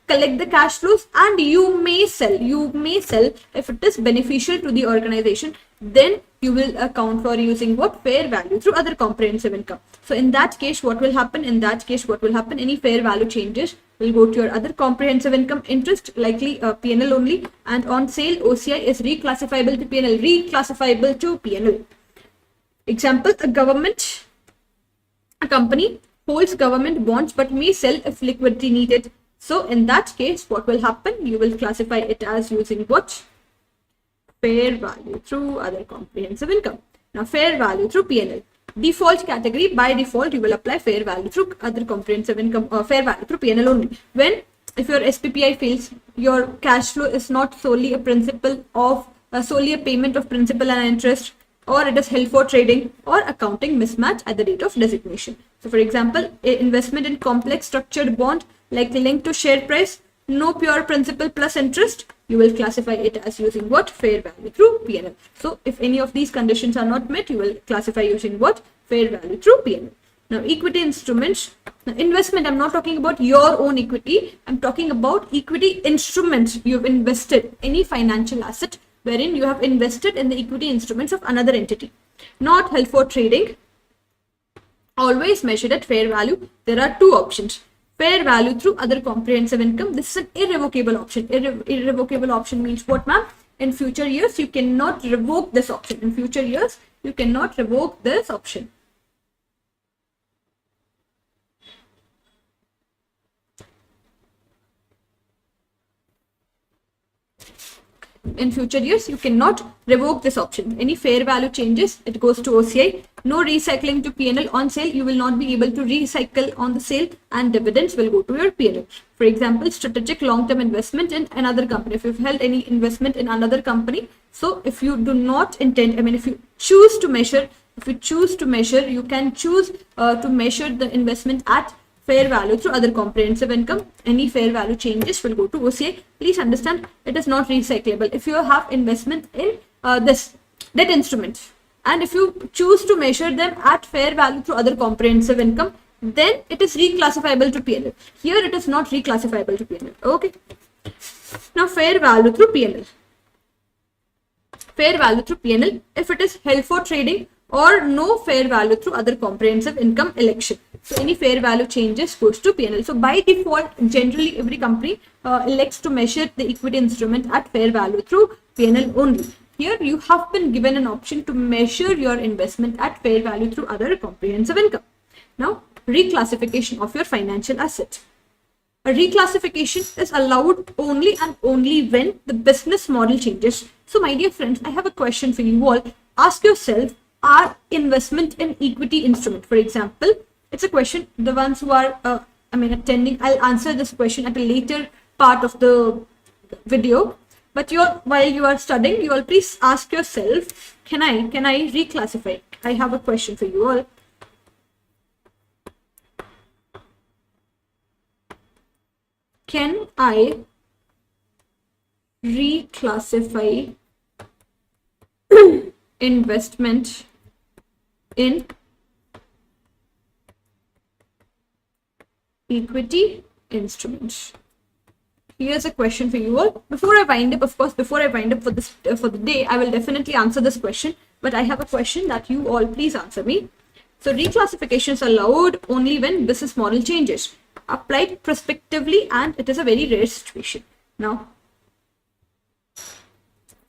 collect the cash flows and you may sell if it is beneficial to the organization, then you will account for using what? Fair value through other comprehensive income. So in that case, what will happen? Any fair value changes will go to your other comprehensive income, interest likely P&L only, and on sale OCI is reclassifiable to P&L. Example, a company holds government bonds but may sell if liquidity needed. So in that case, what will happen? You will classify it as using what? Fair value through other comprehensive income. Now, fair value through P&L. Default category, by default, you will apply fair value through other comprehensive income or fair value through P&L only. If your SPPI fails, your cash flow is not solely a principle of solely a payment of principal and interest, or it is held for trading or accounting mismatch at the date of designation. So, for example, investment in complex structured bond like linked to share price, no pure principal plus interest, you will classify it as using what? Fair value through P&L. So if any of these conditions are not met, you will classify using what? Fair value through P&L. Now, equity instruments. Now, investment, I'm not talking about your own equity. I'm talking about equity instruments you've invested, any financial asset wherein you have invested in the equity instruments of another entity. Not held for trading, always measured at fair value. There are two options. Fair value through other comprehensive income. This is an irrevocable option. Irrevocable option means what, ma'am? In future years, you cannot revoke this option. In future years, you cannot revoke this option. In future years, you cannot revoke this option. Any fair value changes, it goes to OCI. No recycling to P&L. On sale, you will not be able to recycle on the sale, and dividends will go to your P&L. For example, strategic long-term investment in another company. If you've held any investment in another company, so if you do not intend, if you choose to measure, you can choose to measure the investment at fair value through other comprehensive income. Any fair value changes will go to OCI. Please understand, it is not recyclable. If you have investment in this debt instrument, and if you choose to measure them at fair value through other comprehensive income, then it is reclassifiable to P&L. Here it is not reclassifiable to P&L. Okay. Now, fair value through P&L. Fair value through P&L if it is held for trading or no fair value through other comprehensive income election. So any fair value changes goes to P&L. So by default, generally every company elects to measure the equity instrument at fair value through P&L only. Here you have been given an option to measure your investment at fair value through other comprehensive income. Now, reclassification of your financial asset. A reclassification is allowed only and only when the business model changes. So my dear friends, I have a question for you all. Ask yourself, are investment in equity instrument, for example, it's a question, the ones who are attending, I'll answer this question at a later part of the video, but while you are studying, you all please ask yourself, can I reclassify? I have a question for you all. Can I reclassify investment in equity instruments? Here's a question for you all. Before I wind up, for this for the day, I will definitely answer this question, but I have a question that you all please answer me. So reclassification is allowed only when business model changes, applied prospectively, and it is a very rare situation. Now,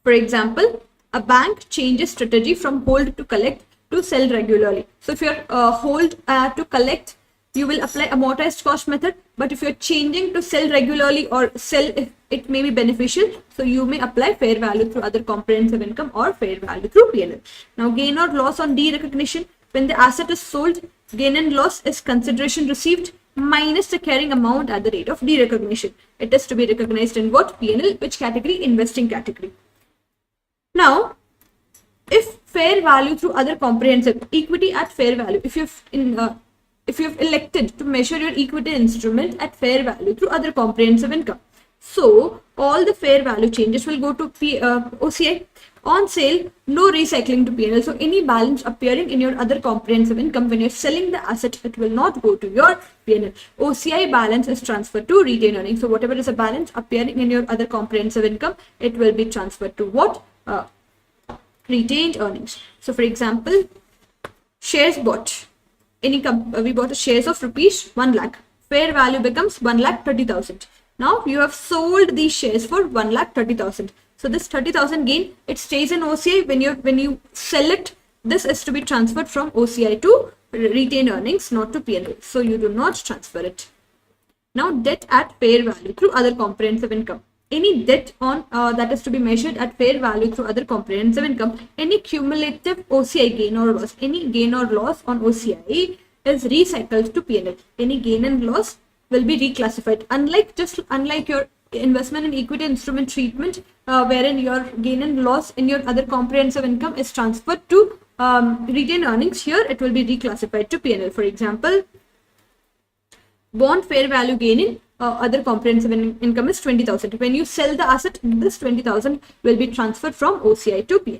for example, a bank changes strategy from hold to collect to sell regularly. So if you're hold to collect, you will apply amortized cost method, but if you're changing to sell regularly or sell if it may be beneficial, so you may apply fair value through other comprehensive income or fair value through P&L. Now, gain or loss on derecognition. When the asset is sold, gain and loss is consideration received minus the carrying amount at the date of derecognition. It is to be recognized in what? P&L. Which category? Investing category. Now, if fair value through other comprehensive equity at fair value, if you've elected to measure your equity instrument at fair value through other comprehensive income, so all the fair value changes will go to OCI. On sale, no recycling to P&L. So any balance appearing in your other comprehensive income when you're selling the asset, it will not go to your P&L. OCI balance is transferred to retained earnings. So whatever is a balance appearing in your other comprehensive income, it will be transferred to what? Retained earnings. So for example, shares bought. We bought a shares of rupees 1 lakh. Fair value becomes 1,30,000. Now you have sold these shares for 1,30,000. So this 30,000 gain, it stays in OCI. When you sell it, this is to be transferred from OCI to retained earnings, not to P&L. So you do not transfer it. Now, debt at fair value through other comprehensive income. Any debt on that is to be measured at fair value through other comprehensive income. Any cumulative OCI gain or loss, any gain or loss on OCI is recycled to P&L. Any gain and loss will be reclassified. Unlike your investment in equity instrument treatment, wherein your gain and loss in your other comprehensive income is transferred to retained earnings, here it will be reclassified to P&L. For example, bond fair value gain in other comprehensive income is 20,000. When you sell the asset, this 20,000 will be transferred from OCI to P&L.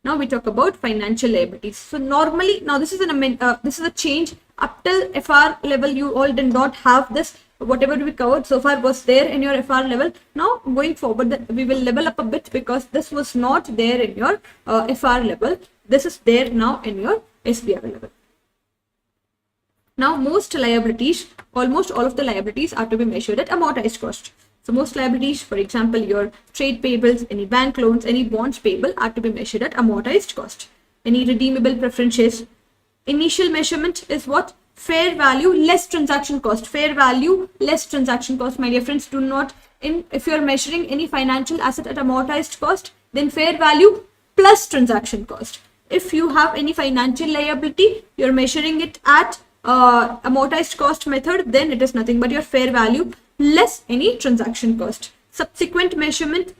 Now we talk about financial liabilities. So normally, now this is a change. Up till FR level, you all did not have this. Whatever we covered so far was there in your FR level. Now going forward, we will level up a bit, because this was not there in your FR level. This is there now in your SBR level. Now almost all of the liabilities are to be measured at amortized cost. So most liabilities, for example, your trade payables, any bank loans, any bonds payable are to be measured at amortized cost. Any redeemable preferences. Initial measurement is what? Fair value less transaction cost. Fair value less transaction cost. My dear friends, do not, if you are measuring any financial asset at amortized cost, then fair value plus transaction cost. If you have any financial liability, you are measuring it at amortized cost method, then it is nothing but your fair value less any transaction cost. Subsequent measurement,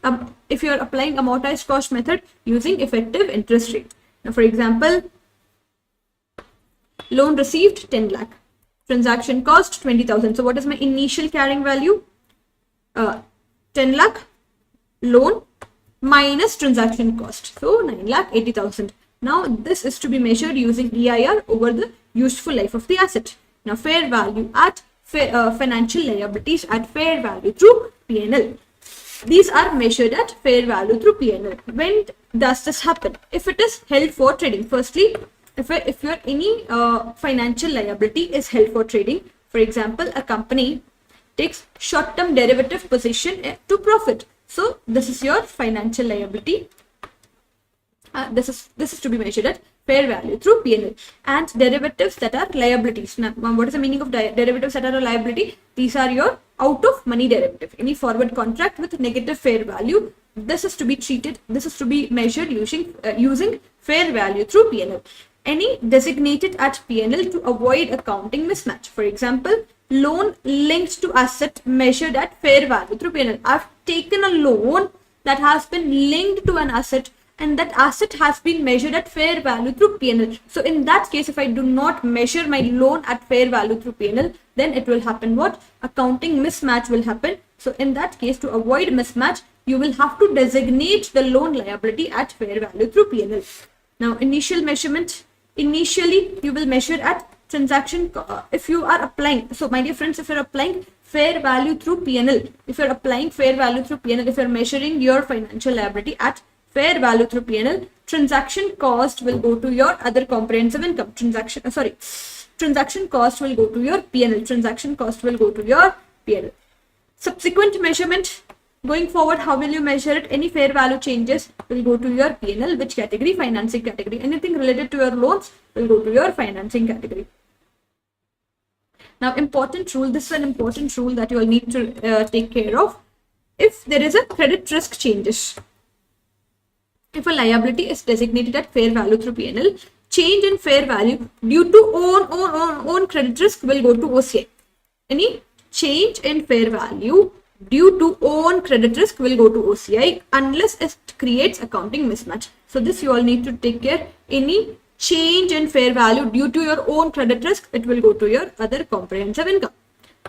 if you are applying amortized cost method using effective interest rate. Now, for example, loan received 10 lakh, transaction cost 20,000. So what is my initial carrying value? 10 lakh loan minus transaction cost, so 9,80,000. Now this is to be measured using EIR over the useful life of the asset. Now fair value at financial liabilities at fair value through P&L. These are measured at fair value through P&L. When does this happen? If it is held for trading. Firstly, if your any financial liability is held for trading, for example, a company takes short-term derivative position to profit. So this is your financial liability. This is to be measured at fair value through P&L. And derivatives that are liabilities. Now, what is the meaning of derivatives that are a liability? These are your out of money derivative. Any forward contract with negative fair value, this is to be treated. This is to be measured using fair value through P&L. Any designated at P&L to avoid accounting mismatch. For example, loan linked to asset measured at fair value through P&L. I've taken a loan that has been linked to an asset, and that asset has been measured at fair value through P&L. So in that case, if I do not measure my loan at fair value through P&L, then it will happen what? Accounting mismatch will happen. So in that case, to avoid mismatch, you will have to designate the loan liability at fair value through P&L. Now, initial measurement. Initially, you will measure at transaction. If you are applying, so my dear friends, if you're applying fair value through P&L, if you're applying fair value through P&L, if you're measuring your financial liability at fair value through P&L, transaction cost will go to your other comprehensive income. Transaction cost will go to your P&L. Transaction cost will go to your P&L. Subsequent measurement, going forward, how will you measure it? Any fair value changes will go to your P&L. Which category? Financing category. Anything related to your loans will go to your financing category. Now, important rule. This is an important rule that you will need to take care of. If there is a credit risk changes, if a liability is designated at fair value through P&L, change in fair value due to own credit risk will go to OCI. Any change in fair value due to own credit risk will go to OCI unless it creates accounting mismatch. So this you all need to take care. Any change in fair value due to your own credit risk, it will go to your other comprehensive income.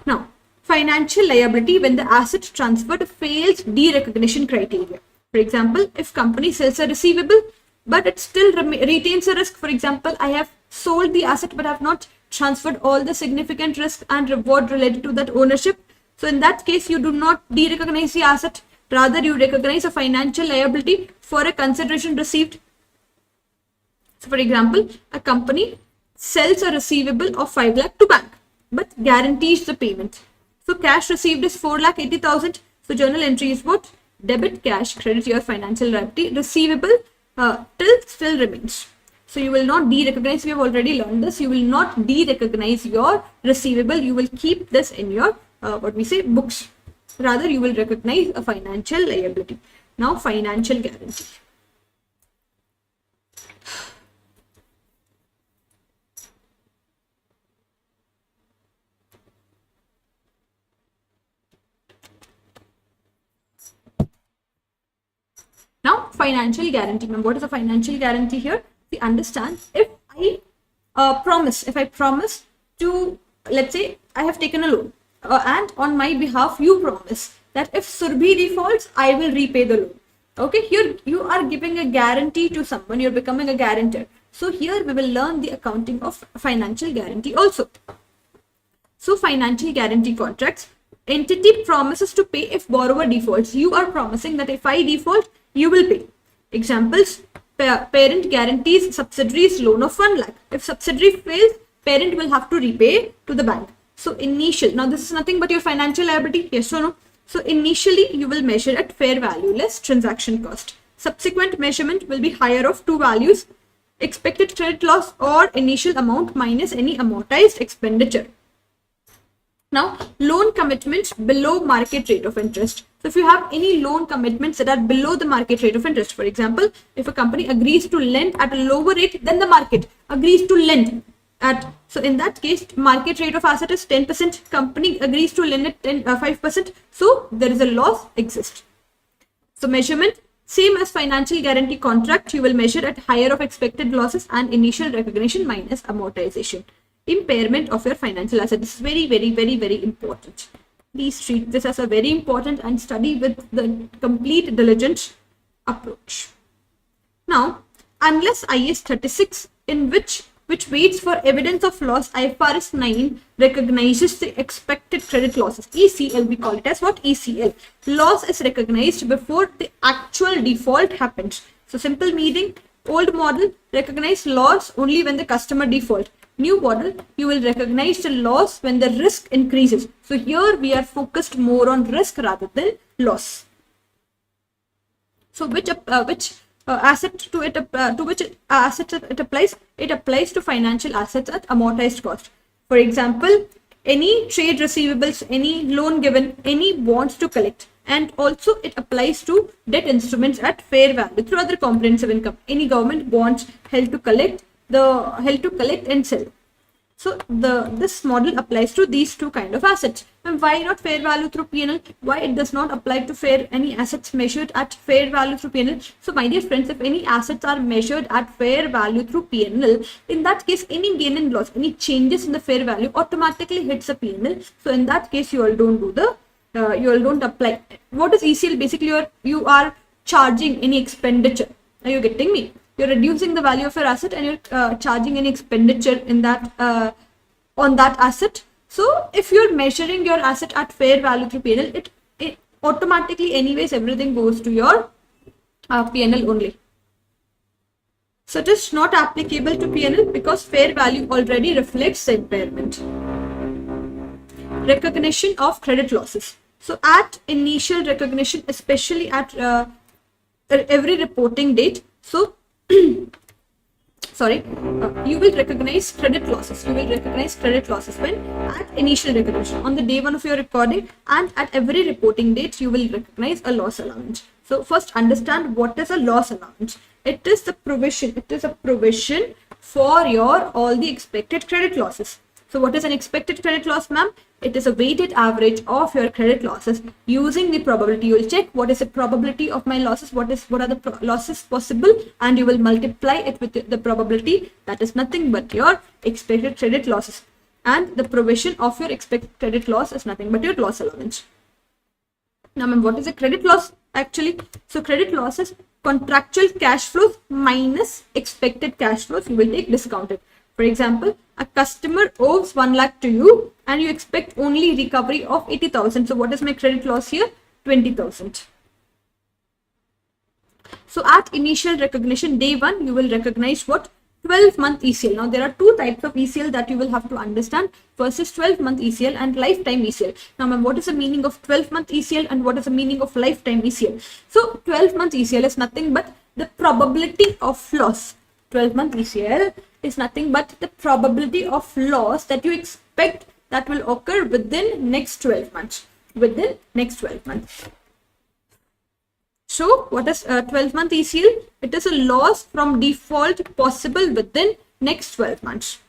Now, financial liability when the asset transferred fails derecognition criteria. For example, if company sells a receivable, but it still retains a risk. For example, I have sold the asset, but I have not transferred all the significant risk and reward related to that ownership. So in that case, you do not derecognize the asset. Rather, you recognize a financial liability for a consideration received. So for example, a company sells a receivable of 5 lakh to bank, but guarantees the payment. So cash received is 4,80,000. So journal entry is what? Debit cash, credit your financial liability, receivable till still remains. So you will not de-recognize, we have already learned this, you will not de-recognize your receivable, you will keep this in your, books. Rather, you will recognize a financial liability. Now, financial guarantee. Now, financial guarantee. Now, what is a financial guarantee here? We understand if I promise to, let's say, I have taken a loan and on my behalf, you promise that if Surbhi defaults, I will repay the loan. Okay, here you are giving a guarantee to someone, you're becoming a guarantor. So here we will learn the accounting of financial guarantee also. So financial guarantee contracts, entity promises to pay if borrower defaults. You are promising that if I default, you will pay. Examples, parent guarantees subsidiary's loan of 1 lakh. If subsidiary fails, parent will have to repay to the bank. So initial, now this is nothing but your financial liability, yes or no? So initially you will measure at fair value less transaction cost. Subsequent measurement will be higher of two values, expected credit loss or initial amount minus any amortized expenditure. Now, loan commitments below market rate of interest. So if you have any loan commitments that are below the market rate of interest, for example, if a company agrees to lend at a lower rate than the market agrees to lend at, so in that case, market rate of asset is 10%, company agrees to lend at 5%, so there is a loss exists. So measurement, same as financial guarantee contract, you will measure at higher of expected losses and initial recognition minus amortization. Impairment of your financial asset. This is very important. Please treat this as a very important and study with the complete diligent approach. Now, unless IS 36, in which waits for evidence of loss, IFRS 9 recognizes the expected credit losses. ECL, we call it as what? ECL. Loss is recognized before the actual default happens. So simple meaning, old model recognize loss only when the customer default. New model, you will recognize the loss when the risk increases. So here we are focused more on risk rather than loss. So which asset it applies? It applies to financial assets at amortized cost. For example, any trade receivables, any loan given, any bonds to collect, and also it applies to debt instruments at fair value through other comprehensive income. Any government bonds held to collect and sell. So this model applies to these two kind of assets. And why not fair value through P&L? Why it does not apply to any assets measured at fair value through P&L? So my dear friends, if any assets are measured at fair value through P&L, in that case, any gain and loss, any changes in the fair value automatically hits the P&L. So in that case, you all don't do the, you all don't apply. What is ECL? Basically, you are charging any expenditure. Are you getting me? You're reducing the value of your asset and you're charging any expenditure in that on that asset. So if you're measuring your asset at fair value through P&L, it automatically anyways everything goes to your P&L only. So it is not applicable to P&L because fair value already reflects the impairment. Recognition of credit losses. So at initial recognition, especially at every reporting date, so you will recognize credit losses. You will recognize credit losses when at initial recognition on the day one of your recording, and at every reporting date you will recognize a loss allowance. So first understand what is a loss allowance. It is the provision. It is a provision for your all the expected credit losses. So what is an expected credit loss, ma'am? It is a weighted average of your credit losses using the probability. You will check what is the probability of my losses, what are the losses possible, and you will multiply it with the probability. That is nothing but your expected credit losses. And the provision of your expected credit loss is nothing but your loss allowance. Now, ma'am, what is a credit loss actually? So credit loss is contractual cash flows minus expected cash flows. You will take discounted. For example, a customer owes 1 lakh to you and you expect only recovery of 80,000. So what is my credit loss here? 20,000. So at initial recognition, day one, you will recognize what? 12-month ECL. Now there are two types of ECL that you will have to understand. First is 12-month ECL and lifetime ECL. Now ma'am, what is the meaning of 12-month ECL and what is the meaning of lifetime ECL? So 12-month ECL is nothing but the probability of loss 12-month ECL is nothing but the probability of loss that you expect that will occur within next 12 months. Within next 12 months. So what is a 12-month ECL? It is a loss from default possible within next 12 months.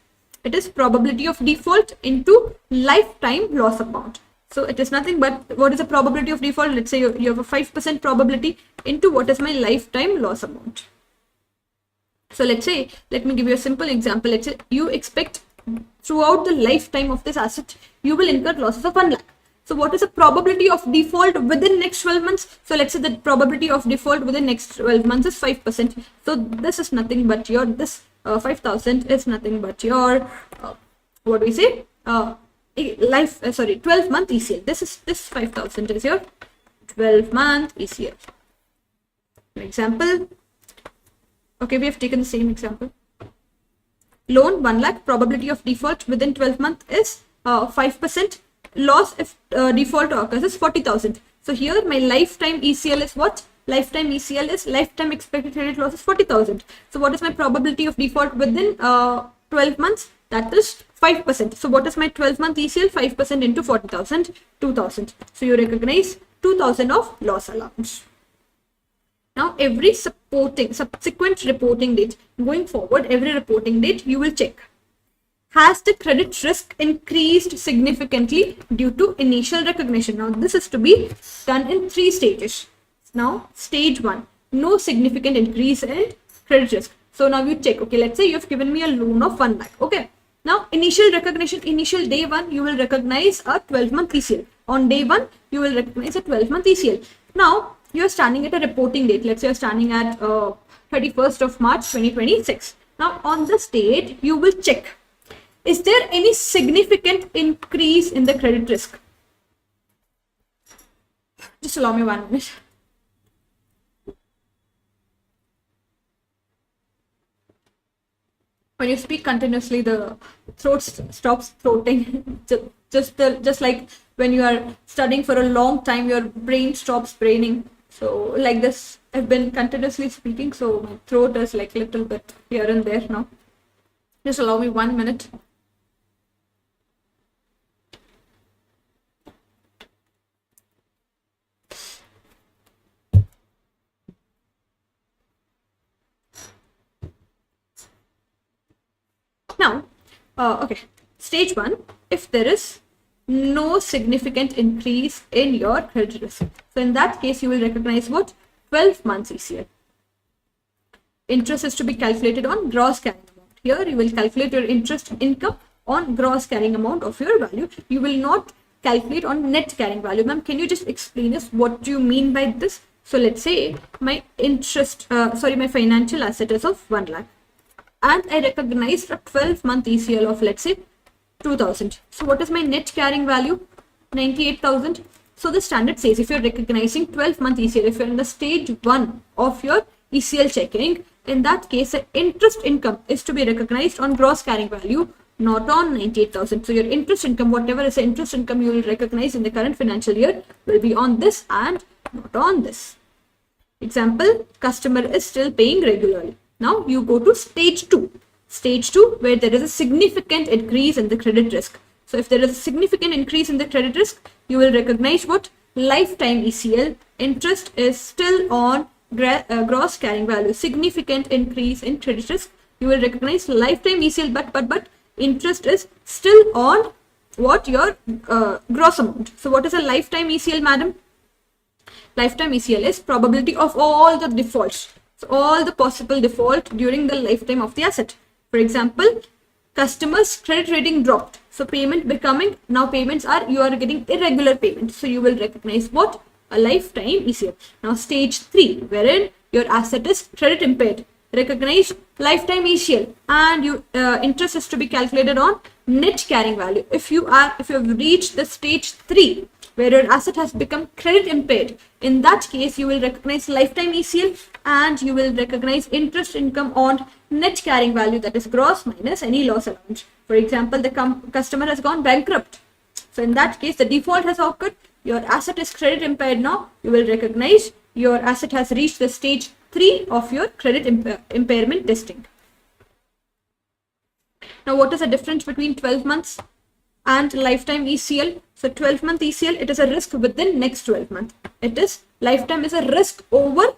It is probability of default into lifetime loss amount. So it is nothing but what is the probability of default? Let's say you have a 5% probability into what is my lifetime loss amount. So let's say, let me give you a simple example. Let's say you expect throughout the lifetime of this asset, you will incur losses of 1 lakh. So what is the probability of default within next 12 months? So let's say the probability of default within next 12 months is 5%. So this is nothing but your, this 5,000 is nothing but your, what do we say? 12-month ECL. This 5,000 is your 12-month ECL. An example. Okay, we have taken the same example. Loan 1 lakh, probability of default within 12 months is 5%. Loss if default occurs is 40,000. So here my lifetime ECL is what? Lifetime ECL is lifetime expected credit loss is 40,000. So what is my probability of default within 12 months? That is 5%. So what is my 12-month ECL? 5% into 40,000, 2,000. So you recognize 2,000 of loss allowance. Now every subsequent reporting date, going forward, every reporting date you will check. Has the credit risk increased significantly due to initial recognition? Now this is to be done in 3 stages. Now stage 1, no significant increase in credit risk. So now you check, okay, let's say you have given me a loan of 1 lakh. Okay. Now initial recognition, initial day 1, you will recognize a 12-month ECL. On day 1, you will recognize a 12-month ECL. Now you are standing at a reporting date. Let's say you are standing at 31st of March 2026. Now on this date, you will check. Is there any significant increase in the credit risk? Just allow me 1 minute. When you speak continuously, the throat stops throating. just like when you are studying for a long time, your brain stops braining. So like this, I've been continuously speaking, so my throat is like little bit here and there now. Just allow me 1 minute. Now, okay, stage 1, if there is no significant increase in your credit risk. So in that case, you will recognize what? 12 months ECL. Interest is to be calculated on gross carrying amount. Here, you will calculate your interest income on gross carrying amount of your value. You will not calculate on net carrying value. Ma'am, can you just explain us what do you mean by this? So let's say my my financial asset is of 1 lakh. And I recognized a 12-month ECL of, let's say, 2,000. So what is my net carrying value? 98,000. So the standard says if you're recognizing 12-month ECL, if you're in the stage 1 of your ECL checking, in that case, the interest income is to be recognized on gross carrying value, not on 98,000. So your interest income, whatever is the interest income you will recognize in the current financial year, will be on this and not on this. Example, customer is still paying regularly. Now you go to stage 2. Stage 2, where there is a significant increase in the credit risk. So if there is a significant increase in the credit risk, you will recognize what? Lifetime ECL. Interest is still on gross carrying value. Significant increase in credit risk. You will recognize lifetime ECL, but interest is still on what? Your gross amount. So what is a lifetime ECL, madam? Lifetime ECL is probability of all the defaults. So all the possible default during the lifetime of the asset. For example, customer's credit rating dropped. So payment becoming, now payments are, you are getting irregular payments. So you will recognize what? A lifetime ECL. Now stage 3, wherein your asset is credit impaired. Recognize lifetime ECL, and you interest is to be calculated on net carrying value. If you have reached the stage 3, where your asset has become credit impaired, in that case you will recognize lifetime ECL and you will recognize interest income on net carrying value, that is gross minus any loss allowance. For example, the customer has gone bankrupt. So in that case, the default has occurred, your asset is credit impaired. Now you will recognize your asset has reached the stage 3 of your credit impairment testing. Now, what is the difference between 12 months and lifetime ECL? So 12-month ECL, it is a risk within next 12 months. It is lifetime is a risk over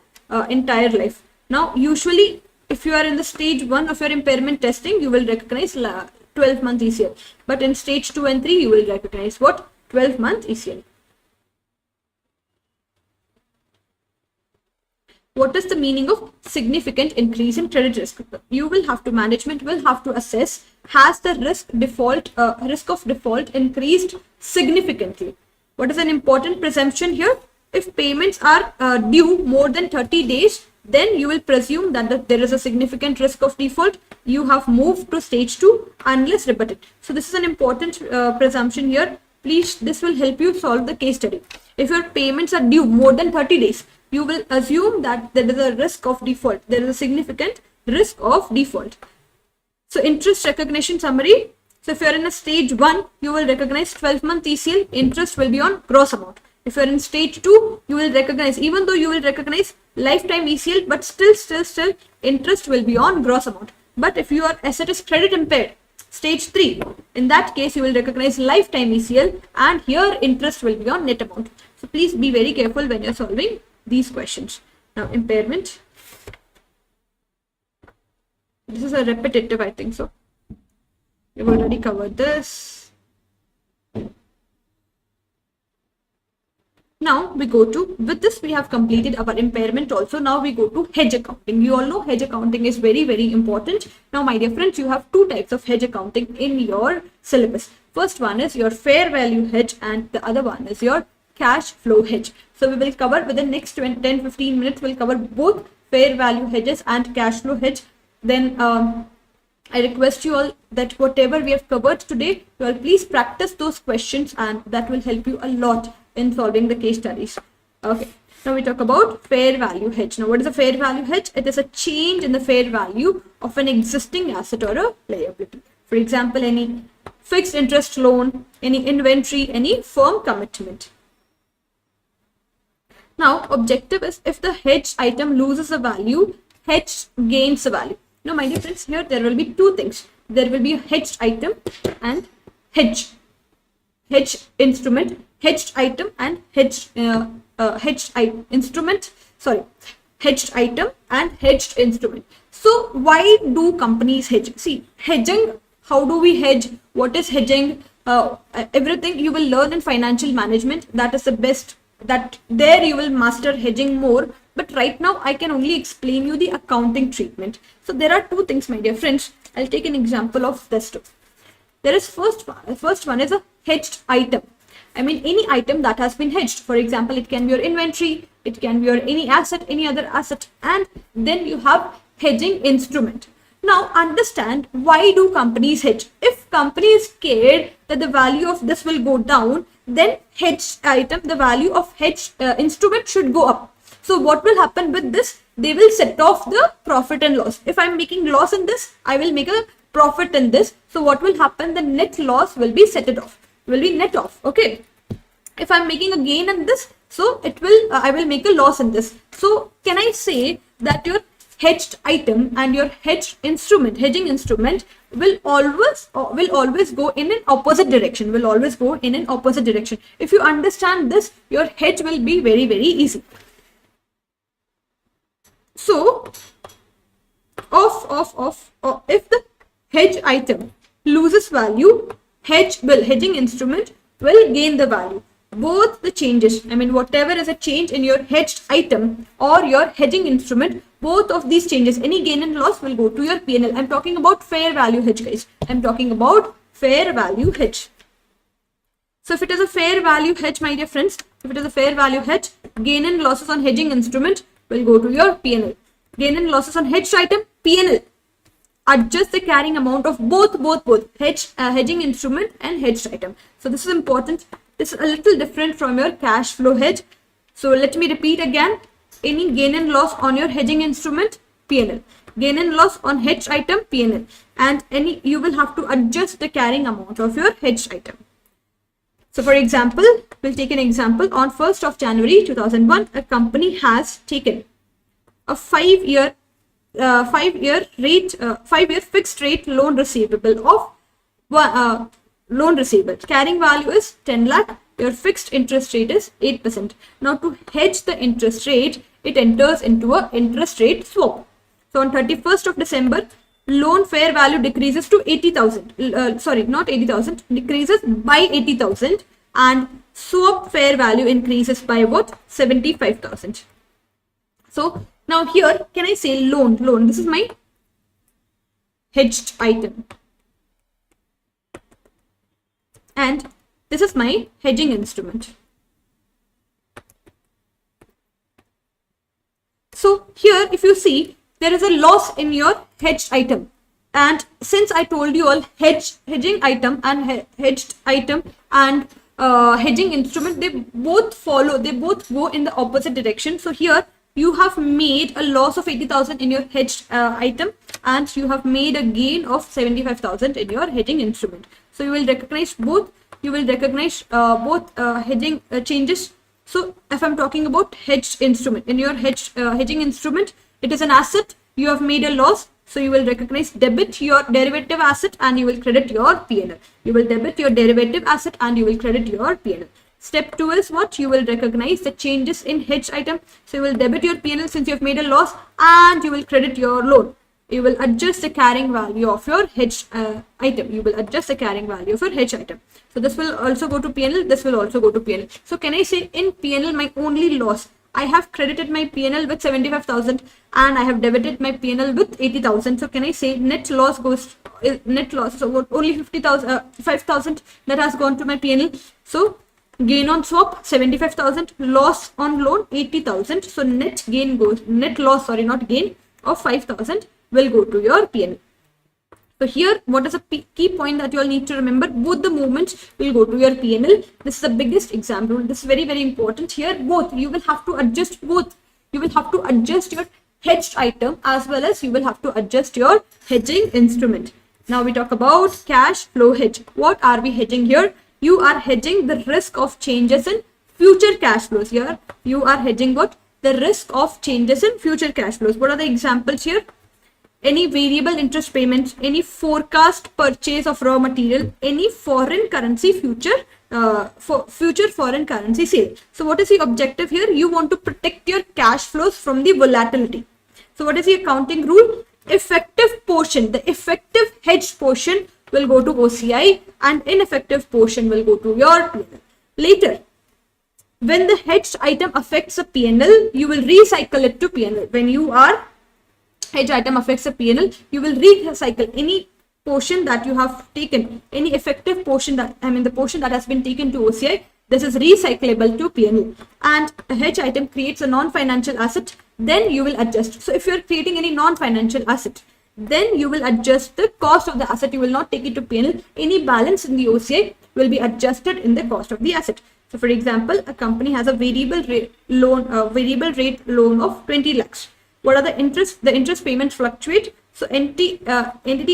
entire life. Now, usually, if you are in the stage 1 of your impairment testing, you will recognize 12-month ECL. But in stage 2 and 3, you will recognize what? 12-month ECL. What is the meaning of significant increase in credit risk? You will have to, management will have to assess, has the risk of default increased significantly? What is an important presumption here? If payments are due more than 30 days, then you will presume that there is a significant risk of default. You have moved to stage 2 unless rebutted. So this is an important presumption here. Please, this will help you solve the case study. If your payments are due more than 30 days, you will assume that there is a risk of default. There is a significant risk of default. So interest recognition summary. So if you are in a stage 1, you will recognize 12-month ECL. Interest will be on gross amount. If you are in stage 2, you will recognize, even though you will recognize lifetime ECL, but still interest will be on gross amount. But if your asset is credit impaired, stage 3, in that case you will recognize lifetime ECL, and here interest will be on net amount. So please be very careful when you are solving these questions. Now, impairment. This is a repetitive, I think so. We've already covered this. Now we go to, with this we have completed our impairment also. Now we go to hedge accounting. You all know hedge accounting is very important. Now my dear friends, you have two types of hedge accounting in your syllabus. First one is your fair value hedge and the other one is your cash flow hedge. So we will cover within next 10-15 minutes, we'll cover both fair value hedges and cash flow hedge. Then I request you all that whatever we have covered today, you all please practice those questions and that will help you a lot in solving the case studies. Okay, now we talk about fair value hedge. Now what is a fair value hedge? It is a change in the fair value of an existing asset or a liability. For example, any fixed interest loan, any inventory, any firm commitment. Now, objective is if the hedged item loses a value, hedge gains a value. Now, my dear friends, here there will be two things. There will be a hedged item and hedge instrument, hedged item and hedged item and hedged instrument. So, why do companies hedge? See, hedging, how do we hedge? What is hedging? Everything you will learn in financial management. That is the best. That there you will master hedging more, but right now I can only explain you the accounting treatment. So there are two things, my dear friends. I'll take an example of this too. There is first one is a hedged item. I mean any item that has been hedged. For example, it can be your inventory, it can be your any asset, any other asset, and then you have hedging instrument. Now understand, why do companies hedge? If company is scared that the value of this will go down, then hedged item, the value of hedged instrument should go up. So what will happen with this? They will set off the profit and loss. If I'm making loss in this, I will make a profit in this. So what will happen? The net loss will be set it off, will be net off. Okay. If I'm making a gain in this, so it will, I will make a loss in this. So can I say that your hedged item and your hedging instrument will always go in an opposite direction, If you understand this, your hedge will be very easy. So if the hedge item loses value, hedging instrument will gain the value. Both the changes, I mean whatever is a change in your hedged item or your hedging instrument, both of these changes, any gain and loss will go to your P&L. I'm talking about fair value hedge, guys. I'm talking about fair value hedge. So if it is a fair value hedge, my dear friends, if it is a fair value hedge, gain and losses on hedging instrument will go to your P&L. Gain and losses on hedged item, P&L. Adjust the carrying amount of both hedging instrument and hedged item. So this is important. This is a little different from your cash flow hedge. So let me repeat again. Any gain and loss on your hedging instrument, P&L. Gain and loss on hedged item, P&L. And you will have to adjust the carrying amount of your hedged item. So for example, we'll take an example. On 1st of January 2001, a company has taken a 5-year 5-year fixed rate loan receivable of loan receivable. Carrying value is 10 lakh. Your fixed interest rate is 8%. Now to hedge the interest rate, it enters into a interest rate swap. So on 31st of December, loan fair value decreases to 80,000. Sorry, not 80,000, decreases by 80,000, and swap fair value increases by what? 75,000. So now here, can I say loan? This is my hedged item. And this is my hedging instrument. So here, if you see, there is a loss in your hedged item. And since I told you all hedging item and hedged item and hedging instrument, they both go in the opposite direction. So here you have made a loss of 80,000 in your hedged item, and you have made a gain of 75,000 in your hedging instrument. So you will recognize both. You will recognize both hedging changes. So if I'm talking about hedged instrument, in your hedging instrument, it is an asset. You have made a loss. So you will recognize debit your derivative asset and you will credit your P&L. You will debit your derivative asset and you will credit your P&L. Step 2 is what? You will recognize the changes in hedged item. So you will debit your P&L since you have made a loss, and you will credit your loan. You will adjust the carrying value of your hedged item. You will adjust the carrying value of your hedged item. So this will also go to P&L. This will also go to P&L. So can I say in P&L my only loss? I have credited my P&L with 75,000 and I have debited my P&L with 80,000. So can I say net loss goes net loss? So only 5,000 that has gone to my P&L. So gain on swap 75,000, loss on loan 80,000. So net loss of 5,000 will go to your P&L. So here, what is a key point that you all need to remember? Both the movements will go to your P&L. This is the biggest example. This is very, very important. Here, both you will have to adjust both. You will have to adjust your hedged item as well as you will have to adjust your hedging instrument. Now we talk about cash flow hedge. What are we hedging here? You are hedging the risk of changes in future cash flows. Here, you are hedging what? The risk of changes in future cash flows. What are the examples here? Any variable interest payments, any forecast purchase of raw material, any foreign currency future foreign currency sale. So what is the objective here? You want to protect your cash flows from the volatility. So what is the accounting rule? Effective portion, the effective hedged portion will go to OCI and ineffective portion will go to your P&L. Later, when the hedged item affects a P&L, you will recycle it to P&L. When you are hedge item affects a P&L, you will recycle any portion that you have taken, any effective portion the portion that has been taken to OCI. This is recyclable to P&L. And a hedge item creates a non-financial asset, then you will adjust. So if you are creating any non-financial asset, then you will adjust the cost of the asset. You will not take it to P&L. Any balance in the OCI will be adjusted in the cost of the asset. So for example, a company has a variable rate loan of 20 lakhs. What are the interest? The interest payments fluctuate. So entity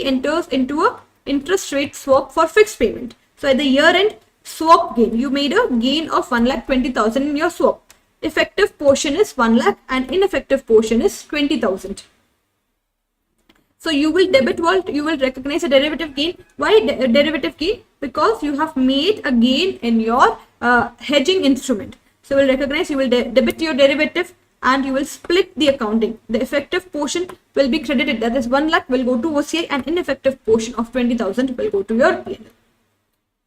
enters into a interest rate swap for fixed payment. So at the year end, swap gain. You made a gain of 1,20,000 in your swap. Effective portion is 1 lakh and ineffective portion is 20,000. So you will debit what? You will recognize a derivative gain. Why derivative gain? Because you have made a gain in your hedging instrument. So you will recognize, you will debit your derivative and you will split the accounting. The effective portion will be credited. That is 1 lakh will go to OCI and ineffective portion of 20,000 will go to your P&L.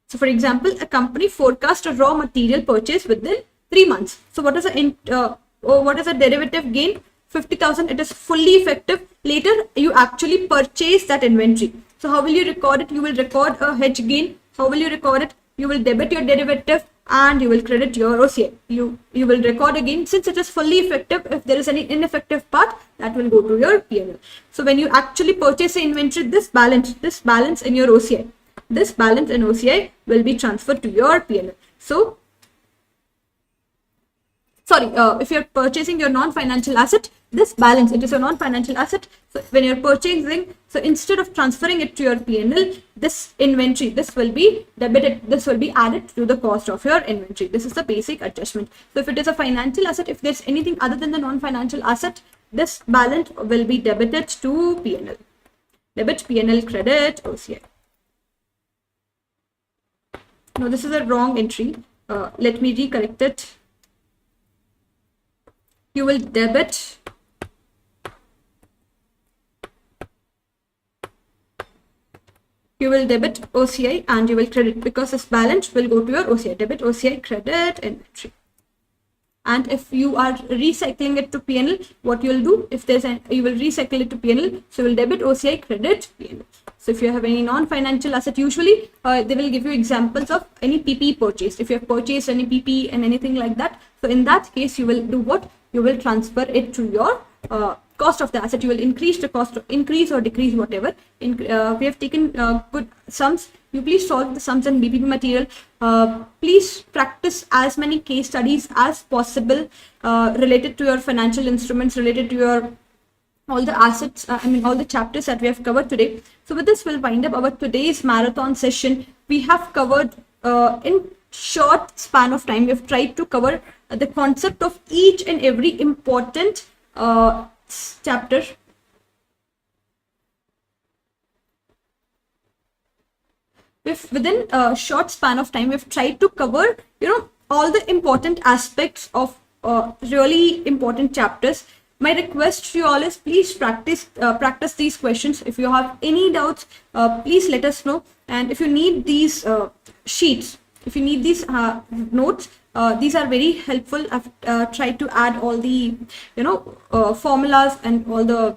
So for example, a company forecast a raw material purchase within 3 months. So what is a derivative gain? 50,000. It is fully effective. Later you actually purchase that inventory. So how will you record it? You will record a hedge gain. How will you record it? You will debit your derivative and you will credit your OCI. You will record again, since it is fully effective. If there is any ineffective part, that will go to your P&L. So when you actually purchase the inventory, this balance in your OCI, this balance in OCI will be transferred to your P&L. So sorry, if you're purchasing your non-financial asset, this balance, it is a non-financial asset. So when you're purchasing, so instead of transferring it to your P&L, this inventory, this will be debited, this will be added to the cost of your inventory. This is the basic adjustment. So if it is a financial asset, if there's anything other than the non-financial asset, this balance will be debited to P&L. Debit P&L, credit OCI. No, this is a wrong entry. Let me recorrect it. You will debit OCI and you will credit, because this balance will go to your OCI. Debit OCI, credit inventory. And if you are recycling it to P&L, what you will do, if there's you will recycle it to P&L, so you will debit OCI, credit P&L. So if you have any non-financial asset, usually they will give you examples of any PP purchased. If you have purchased any PP and anything like that, so in that case, you will do what? You will transfer it to your cost of the asset. You will increase the cost, increase or decrease, whatever. We have taken good sums. You please solve the sums in BPP material. Please practice as many case studies as possible related to your financial instruments, related to your all the assets, all the chapters that we have covered today. So with this, we'll wind up our today's marathon session. We have covered in short span of time, we have tried to cover the concept of each and every important chapter. Within a short span of time, we've tried to cover, all the important aspects of really important chapters. My request to you all is please practice these questions. If you have any doubts, please let us know. And if you need these sheets, if you need these notes, these are very helpful. I've tried to add all the formulas and all the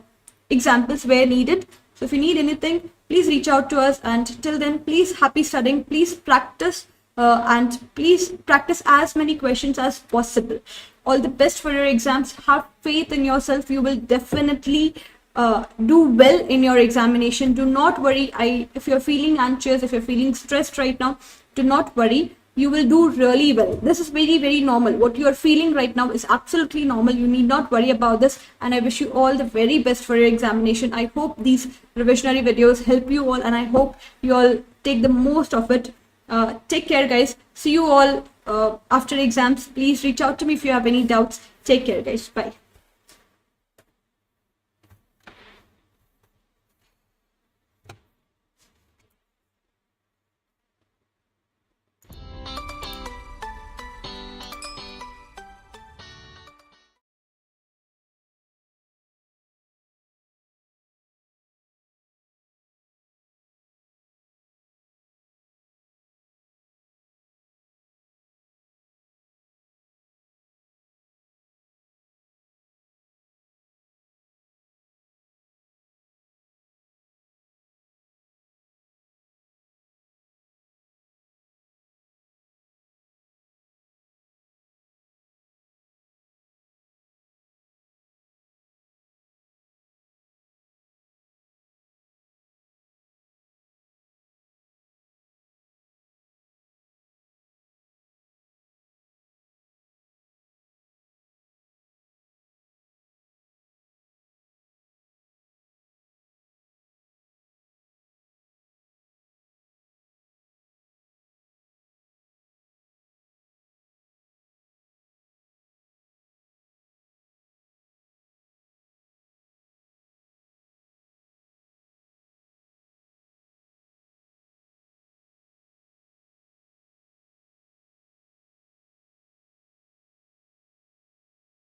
examples where needed. So if you need anything, please reach out to us. And till then, please happy studying. Please practice and please practice as many questions as possible. All the best for your exams. Have faith in yourself. You will definitely do well in your examination. Do not worry. If you're feeling anxious, if you're feeling stressed right now, do not worry. You will do really well. This is very, very normal. What you are feeling right now is absolutely normal. You need not worry about this. And I wish you all the very best for your examination. I hope these revisionary videos help you all, and I hope you all take the most of it. Take care, guys. See you all after exams. Please reach out to me if you have any doubts. Take care, guys. Bye.